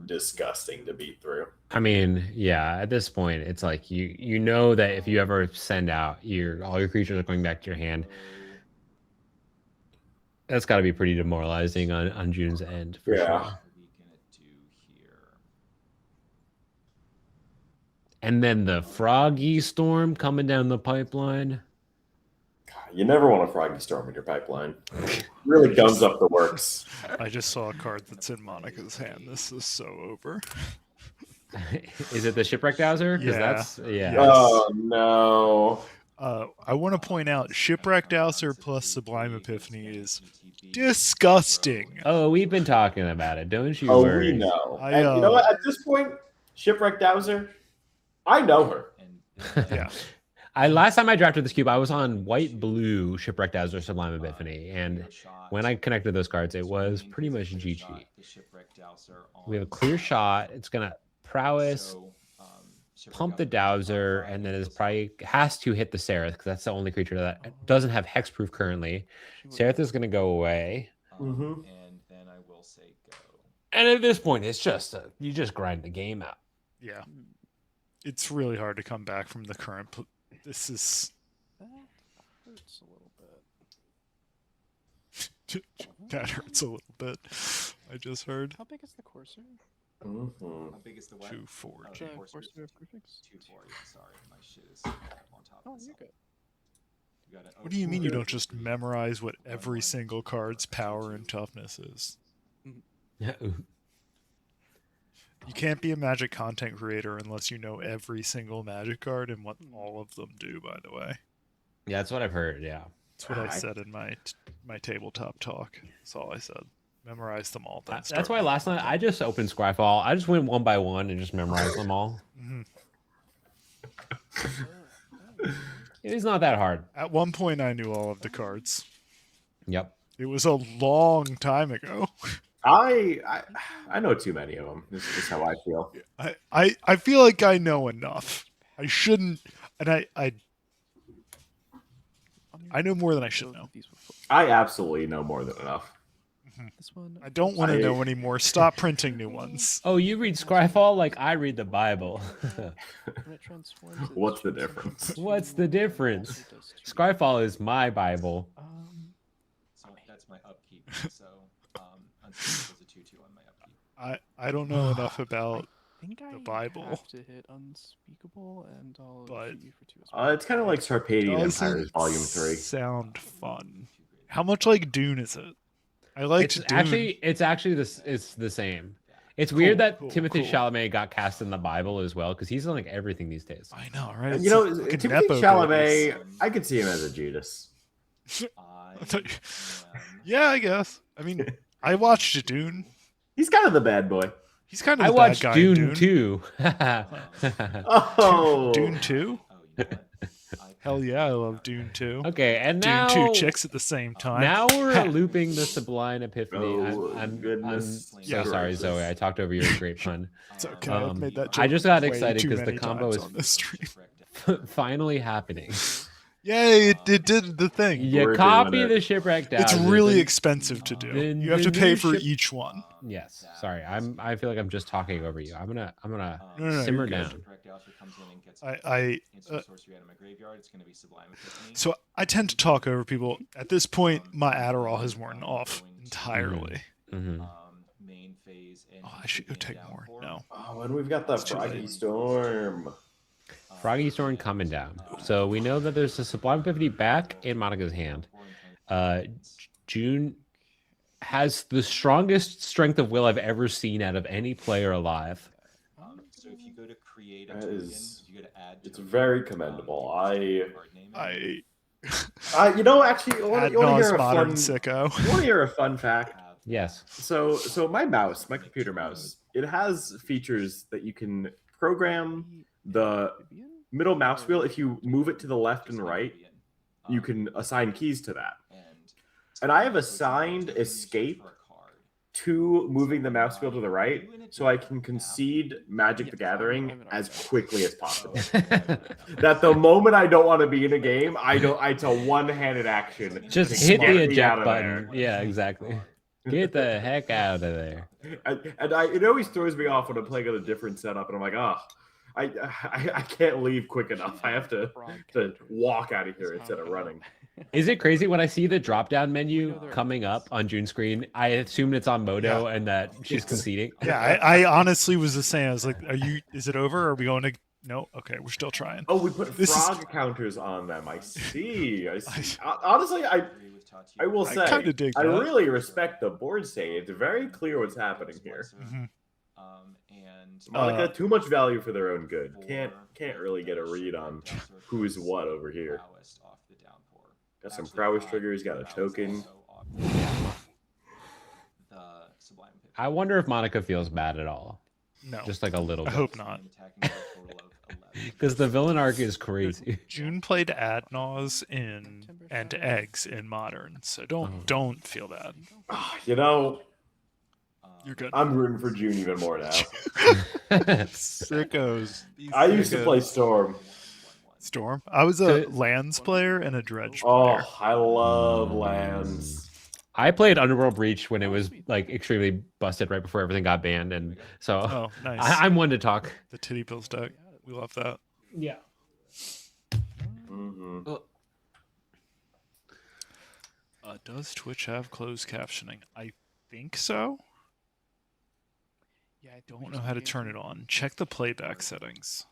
J: disgusting to beat through.
I: I mean, yeah, at this point, it's like you know that if you ever send out all your creatures are going back to your hand. That's got to be pretty demoralizing on June's end for sure. And then the Froggy Storm coming down the pipeline.
J: You never want a Froggy Storm in your pipeline. Really gums up the works.
A: I just saw a card that's in Monica's hand. This is so over.
I: Is it the Shipwreck Dowser?
A: Yeah.
I: Yeah.
J: Oh, no.
A: I want to point out Shipwreck Dowser plus Sublime Epiphany is disgusting.
I: Oh, we've been talking about it. Don't you
J: Oh,
I: worry.
J: we know. And you know what? At this point, Shipwreck Dowser, I know her.
A: Yeah.
I: Last time I drafted this cube, I was on white-blue Shipwreck Dowser Sublime Epiphany, and when I connected those cards, it was pretty much GG. We have a clear shot. It's gonna prowess, pump the Dowser, and then it probably has to hit the Seraph, because that's the only creature that doesn't have hexproof currently. Seraph is gonna go away.
H: And then I will say go.
I: And at this point, it's just you just grind the game out.
A: Yeah. It's really hard to come back from the current. This is.
D: That hurts a little bit.
A: That hurts a little bit. I just heard.
D: How big is the Corsair?
H: How big is the what?
A: 2/4.
D: Corsair of Perfects?
H: 2/4. Yeah, sorry, my shit is on top.
D: Oh, you're good.
A: What do you mean you don't just memorize what every single card's power and toughness is? You can't be a Magic content creator unless you know every single Magic card and what all of them do, by the way.
I: Yeah, that's what I've heard. Yeah.
A: That's what I said in my tabletop talk. That's all I said. Memorize them all. Then
I: That's why last night I just opened Scryfall. I just went one by one and just memorized them all. It's not that hard.
A: At one point, I knew all of the cards.
I: Yep.
A: It was a long time ago.
J: I know too many of them. This is how I feel.
A: I feel like I know enough. I shouldn't, and I know more than I should know.
J: I absolutely know more than enough.
D: This one.
A: I don't want to know anymore. Stop printing new ones.
I: Oh, you read Scryfall like I read the Bible.
J: What's the difference?
I: What's the difference? Scryfall is my Bible.
H: So that's my upkeep. So Unspeakable is a 2/2 on my upkeep.
A: I don't know enough about the Bible.
D: Have to hit Unspeakable, and I'll
A: But
D: shoot you for 2 as well.
J: It's kind of like Sarpadian
A: Doesn't
J: Empires Volume 3.
A: sound fun. How much like Dune is it? I liked
I: It's
A: Dune.
I: actually this. It's the same. It's weird that
A: cool,
I: Timothy
A: cool.
I: Chalamet got cast in the Bible as well because he's on like everything these days.
A: I know, right?
J: You know,
A: It's like fucking
J: Timothy
A: Nepo
J: Chalamet,
A: babies.
J: I could see him as a Judas.
A: I thought yeah, I guess. I mean, I watched Dune.
J: He's kind of the bad boy.
A: He's kind of
I: I
A: the
I: watched
A: bad guy in
I: Dune
A: Dune.
I: 2.
J: Oh,
A: Dune 2? Hell yeah, I love Dune 2.
I: Okay, and
A: Dune
I: now
A: 2 chicks at the same time.
I: Now we're looping the Sublime Epiphany.
J: Oh,
I: I'm
J: goodness
I: so sorry,
J: gracious.
I: Zoe. I talked over your great pun.
A: It's okay. I've made that
I: I
A: joke
I: just got
A: way
I: excited
A: too
I: because the
A: many
I: combo
A: times
I: is
A: on this stream.
I: finally happening.
A: Yay, it did the thing.
I: You
J: We're
I: copy
J: doing it.
I: the shipwreck down.
A: It's really expensive to do.
I: then
A: You have
I: the
A: to pay
I: new
A: for
I: ship-
A: each one.
I: Yes. Sorry. I feel like I'm just talking over you. I'm gonna
A: No,
I: simmer
A: you're good.
I: down.
A: So I tend to talk over people. At this point, my Adderall has worn off entirely.
I: Mhm.
H: Main phase and
A: Oh, I should go take more. No.
J: Oh, and we've got the
A: It's too
J: Froggy
A: late.
J: Storm.
I: Froggy Storm coming down. So we know that there's a Sublime Epiphany back in Monica's hand. June has the strongest strength of will I've ever seen out of any player alive.
H: So if you go to create a
J: That
H: token,
J: is-
H: you go to add.
J: it's
H: token,
J: very commendable.
H: you get card name.
J: You know, actually, you want
A: Ad
J: to hear
A: nos
J: a
A: modern
J: fun?
A: sicko.
J: You want to hear a fun fact?
I: Yes.
J: So my mouse, my computer mouse, it has features that you can program the middle mouse wheel. If you move it to the left and right, you can assign keys to that. And I have assigned escape to moving the mouse wheel to the right, so I can concede Magic the Gathering as quickly as possible. That the moment I don't want to be in a game, it's a one-handed action.
I: Just
J: to
I: hit
J: get
I: the
J: me out
I: eject
J: of
I: button.
J: there.
I: Yeah, exactly. Get the heck out of there.
J: It always throws me off when I'm playing on a different setup, and I'm like, oh, I can't leave quick enough. I have to walk out of here instead of running.
I: Is it crazy when I see the drop-down menu coming up on June's screen? I assume it's on Moto and that she's conceding.
A: Yeah, I honestly was the same. I was like, is it over? Are we going to no? Okay, we're still trying.
J: Oh, we put
A: This is-
J: frog counters on them. I see. Honestly, I will
A: I
J: say,
A: kinda dig
J: I
A: that.
J: really respect the board state. It's very clear what's happening here.
A: Mhm.
H: And
J: Monica, too much value for their own good. Can't really get a read on who's what over here. Got some prowess triggers. Got a token.
I: I wonder if Monica feels bad at all.
A: No,
I: Just like a little
A: I
I: bit.
A: hope not.
I: Because the villain arc is crazy.
A: June played ad nos and eggs in modern, so don't feel bad.
J: You know,
A: You're good.
J: I'm rooting for June even more now.
A: Sickos.
J: I used to play Storm.
A: Storm. I was a lands player and a dredge player.
J: Oh, I love lands.
I: I played Underworld Breach when it was like extremely busted right before everything got banned, and so
A: Oh, nice.
I: I'm one to talk.
A: The titty pills deck. We love that.
I: Yeah.
J: Mm-hmm.
A: Does Twitch have closed captioning? I think so.
D: Yeah, I
A: Don't know how to turn it on. Check the playback settings.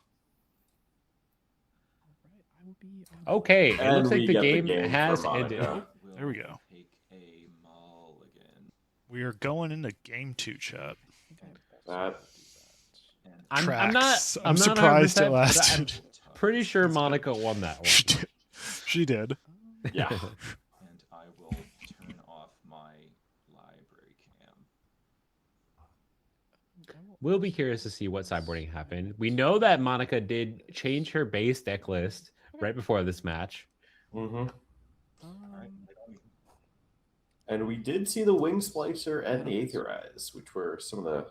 I: Okay, it
J: And
I: looks like
J: we
I: the
J: get the
I: game
J: game
I: has
J: for
I: ended.
J: Monica.
A: There we go.
H: Take a mulligan.
A: We are going into game 2, chat.
J: That
I: I'm
A: Tracks.
I: not.
A: I'm
I: not
A: surprised it
I: 100%, but I'm
A: lasted.
I: pretty sure Monica won that one.
A: She did. She did.
J: yeah.
H: And I will turn off my library cam.
I: We'll be curious to see what sideboarding happened. We know that Monica did change her base deck list right before this match.
J: Mm-hmm. And we did see the Wing Splicer and the Aetherize, which were some of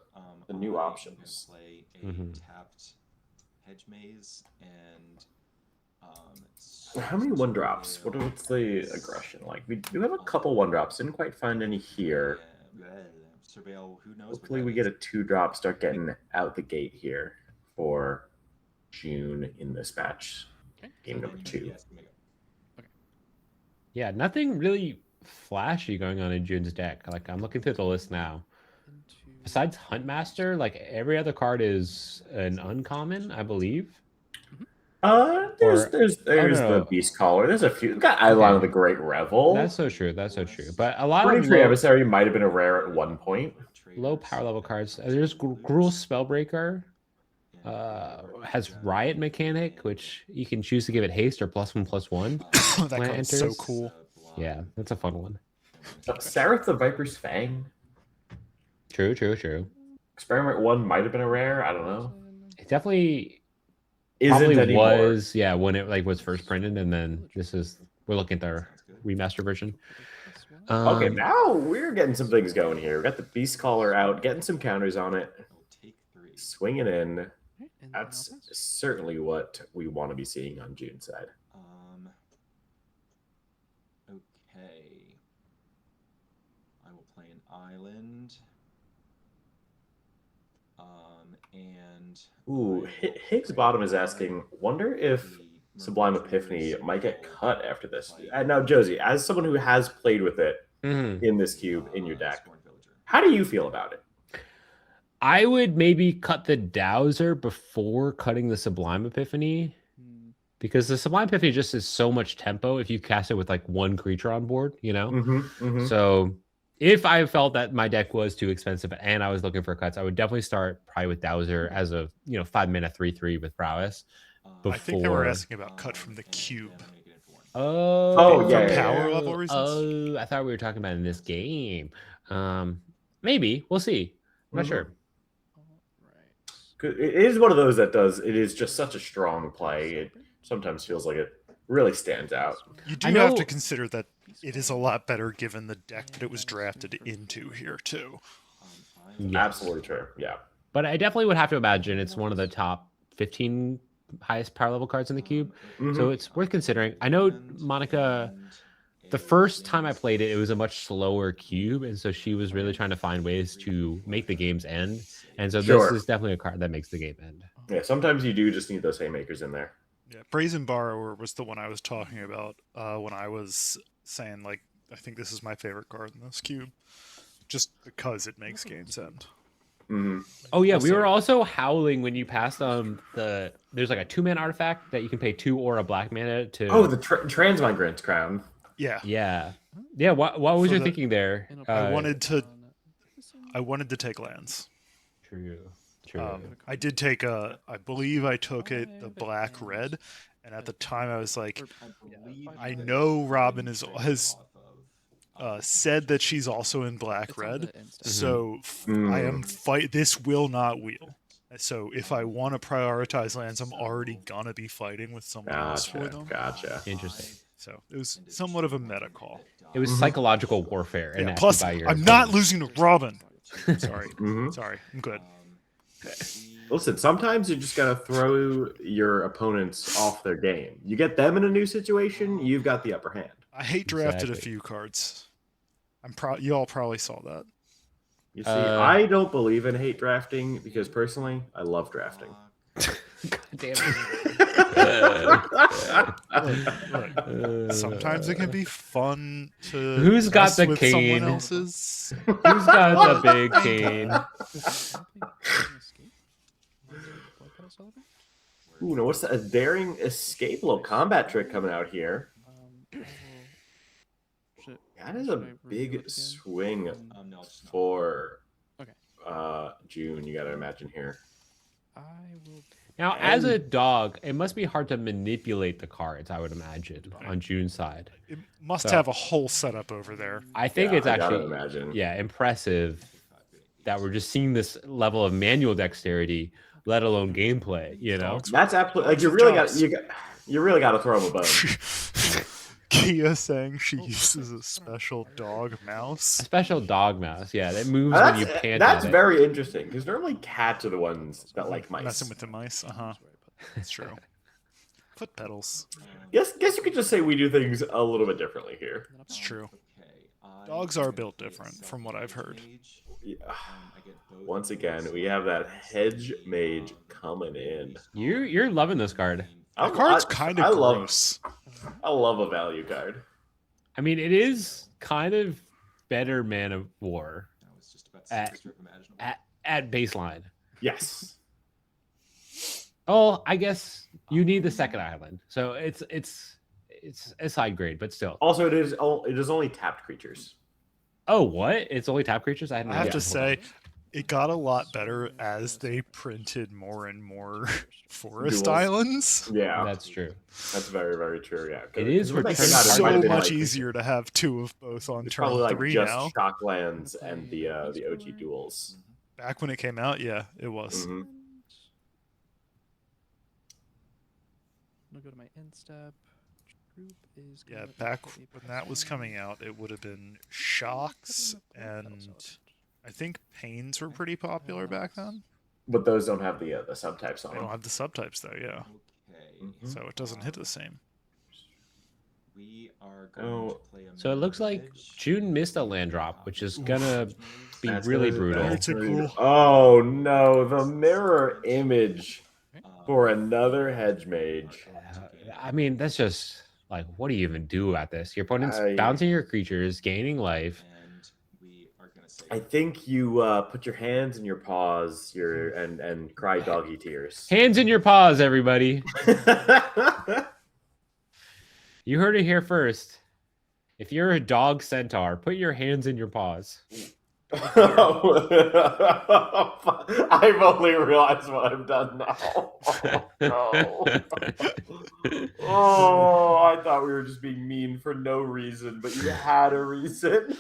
J: the new
H: I'm
J: options.
H: gonna play a
I: Mhm.
H: tapped hedge maze and
J: How many one drops? What's the aggression like? We do have a couple one drops. Didn't quite find any here.
H: Surveil, who knows?
J: Hopefully we get a 2-drop, start getting out the gate here for June in this match. Game number 2.
I: Yeah, nothing really flashy going on in June's deck. Like I'm looking through the list now. Besides Huntmaster, like every other card is an uncommon, I believe.
J: There's
I: no.
J: the Beast Caller. There's a few. We've got Eidolon of the Great Revel.
I: That's so true. That's so true. But a lot
J: Burning
I: of
J: Tree
I: low,
J: Emissary might have been a rare at one point.
I: low power level cards. There's Gruul Spellbreaker. Has Riot Mechanic, which you can choose to give it haste or +1/+1.
A: That
I: when it
A: card's so
I: enters.
A: cool.
I: Yeah, that's a fun one.
J: Sareth the Viper's Fang.
I: True, true, true.
J: Experiment 1 might have been a rare. I don't know.
I: It definitely
J: Isn't
I: probably
J: anymore.
I: was, yeah, when it like was first printed, and then we're looking at the remaster version.
J: Okay, now we're getting some things going here. We got the Beast Caller out, getting some counters on it, swinging in. That's certainly what we want to be seeing on June's side.
H: Okay. I will play an island. And
J: Ooh, Higgs Bottom is asking, wonder if Sublime Epiphany might get cut after this. Now, Josie, as someone who has played with it in this cube in your deck, how do you feel about it?
I: I would maybe cut the Dowser before cutting the Sublime Epiphany, because the Sublime Epiphany just is so much tempo if you cast it with like one creature on board, you know? So if I felt that my deck was too expensive and I was looking for cuts, I would definitely start probably with Dowser as a 5-mana 3/3 with prowess.
A: I think they were asking about cut from the cube.
I: Oh,
J: yeah,
A: for
J: yeah,
A: power
J: yeah.
A: level reasons.
I: Oh, I thought we were talking about in this game. Maybe we'll see. I'm not sure.
J: It is one of those that it is just such a strong play. It sometimes feels like it really stands out.
A: You do have to consider that it is a lot better given the deck that it was drafted into here too.
I: Yes.
J: Absolutely true. Yeah.
I: But I definitely would have to imagine it's one of the top 15 highest power level cards in the cube. So it's worth considering. I know Monica, the first time I played it, it was a much slower cube. And so she was really trying to find ways to make the games end. And so this is definitely a card that makes the game end.
J: Yeah, sometimes you do just need those haymakers in there.
A: Yeah, Brazen Borrower was the one I was talking about when I was saying, like, I think this is my favorite card in this cube. Just because it makes games end.
I: Oh yeah, we were also howling when you passed there's like a 2-mana artifact that you can pay 2 or a black mana to.
J: Oh, the Transmigrant Crown.
A: Yeah.
I: Yeah. What was your thinking there?
A: I wanted to take lands.
I: True.
A: I did take I believe I took it the black red, and at the time I was like, I know Robin has said that she's also in black red, so I am this will not wheel. So if I want to prioritize lands, I'm already gonna be fighting with someone else for them.
J: Gotcha.
I: Interesting.
A: So it was somewhat of a meta call.
I: It was psychological warfare. And
A: plus, I'm not losing to Robin. Sorry, I'm good.
J: Listen, sometimes you just gotta throw your opponents off their game. You get them in a new situation, you've got the upper hand.
A: I hate drafted a few cards. You all probably saw that.
J: You see, I don't believe in hate drafting because personally, I love drafting.
I: God damn
A: Look, sometimes it can be fun to.
I: Who's got the
A: with
I: cane?
A: Someone else's.
I: Who's got the big cane?
J: Ooh, no, what's that? A daring escape, little combat trick coming out here. That is a big swing
D: Mm,
H: No, it's not.
J: for
D: Okay.
J: June. You got to imagine here.
D: I will.
I: Now, as a
J: And-
I: dog, it must be hard to manipulate the cards, I would imagine, on June's side.
A: It must
I: So-
A: have a whole setup over there.
I: I think
J: Yeah,
I: it's
J: I gotta
I: actually,
J: imagine.
I: yeah, impressive that we're just seeing this level of manual dexterity, let alone gameplay, you know?
A: Dogs.
J: That's absolutely like you
A: Dogs
J: really
A: with
J: got
A: jobs.
J: you really got to throw him a bone.
A: Kia saying she uses a special dog mouse.
I: A special dog mouse, yeah, that moves when you pant
J: That's
I: at it.
J: very interesting because normally cats are the ones that like mice.
A: Messing with the mice. That's true. Foot pedals.
J: Guess you could just say we do things a little bit differently here.
A: It's true.
H: Okay,
A: Dogs are built different, from what I've heard.
J: Yeah. Once again, we have that hedge mage coming in.
I: You're loving this card.
A: That card's kind of gross.
J: I love a value card.
I: I mean, it is kind of better Man of War at baseline.
J: Yes.
I: Oh, I guess you need the second island, so it's a side grade, but still.
J: Also, it is only tapped creatures.
I: Oh, what? It's only tap creatures? I hadn't.
A: I have
I: read
A: to
I: that.
A: say, it got a lot better as they printed more and more forest
J: Duels.
A: islands.
J: Yeah,
I: That's true.
J: that's very, very true. Yeah,
I: It is
J: when they
I: return
J: came out, it
A: So
J: might have been
A: much
J: like-
A: easier to have two of both on
J: It's
A: turn
J: probably like
A: 3
J: just
A: now.
J: Shocklands and the OG duels.
A: Back when it came out, yeah, it was.
J: Mhm.
D: I'll go to my end step. Group is
A: Yeah,
D: gonna
A: back
D: put a
A: when that was coming out, it would have been Shocks, and I think Pains were pretty popular back then.
J: But those don't have the subtypes on
A: They don't
J: them.
A: have the subtypes though, yeah,
J: Mhm.
A: so it doesn't hit the same.
H: We are going
J: Oh,
H: to play a
I: So it looks like
H: mage.
I: June missed a land drop, which is gonna be
J: That's
I: really
J: gonna-
I: brutal.
J: that's
A: Very
J: brutal.
A: typical.
J: Oh no, the mirror image
H: Um,
J: for another hedge mage.
I: I mean, that's just like, what do you even do at this? Your opponent's
J: I-
I: bouncing your creatures, gaining life.
H: And we are going to say
J: I think you put your hands in your paws, and cry doggy tears.
I: Hands in your paws, everybody. You heard it here first. If you're a dog centaur, put your hands in your paws.
J: I've only realized what I've done now. Oh, no. Oh, I thought we were just being mean for no reason, but you had a reason.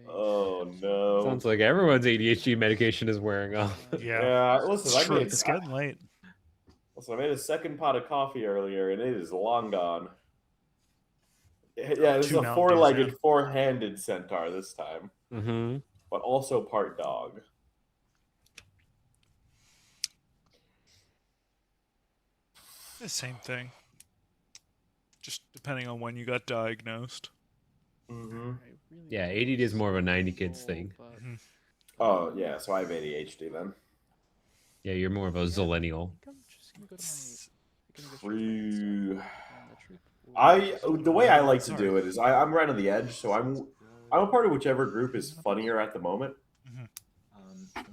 J: Oh no.
I: Sounds like everyone's ADHD medication is wearing off.
A: Yeah,
J: Yeah, listen,
A: it's,
J: I
A: true,
J: made,
A: it's getting late.
J: listen, I made a second pot of coffee earlier, and it is long gone. Yeah, this is
A: Two
J: a
A: Mountain Dews,
J: four-legged,
A: yeah.
J: four-handed centaur this time,
I: Mm-hmm.
J: but also part dog.
A: The same thing. Just depending on when you got diagnosed.
J: Mm-hmm.
I: Yeah, ADD is more of a 90 kids thing.
A: Mhm.
J: Oh yeah, so I have ADHD then.
I: Yeah, you're more of a zillennial.
J: True. The way I like to do it is I'm right on the edge, so I'm a part of whichever group is funnier at the moment.
H: okay.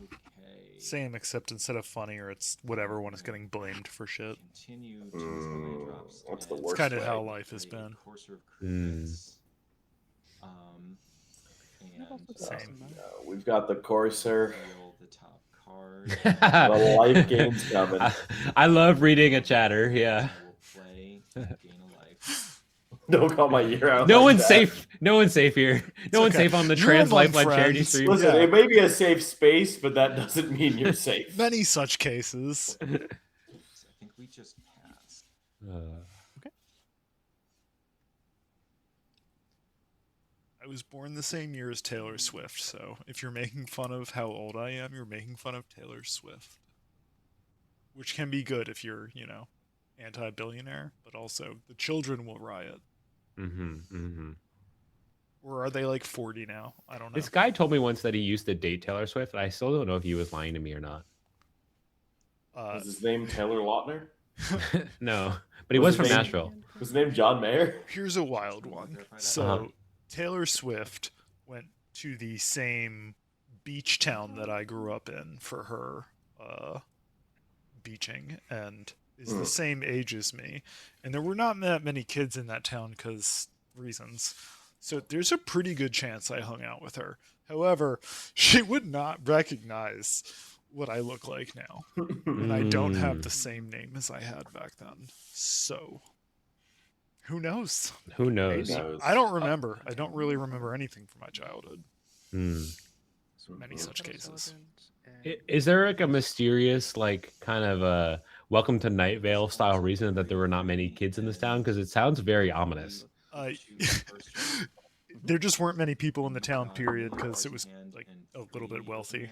A: Same, except instead of funnier, it's whatever one is getting blamed for shit.
H: Continue to use the land drops.
J: What's the
H: and
J: worst
A: It's kind of
J: way?
A: how life has
H: play a
A: been.
H: courser of
I: Mm.
H: crewmates. And
A: Same.
J: We've got the Courser.
H: reveal the top card.
J: The life game's coming.
I: I love reading a chatter, yeah.
H: We'll play gain a life.
J: Don't call my ear out.
I: No
J: like
I: one's
J: that.
I: safe. No one's safe here. No one's
A: okay.
I: safe on the
A: You're
I: Trans
A: among
I: Lifeline charity
A: friends.
I: stream.
J: Listen,
A: Yeah.
J: it may be a safe space, but that doesn't mean you're safe.
A: Many such cases.
H: I think we just passed.
A: I was born the same year as Taylor Swift, so if you're making fun of how old I am, you're making fun of Taylor Swift. Which can be good if you're, anti-billionaire, but also the children will riot.
I: Mm-hmm, mm-hmm.
A: Or are they like 40 now? I don't know.
I: This guy told me once that he used to date Taylor Swift, and I still don't know if he was lying to me or not.
J: Is his name Taylor Lautner?
I: No, but he
J: Was
I: was
J: his
I: from
J: name-
I: Nashville.
J: Was his name John Mayer?
A: Here's a wild one. So
I: Uh-huh.
A: Taylor Swift went to the same beach town that I grew up in for her Beeching and is the same age as me. And there were not that many kids in that town because reasons. So there's a pretty good chance I hung out with her. However, she would not recognize what I look like now. And I don't have the same name as I had back then. So who knows?
I: Who knows?
A: I don't remember. I don't really remember anything from my childhood. Many such cases.
I: Is there like a mysterious, like, kind of a Welcome to Night Vale style reason that there were not many kids in this town? Because it sounds very ominous.
A: There just weren't many people in the town, period, because it was like a little bit wealthy.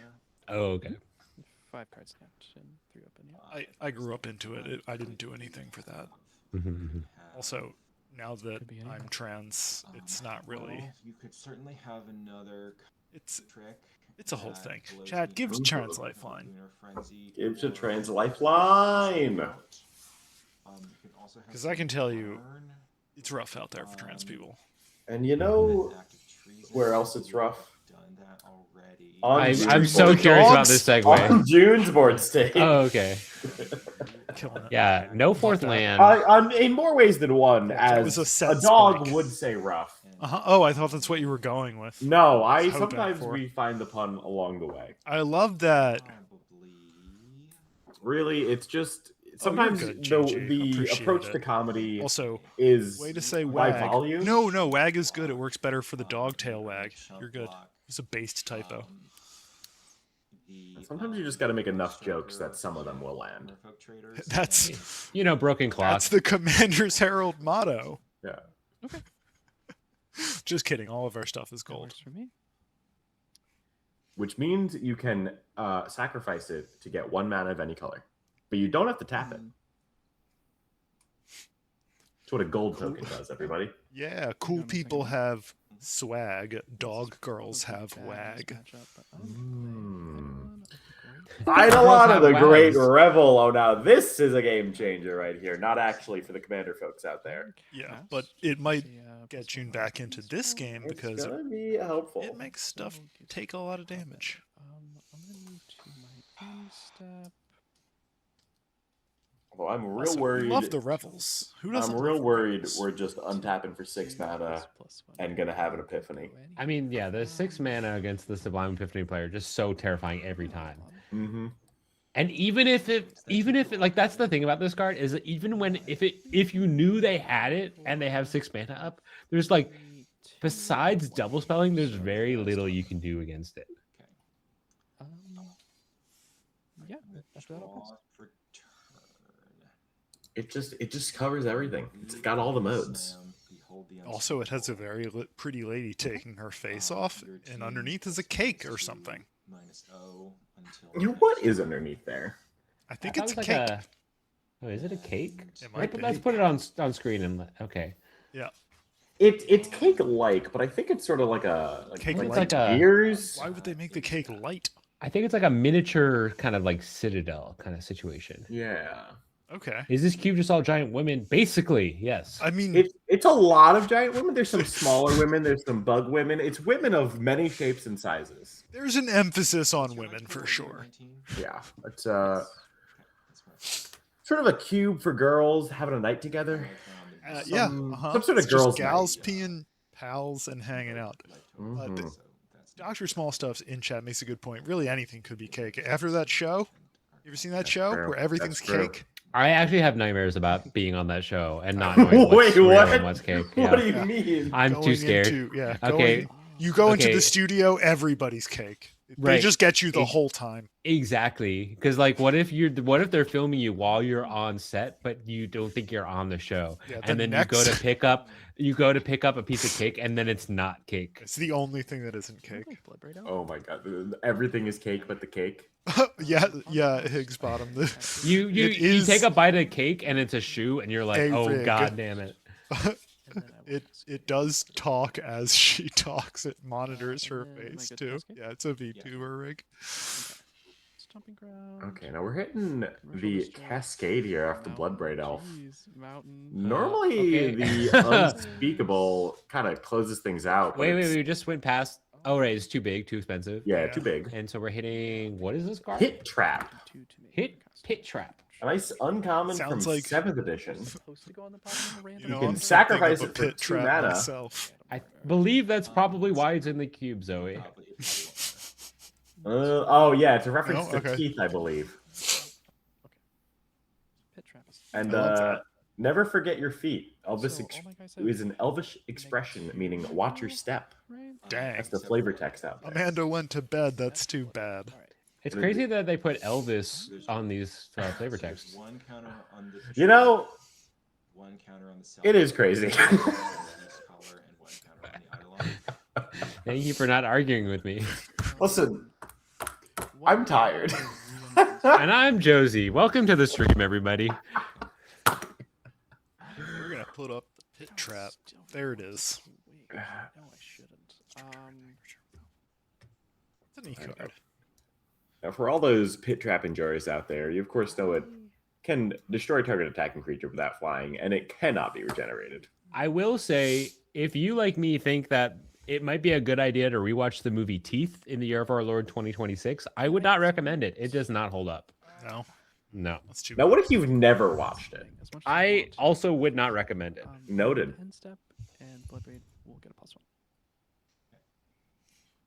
I: Oh, okay.
D: 5 cards left and 3 open.
A: I grew up into it. I didn't do anything for that. Also, now that I'm trans, it's not really.
H: You could certainly have another trick.
A: It's a whole thing. Chad, give Trans Lifeline.
J: Give to Trans Lifeline.
A: Because I can tell you, it's rough out there for trans people.
J: And you know where else it's rough?
I: I'm so curious about this segue.
J: On June's board stage.
I: Oh, okay. Yeah, no fourth land.
J: In more ways than one, as a dog would say rough.
A: Oh, I thought that's what you were going with.
J: No, sometimes we find the pun along the way.
A: I love that.
J: Really, it's just sometimes the approach to comedy
A: also
J: is
A: way to say
J: by
A: wag.
J: volume.
A: No, wag is good. It works better for the dog tail wag. You're good. It's a based typo.
J: Sometimes you just got to make enough jokes that some of them will land.
A: That's
I: broken clock.
A: That's the Commander's Herald motto.
J: Yeah.
A: Okay. Just kidding. All of our stuff is gold.
D: For me.
J: Which means you can sacrifice it to get 1 mana of any color, but you don't have to tap it. That's what a gold token does, everybody.
A: Yeah, cool people have swag. Dog girls have wag.
J: Eidolon of the Great Revel. Oh, now this is a game changer right here. Not actually for the Commander folks out there.
A: Yeah, but it might get June back into this game because
J: be helpful.
A: It makes stuff take a lot of damage.
D: I'm going to move to my end step.
J: Although I'm real
A: Also,
J: worried.
A: Love the Revels. Who doesn't?
J: I'm real worried we're just untapping for 6 mana and gonna have an epiphany.
I: I mean, yeah, the 6 mana against the Sublime Epiphany player just so terrifying every time. And even if it like, that's the thing about this card is that even when if you knew they had it and they have 6 mana up, there's like, besides double spelling, there's very little you can do against it.
D: Yeah, after that I'll pass.
J: It just covers everything. It's got all the modes.
A: Also, it has a very pretty lady taking her face off, and underneath is a cake or something.
J: You know what is underneath there?
A: I think
I: I
A: it's a
I: thought
A: cake.
I: Oh, is it a cake?
A: It might be.
I: Let's put it on screen and okay.
A: Yeah.
J: It's cake-like, but I think it's sort of like a
A: Cake
J: like
I: like
J: ears.
A: Why would they make the cake light?
I: I think it's like a miniature kind of like citadel kind of situation.
J: Yeah.
A: Okay.
I: Is this cube just all giant women? Basically, yes.
A: I mean,
J: it's a lot of giant women. There's some smaller women. There's some bug women. It's women of many shapes and sizes.
A: there's an emphasis on women for sure.
J: Yeah, it's sort of a cube for girls having a night together.
A: Yeah.
J: Some sort of
A: It's just
J: girls'
A: gals
J: night.
A: peeing pals and hanging out. Dr. Small Stuff's in chat makes a good point. Really, anything could be cake. After that show, you ever seen that show
J: true.
A: where everything's
J: That's true.
A: cake?
I: I actually have nightmares about being on that show and not knowing what's
J: Wait,
I: real
J: what?
I: and what's cake.
J: What do
I: Yeah.
J: you mean?
I: I'm too
A: Going
I: scared.
A: Okay. You go into the studio, everybody's cake. They
I: Right.
A: just get you the whole time.
I: Exactly, because like, what if they're filming you while you're on set, but you don't think you're on the show,
A: Yeah,
I: and then you go to pick up a piece of cake, and then it's not cake.
A: It's the only thing that isn't cake.
J: Oh my god! Everything is cake, but the cake.
A: yeah, Higgs bottom.
I: You take a bite of cake and it's a shoe, and you're like,
A: a
I: oh
A: rig.
I: god damn it.
A: It does talk as she talks. It monitors her face
D: good
A: too.
D: basket?
A: Yeah, it's a VTuber rig.
D: Stomping ground.
J: Okay, now we're hitting the cascade here after Bloodbraid Elf.
D: Mountain.
J: Normally,
I: okay.
J: the unspeakable kind of closes things out. but
I: Wait,
J: it's-
I: we just went past. Oh right, it's too big, too expensive.
J: Yeah, too big.
I: And so we're hitting. What is this card?
J: Hit trap.
I: Hit pit trap.
J: A nice uncommon from
A: Sounds like
J: 7th edition.
D: Supposed to go on the bottom of a random
J: You
A: I'm
J: can
A: thinking
J: sacrifice
A: of a
J: it for
A: pit
J: 2
A: trap
J: mana.
A: myself.
I: I believe that's probably why it's in the cube, Zoe.
J: Oh yeah, it's a reference
A: Oh,
J: to
A: okay.
J: teeth, I believe.
D: Pit traps.
J: And
A: I love that.
J: never forget your feet. Elvis
D: So, all my guys have
J: is an Elvish expression meaning watch your step.
D: right?
A: Dang.
J: That's the flavor text out there.
A: Amanda went to bed. That's too bad.
D: All right.
I: It's crazy that they put Elvis on these flavor
H: So there's
I: texts.
H: one counter on the
J: You know,
H: one counter on the
J: it is crazy.
H: collar and one counter on the Eidolon.
I: Thank you for not arguing with me.
J: Listen, I'm tired.
I: And I'm Josie. Welcome to the stream, everybody.
A: We're gonna put up the pit trap. There it is.
D: Wait, no, I shouldn't.
A: It's an e-card.
J: Now, for all those pit trap enjoyers out there, you of course know it can destroy target attacking creature without flying, and it cannot be regenerated.
I: I will say, if you, like me, think that it might be a good idea to rewatch the movie Teeth in the year of our Lord 2026, I would not recommend it. It does not hold up.
A: No,
I: No.
A: that's too
J: Now,
A: bad.
J: what if you've never watched it?
D: As much as
I: I
D: want.
I: also would not recommend it.
J: Noted.
D: Pen step and Bloodbraid will get a +1.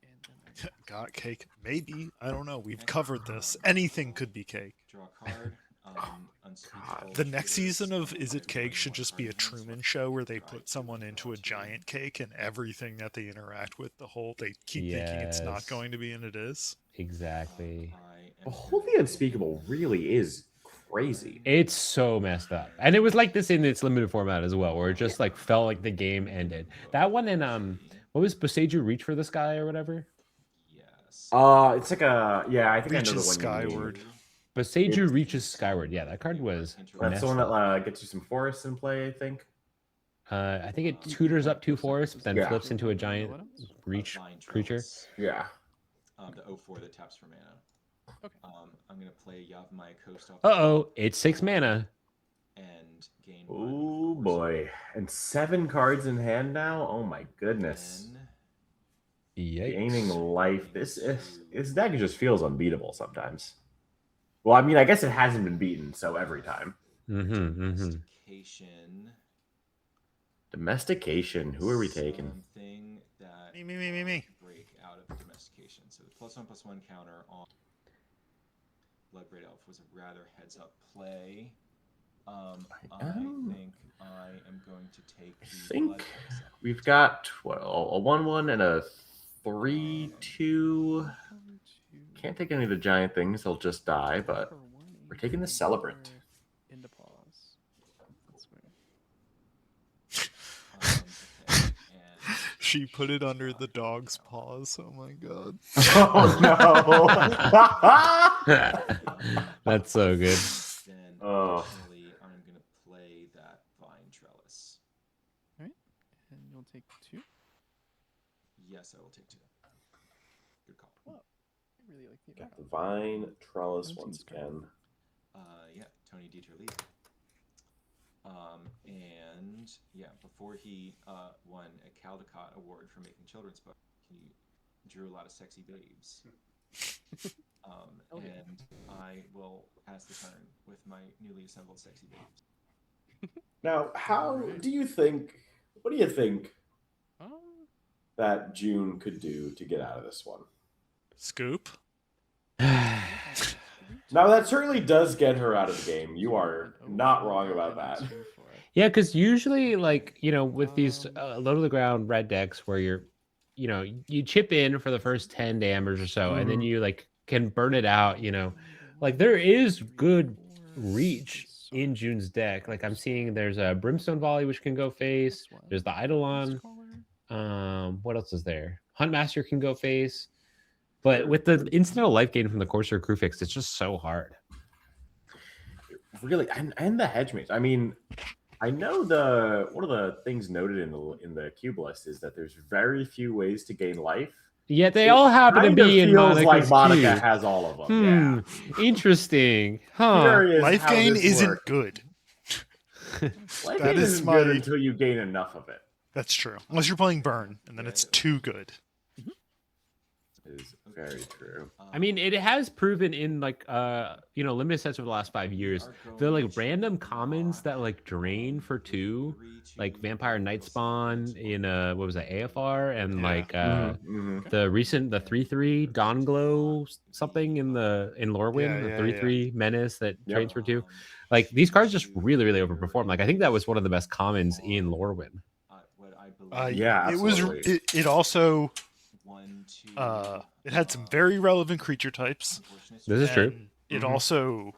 D: And then there's
A: Got cake? Maybe. I don't know. We've covered this. Anything could be cake.
H: Draw a card. Unspeakable
A: The next
H: Tears,
A: season of Is It
H: one
A: Cake should
H: one
A: just be a
H: card,
A: Truman Show where they put someone into a giant cake and everything that they interact with, they keep thinking it's not
I: Yes.
A: going to be and it is.
I: Exactly.
J: The whole The Unspeakable really is crazy.
I: It's so messed up. And it was like this in its limited format as well, where it just like felt like the game ended. That one in what was Boseiju Reach for the Sky or whatever?
H: Yes.
J: It's like I think I know the
A: Reaches
J: one you
A: skyward.
J: mean.
I: Boseiju Reaches Skyward. Yeah, that card was
J: That's the one
I: messed up.
J: that gets you some forests in play, I think.
I: I think it tutors up 2 forests, but then
J: Yeah.
I: flips into a giant reach
H: Vine
I: creature.
H: Trellis,
J: Yeah.
H: the 04 that taps for mana.
D: Okay.
H: I'm gonna play Yavimaya Coast off.
I: Uh-oh, it's 6 mana.
H: And gain
J: Oh
H: one.
J: boy. And 7 cards in hand now? Oh my goodness. Gaining
I: Yikes.
J: life. This deck just feels unbeatable sometimes. Well, I mean, I guess it hasn't been beaten, so every time.
H: Domestication.
J: Domestication. Who are we taking?
H: Something that
A: Me.
H: break out of domestication. So the +1/+1 counter on Bloodbraid Elf was a rather heads-up play. I think I am going to take.
J: I
H: the
J: think
H: Blood Elf.
J: we've got a 1/1 and a 3/2. Can't take any of the giant things; they'll just die. But we're taking the Celebrant.
D: Into pause. That's weird.
H: Okay, and
A: She put it under the dog's paws. Oh my god.
J: Oh no!
I: That's so good.
H: then
J: Oh.
H: additionally, I'm going to play that Vine Trellis.
D: And you'll take 2.
H: Yes, I will take 2. Good call.
D: I really like the
J: Got the Vine Trellis
D: Haven't
J: once
D: seen this card.
J: again.
H: Yeah, Tony Dieter Lee. And yeah, before he won a Caldecott Award for making children's books, he drew a lot of sexy babes. And I will pass the turn with my newly assembled sexy babes.
J: Now, what do you think that June could do to get out of this one?
A: Scoop.
J: Now, that certainly does get her out of the game. You are not wrong about that.
I: Yeah, because usually, like, with these low to the ground red decks where you chip in for the first 10 damage or so, and then you like can burn it out, like there is good reach in June's deck. Like I'm seeing there's a Brimstone Volley, which can go face. There's the Eidolon. What else is there? Huntmaster can go face. But with the incidental life gain from the Corsair Crew Fix, it's just so hard.
J: Really, and the hedge maze. I mean, I know one of the things noted in the cube list is that there's very few ways to gain life.
I: Yet they all happen to
J: Kind of
I: be in
J: feels
I: Monica's
J: like Monica
I: cube.
J: has all of them. Yeah.
I: Interesting. Huh.
J: Curious
A: Life
J: how
A: gain
J: this
A: isn't
J: works.
A: good.
J: Life
A: That
J: gain
A: is
J: isn't
A: my-
J: good until you gain enough of it.
A: That's true. Unless you're playing Burn, and then it's too good.
J: Very true.
I: I mean, it has proven in like limited sets over the last 5 years, the like random commons that like drain for 2, like Vampire Nightspawn in what was that, AFR, and like the recent 3/3 Dawnglow something in Lorwyn, the 3/3 Menace that trains for 2. Like these cards just really, really overperform. Like I think that was one of the best commons in Lorwyn.
J: Yeah,
A: it was.
J: absolutely.
A: It also. It had some very relevant creature types.
I: This is true.
A: and It also,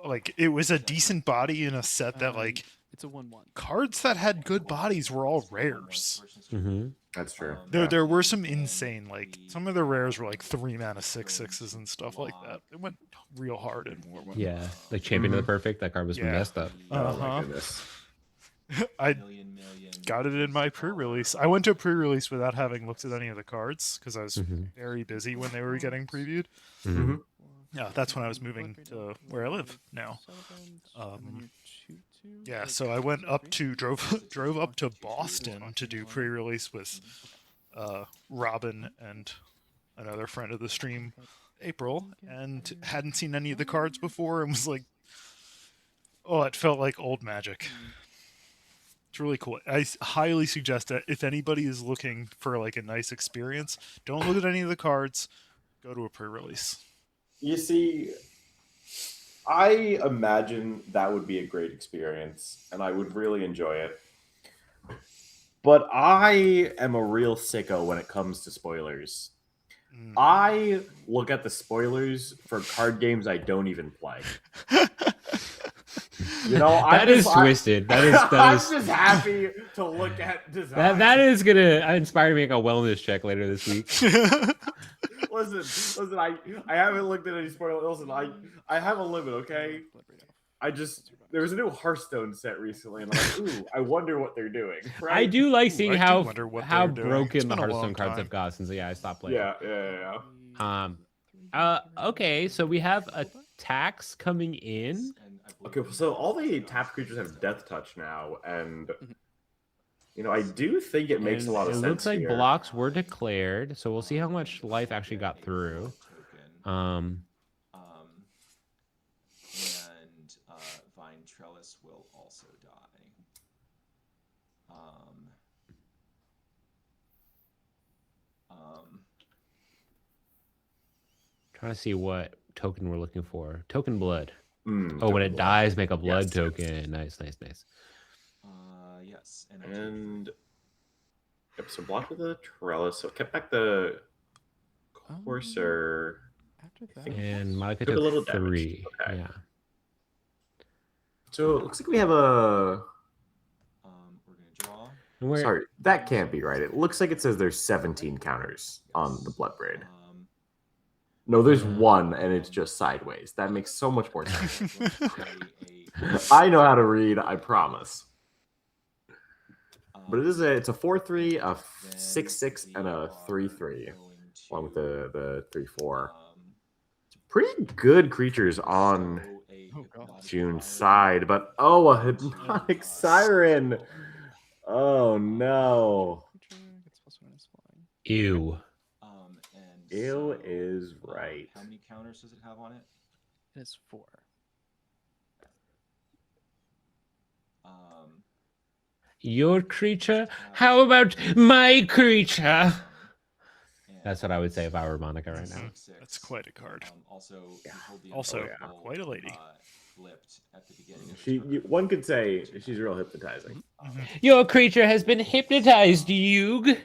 A: like, it was a decent body in a set that, like,
D: It's a 1/1.
A: cards that had good bodies were all rares.
J: That's true.
A: There were some insane, like, some of the rares were like 3 mana 6/6s and stuff like that. It went real hard in Warwind.
I: Yeah, like Champion of the Perfect. That card was messed up.
J: Oh my goodness.
A: I got it in my pre-release. I went to a pre-release without having looked at any of the cards because I was very busy when they were getting previewed. Yeah, that's when I was moving to where I live now. Yeah, so I went up to drove up to Boston to do pre-release with Robin and another friend of the stream, April, and hadn't seen any of the cards before and was like, oh, it felt like old Magic. It's really cool. I highly suggest that if anybody is looking for like a nice experience, don't look at any of the cards. Go to a pre-release.
J: You see, I imagine that would be a great experience, and I would really enjoy it. But I am a real sicko when it comes to spoilers. I look at the spoilers for card games I don't even play. You know,
I: that is twisted. That is.
J: I'm just happy to look at design.
I: That is gonna inspire me to make a wellness check later this week.
J: Listen. I haven't looked at any spoilers. Listen, I have a limit. Okay. There was a new Hearthstone set recently, and I'm like, ooh, I wonder what they're doing. Right?
I: I do like seeing how
A: broken
I: the Hearthstone cards have got since I stopped playing.
J: Yeah.
I: Okay, so we have attacks coming in.
J: Okay, so all the tap creatures have Death Touch now, and I do think it makes a lot of sense.
I: It looks like
J: here.
I: blocks were declared, so we'll see how much life actually got through.
H: And Vine Trellis will also die.
I: Trying to see what token we're looking for. Token blood. When it
J: blood.
I: dies, make a blood token. Nice.
H: Yes.
J: And yep, so blocked with a Trellis. So kept back the Courser.
I: And Monica
J: took a little damage.
I: 3.
J: Okay.
I: Yeah.
J: So it looks like we have a.
H: We're gonna draw.
J: Sorry, that can't be right. It looks like it says there's 17 counters on the Bloodbraid. No, there's 1, and it's just sideways. That makes so much more sense. I know how to read, I promise. But it's a 4/3, a 6/6, and a 3/3, along with the 3/4. Pretty good creatures on June's side, but a Hypnotic Siren. Oh no.
I: Ew.
J: Ew is right.
H: How many counters does it have on it?
D: It is 4.
I: Your creature? How about my creature? That's what I would say if I were Monica right now.
A: That's quite a card.
H: Also,
A: quite a lady.
H: Flipped at the beginning.
J: One could say she's real hypnotizing.
I: Your creature has been hypnotized, Yug.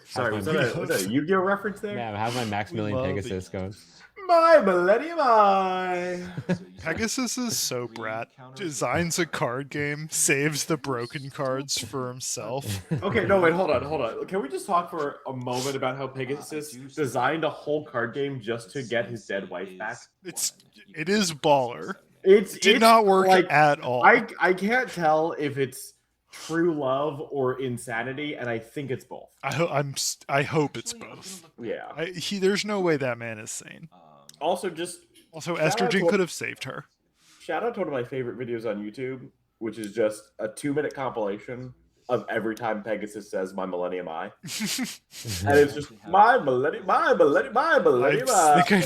J: Sorry, was that a Yu-Gi-Oh reference there?
I: Yeah, how's my Maximilian Pegasus going?
J: My Millennium Eye!
A: Pegasus is so brat. Designs a card game, saves the broken cards for himself.
J: Okay, no, wait, hold on. Can we just talk for a moment about how Pegasus designed a whole card game just to get his dead wife back?
A: It is baller.
J: It
A: did not work at all.
J: I can't tell if it's true love or insanity, and I think it's both.
A: I hope it's both.
J: Yeah.
A: There's no way that man is sane.
J: Also,
A: estrogen could have saved her.
J: Shout out to one of my favorite videos on YouTube, which is just a 2-minute compilation of every time Pegasus says "My Millennium Eye," and it's just "My Millennium, My Millennium, My Millennium
A: I
J: Eye."
A: think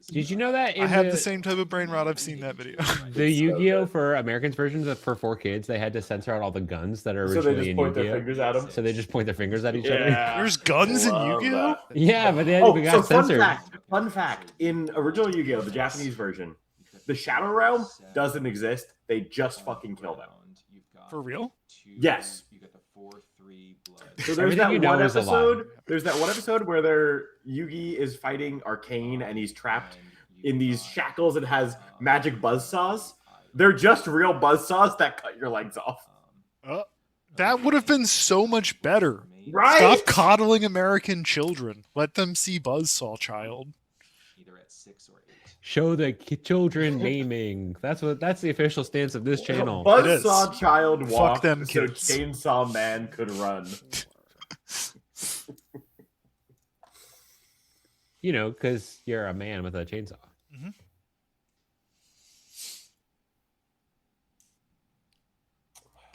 I: Did you know that
A: I
I: in
A: have the same type of brain rot. I've seen that video.
I: the Yu-Gi-Oh for Americans versions of for 4 kids, they had to censor out all the guns that are
J: So they
I: originally
J: just
I: in
J: point their
I: Yu-Gi-Oh.
J: fingers at him.
I: So they just point their fingers at each other.
J: Yeah,
A: There's guns in
J: love
A: Yu-Gi-Oh?
J: that.
I: Yeah, but they
J: Oh,
I: got
J: so fun
I: censored.
J: fact! Fun fact: in original Yu-Gi-Oh, the Japanese version, the Shadow Realm doesn't exist. They just fucking kill them.
A: For real?
J: Yes. So there's
I: Everything
J: that
I: you know
J: one
I: is a lie.
J: episode. There's that one episode where Yugi is fighting Arcane and he's trapped in these shackles and has magic buzzsaws. They're just real buzzsaws that cut your legs off.
A: That would have been so much better.
J: Right?
A: Stop coddling American children. Let them see Buzzsaw Child.
I: Show the children naming. That's the official stance of this channel.
J: Buzzsaw Child
A: Fuck
J: walked
A: them
J: so
A: kids.
J: Chainsaw Man could run.
I: You know, because you're a man with a chainsaw.
A: Mhm.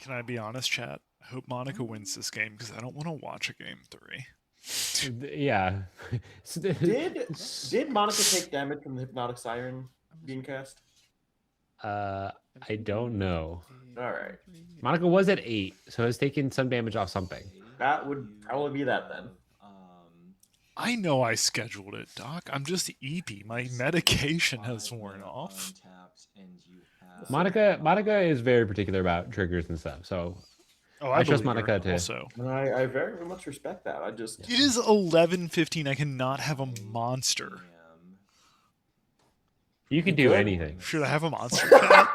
A: Can I be honest, chat? I hope Monica wins this game because I don't want to watch a game 3.
I: Yeah.
J: Did Monica take damage from the Hypnotic Siren being cast?
I: I don't know.
J: All right.
I: Monica was at 8, so it's taken some damage off something.
J: That would probably be that then.
A: I know I scheduled it, Doc. I'm just eepy. My medication has worn off.
I: Monica is very particular about triggers and stuff, so I trust
A: believe her
I: Monica to.
A: Also.
J: I very much respect that.
A: It is 11:15. I cannot have a monster.
I: You can do anything.
A: Should I have a monster cat?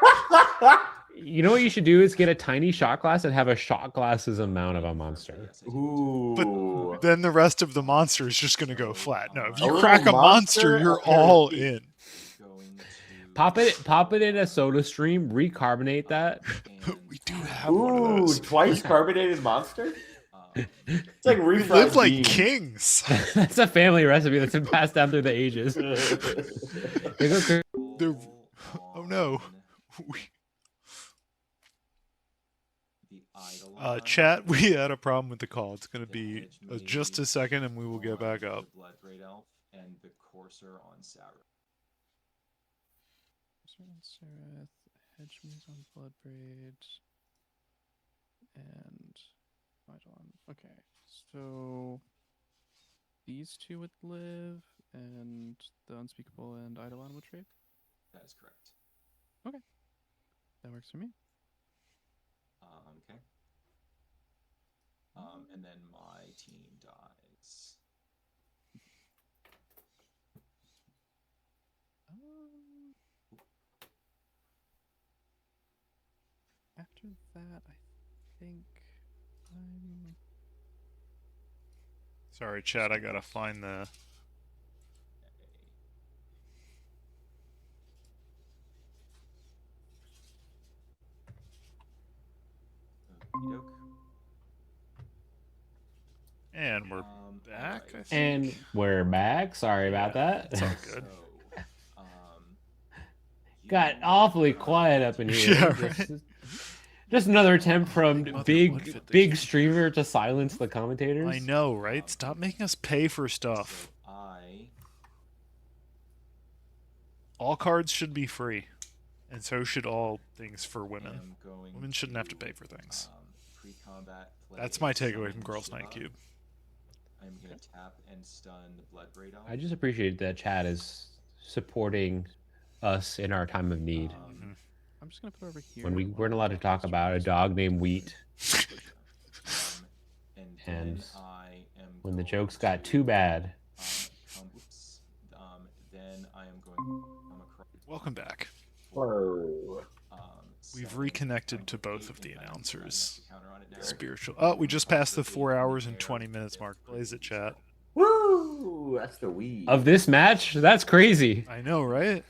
I: You know what you should do is get a tiny shot glass and have a shot glass's amount of a monster.
J: Ooh.
A: But then the rest of the monster is just going to go flat. No, if you
J: little
A: crack a monster,
J: monster,
A: you're
J: a pair of
A: all
J: feet.
A: in.
I: Pop it in a soda stream, recarbonate that.
A: We do have one of
J: Ooh,
A: those.
J: twice carbonated monster? It's like
A: We
J: refried
A: live like
J: beans.
A: kings.
I: That's a family recipe that's been passed down through the ages.
A: Oh no. Chat, we had a problem with the call. It's going to be just a second and we will get back up.
H: And the courser on Sarah.
D: Hedgeman's on Bloodbraid, and Eidolon. Okay, so these two would live, and the Unspeakable and Eidolon would trade?
H: That is correct.
D: Okay, that works for me.
H: Okay. And then my team dies.
D: After that, I think I'm...
A: Sorry, chat, I got to find the...
H: Okey-doke.
A: And we're back, I think.
I: And we're back. Sorry about that.
A: It's all good.
H: So,
I: Got awfully quiet up in here.
A: Yeah, right.
I: Just another attempt from
A: Mother, what
I: big
A: fit the
I: big
A: key?
I: streamer to silence the commentators.
A: I know, right? Stop making us pay for stuff. All cards should be free. And so should all things for women. Women shouldn't have to pay for things.
H: Pre-combat play
A: That's my
H: a
A: takeaway
H: summon
A: from Girls Night
H: Shiva.
A: Cube.
H: I'm gonna tap and stun the Bloodbraid Elf.
I: I just appreciate that chat is supporting us in our time of need.
D: I'm just gonna put it over here.
I: When we weren't allowed to talk about a dog named Wheat. And when the jokes got too bad.
H: Then I am going to come across.
A: Welcome back.
J: Whoa.
A: We've reconnected to both of the announcers. Spiritual. Oh, we just passed the 4 hours and 20 minutes mark. Blaze it, chat.
J: Woo! That's the weed.
I: Of this match? That's crazy.
A: I know, right?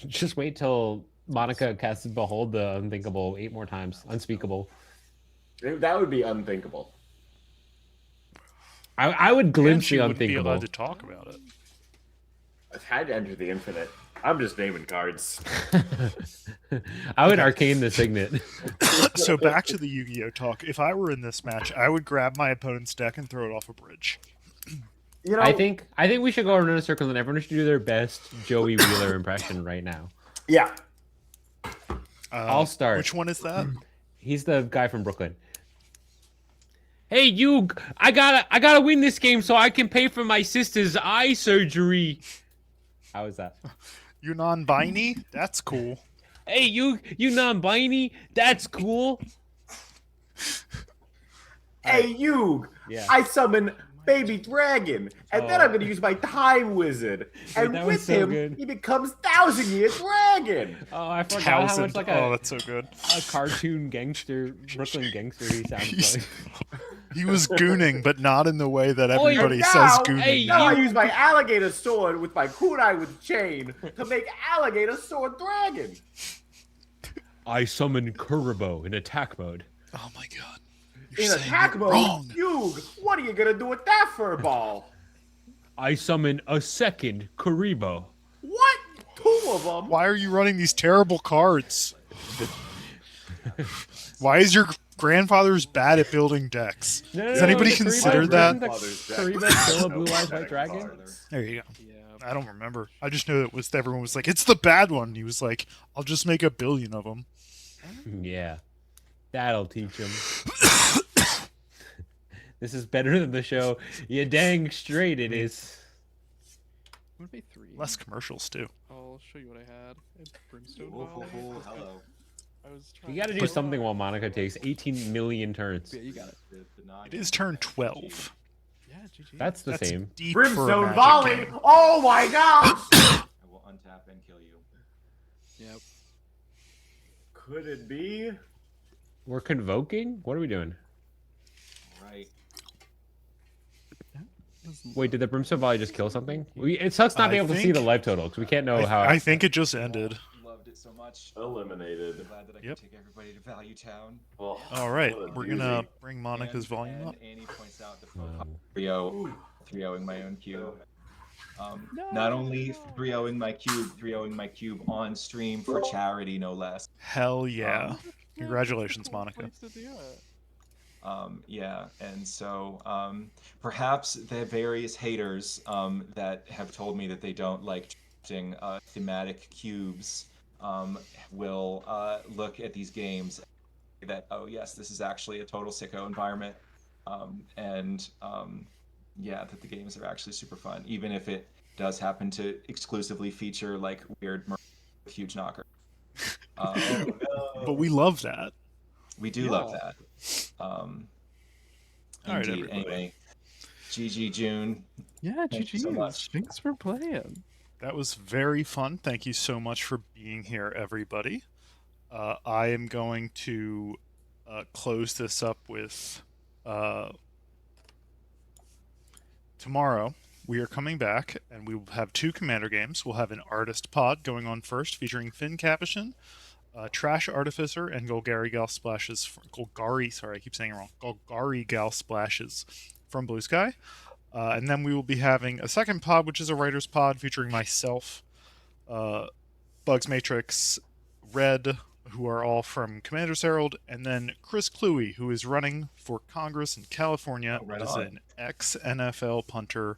I: Just wait till Monica casts Behold the Unthinkable 8 more times. Unspeakable.
J: That would be unthinkable.
I: I would glimpse
A: And she
I: the
A: wouldn't be
I: Unthinkable.
A: allowed to talk about it.
J: I've had to enter the infinite. I'm just naming cards.
I: I would
A: Okay.
I: arcane the signet.
A: So back to the Yu-Gi-Oh talk. If I were in this match, I would grab my opponent's deck and throw it off a bridge.
J: You know,
I: I think we should go around in a circle and everyone should do their best Joey Wheeler impression right now.
J: Yeah.
I: I'll start.
A: Which one is that?
I: He's the guy from Brooklyn. Hey, you! I gotta win this game so I can pay for my sister's eye surgery. How is that?
A: You non-binary? That's cool.
I: Hey, you non-binary? That's cool.
J: Hey, Yug!
I: Yeah.
J: I summon Baby Dragon, and then
I: Oh.
J: I'm going to use my Time Wizard. And
I: that was
J: with
I: so
J: him,
I: good.
J: he becomes 1,000-Year Dragon!
I: Oh, I forgot how
A: Thousand.
I: much like
A: Oh,
I: a
A: that's so good.
I: cartoon gangster, Brooklyn gangster he sounds
A: He's-
I: like.
A: He was gooning, but not in the way that
I: Oh, yeah.
A: everybody
J: And
A: says
J: now-
A: gooning.
I: hey,
J: Now I
I: you-
J: use my Alligator Sword with my Kunai with Chain to make Alligator Sword Dragon!
I: I summon Kuribo in attack mode.
A: Oh my god.
J: In
A: You're saying
J: attack
A: it
J: mode,
A: wrong.
J: Yug, what are you going to do with that fur ball?
I: I summon a second Kuribo.
J: What? 2 of them?
A: Why are you running these terrible cards? Why is your grandfather's bad at building decks? Has anybody
I: the Kuribo
A: considered that?
I: isn't the Kuribo still a blue eyes white dragon?
A: There you go.
D: Yeah.
A: I don't remember. I just know that everyone was like, it's the bad one. He was like, I'll just make 1 billion of them.
I: Yeah. That'll teach him. This is better than the show. You dang straight it is.
D: Would be 3.
A: Less commercials too.
D: I'll show you what I had. I had Brimstone
H: Oh,
D: Volley.
H: hello.
D: I was trying
I: You gotta
D: to
I: do something while Monica takes 18 million turns.
D: Yeah, you got it.
A: It is turn 12.
D: Yeah, GG.
I: That's the
A: That's
I: same.
A: deep for a
J: Brimstone
A: Magic
J: Volley!
A: game.
J: Oh my gosh!
H: I will untap and kill you.
D: Yep.
J: Could it be?
I: We're convoking? What are we doing?
H: Right.
I: Wait, did the Brimstone Volley just kill something? It sucks not
A: I
I: being able to see
A: think-
I: the live total because we can't know how.
A: I think it just ended.
H: Loved it so much.
J: Eliminated.
H: I'm glad that I
A: Yep.
H: could take everybody to Value Town.
J: Oh,
A: All right,
J: what a
A: we're gonna
J: doozy.
A: bring Monica's volume
H: and
A: up.
H: Annie points out the
I: Wow.
H: 3-0ing my own cube. Not only 3-0ing my cube, 3-0ing my cube on stream for charity, no less.
A: Hell yeah! Congratulations, Monica.
D: Place to do it.
H: Yeah, and so perhaps the various haters that have told me that they don't like drafting thematic cubes will look at these games and say that, oh yes, this is actually a total sicko environment, and yeah, that the games are actually super fun, even if it does happen to exclusively feature like weird with huge knocker.
A: But we love that.
H: We do love that.
A: All right,
H: Indeed.
A: everybody.
H: Anyway, GG June.
D: Yeah,
H: Thank you so
D: GG.
H: much.
D: Thanks for playing.
A: That was very fun. Thank you so much for being here, everybody. I am going to close this up with tomorrow. We are coming back, and we will have 2 Commander games. We'll have an Artist Pod going on first, featuring Finn Capuchin, Trash Artificer, and Golgari Gal Splashes. Golgari, sorry, I keep saying it wrong. Golgari Gal Splashes from Blue Sky. And then we will be having a second pod, which is a writer's pod, featuring myself, Bugs Matrix, Red, who are all from Commander's Herald, and then Chris Cluey, who is running for Congress in California
H: Oh, right
A: as
H: on.
A: an ex-NFL punter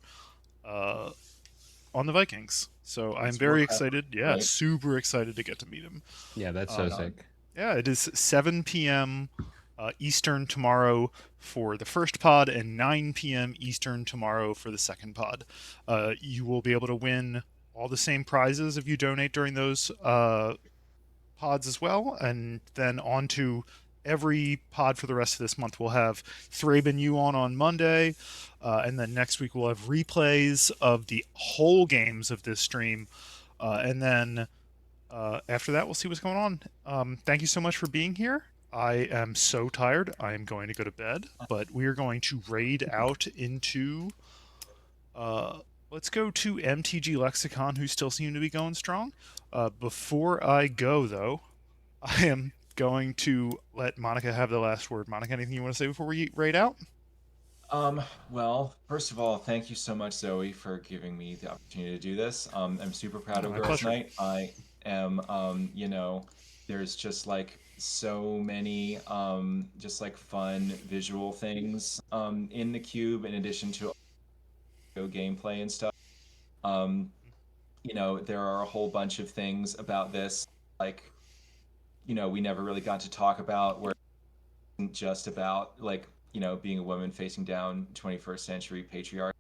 A: on the Vikings. So I'm
H: That's
A: very
H: worth having,
A: excited. Yeah,
H: right?
A: super excited to get to meet him.
I: Yeah, that's so sick.
A: Yeah, it is 7 p.m. Eastern tomorrow for the first pod, and 9 p.m. Eastern tomorrow for the second pod. You will be able to win all the same prizes if you donate during those pods as well, and then on to every pod for the rest of this month. We'll have Thraben You on Monday, and then next week we'll have replays of the whole games of this stream, and then after that we'll see what's going on. Thank you so much for being here. I am so tired. I am going to go to bed, but we are going to raid out into let's go to MTG Lexicon, who still seem to be going strong. Before I go, though, I am going to let Monica have the last word. Monica, anything you want to say before we raid out?
H: Well, first of all, thank you so much, Zoe, for giving me the opportunity to do this. I'm super proud
A: Oh,
H: of
A: my
H: Girls'
A: pleasure.
H: Night. I am, there's just like so many, just like fun visual things, in the cube in addition to gameplay and stuff. Um, there are a whole bunch of things about this, like, we never really got to talk about where it isn't just about like, being a woman facing down 21st century patriarchy,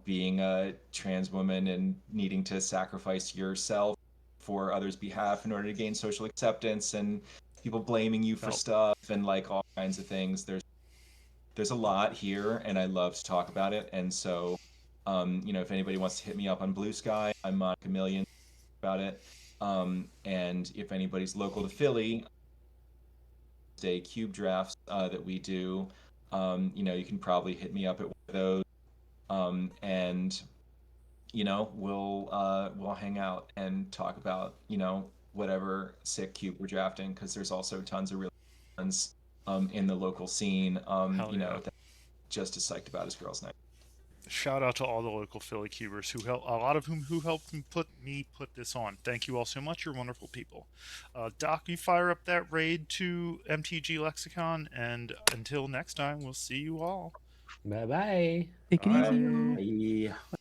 H: being a trans woman and needing to sacrifice yourself for others' behalf in order to gain social acceptance, and people blaming you for
A: Felt.
H: stuff and like all kinds of things. There's a lot here, and I love to talk about it. And so, if anybody wants to hit me up on Blue Sky, I'm Monica Million about it. And if anybody's local to Philly, day cube drafts that we do, you can probably hit me up at one of those. And we'll hang out and talk about whatever sick cube we're drafting, because there's also tons of really ones in the local scene.
A: Hell yeah.
H: That just as psyched about as Girls' Night.
A: Shout out to all the local Philly cubers who help, a lot of whom who helped me put this on. Thank you all so much. You're wonderful people. Doc, you fire up that raid to MTG Lexicon, and until next time, we'll see you all.
I: Bye bye.
D: Take it easy,
A: Bye.
D: y'all.
J: Bye.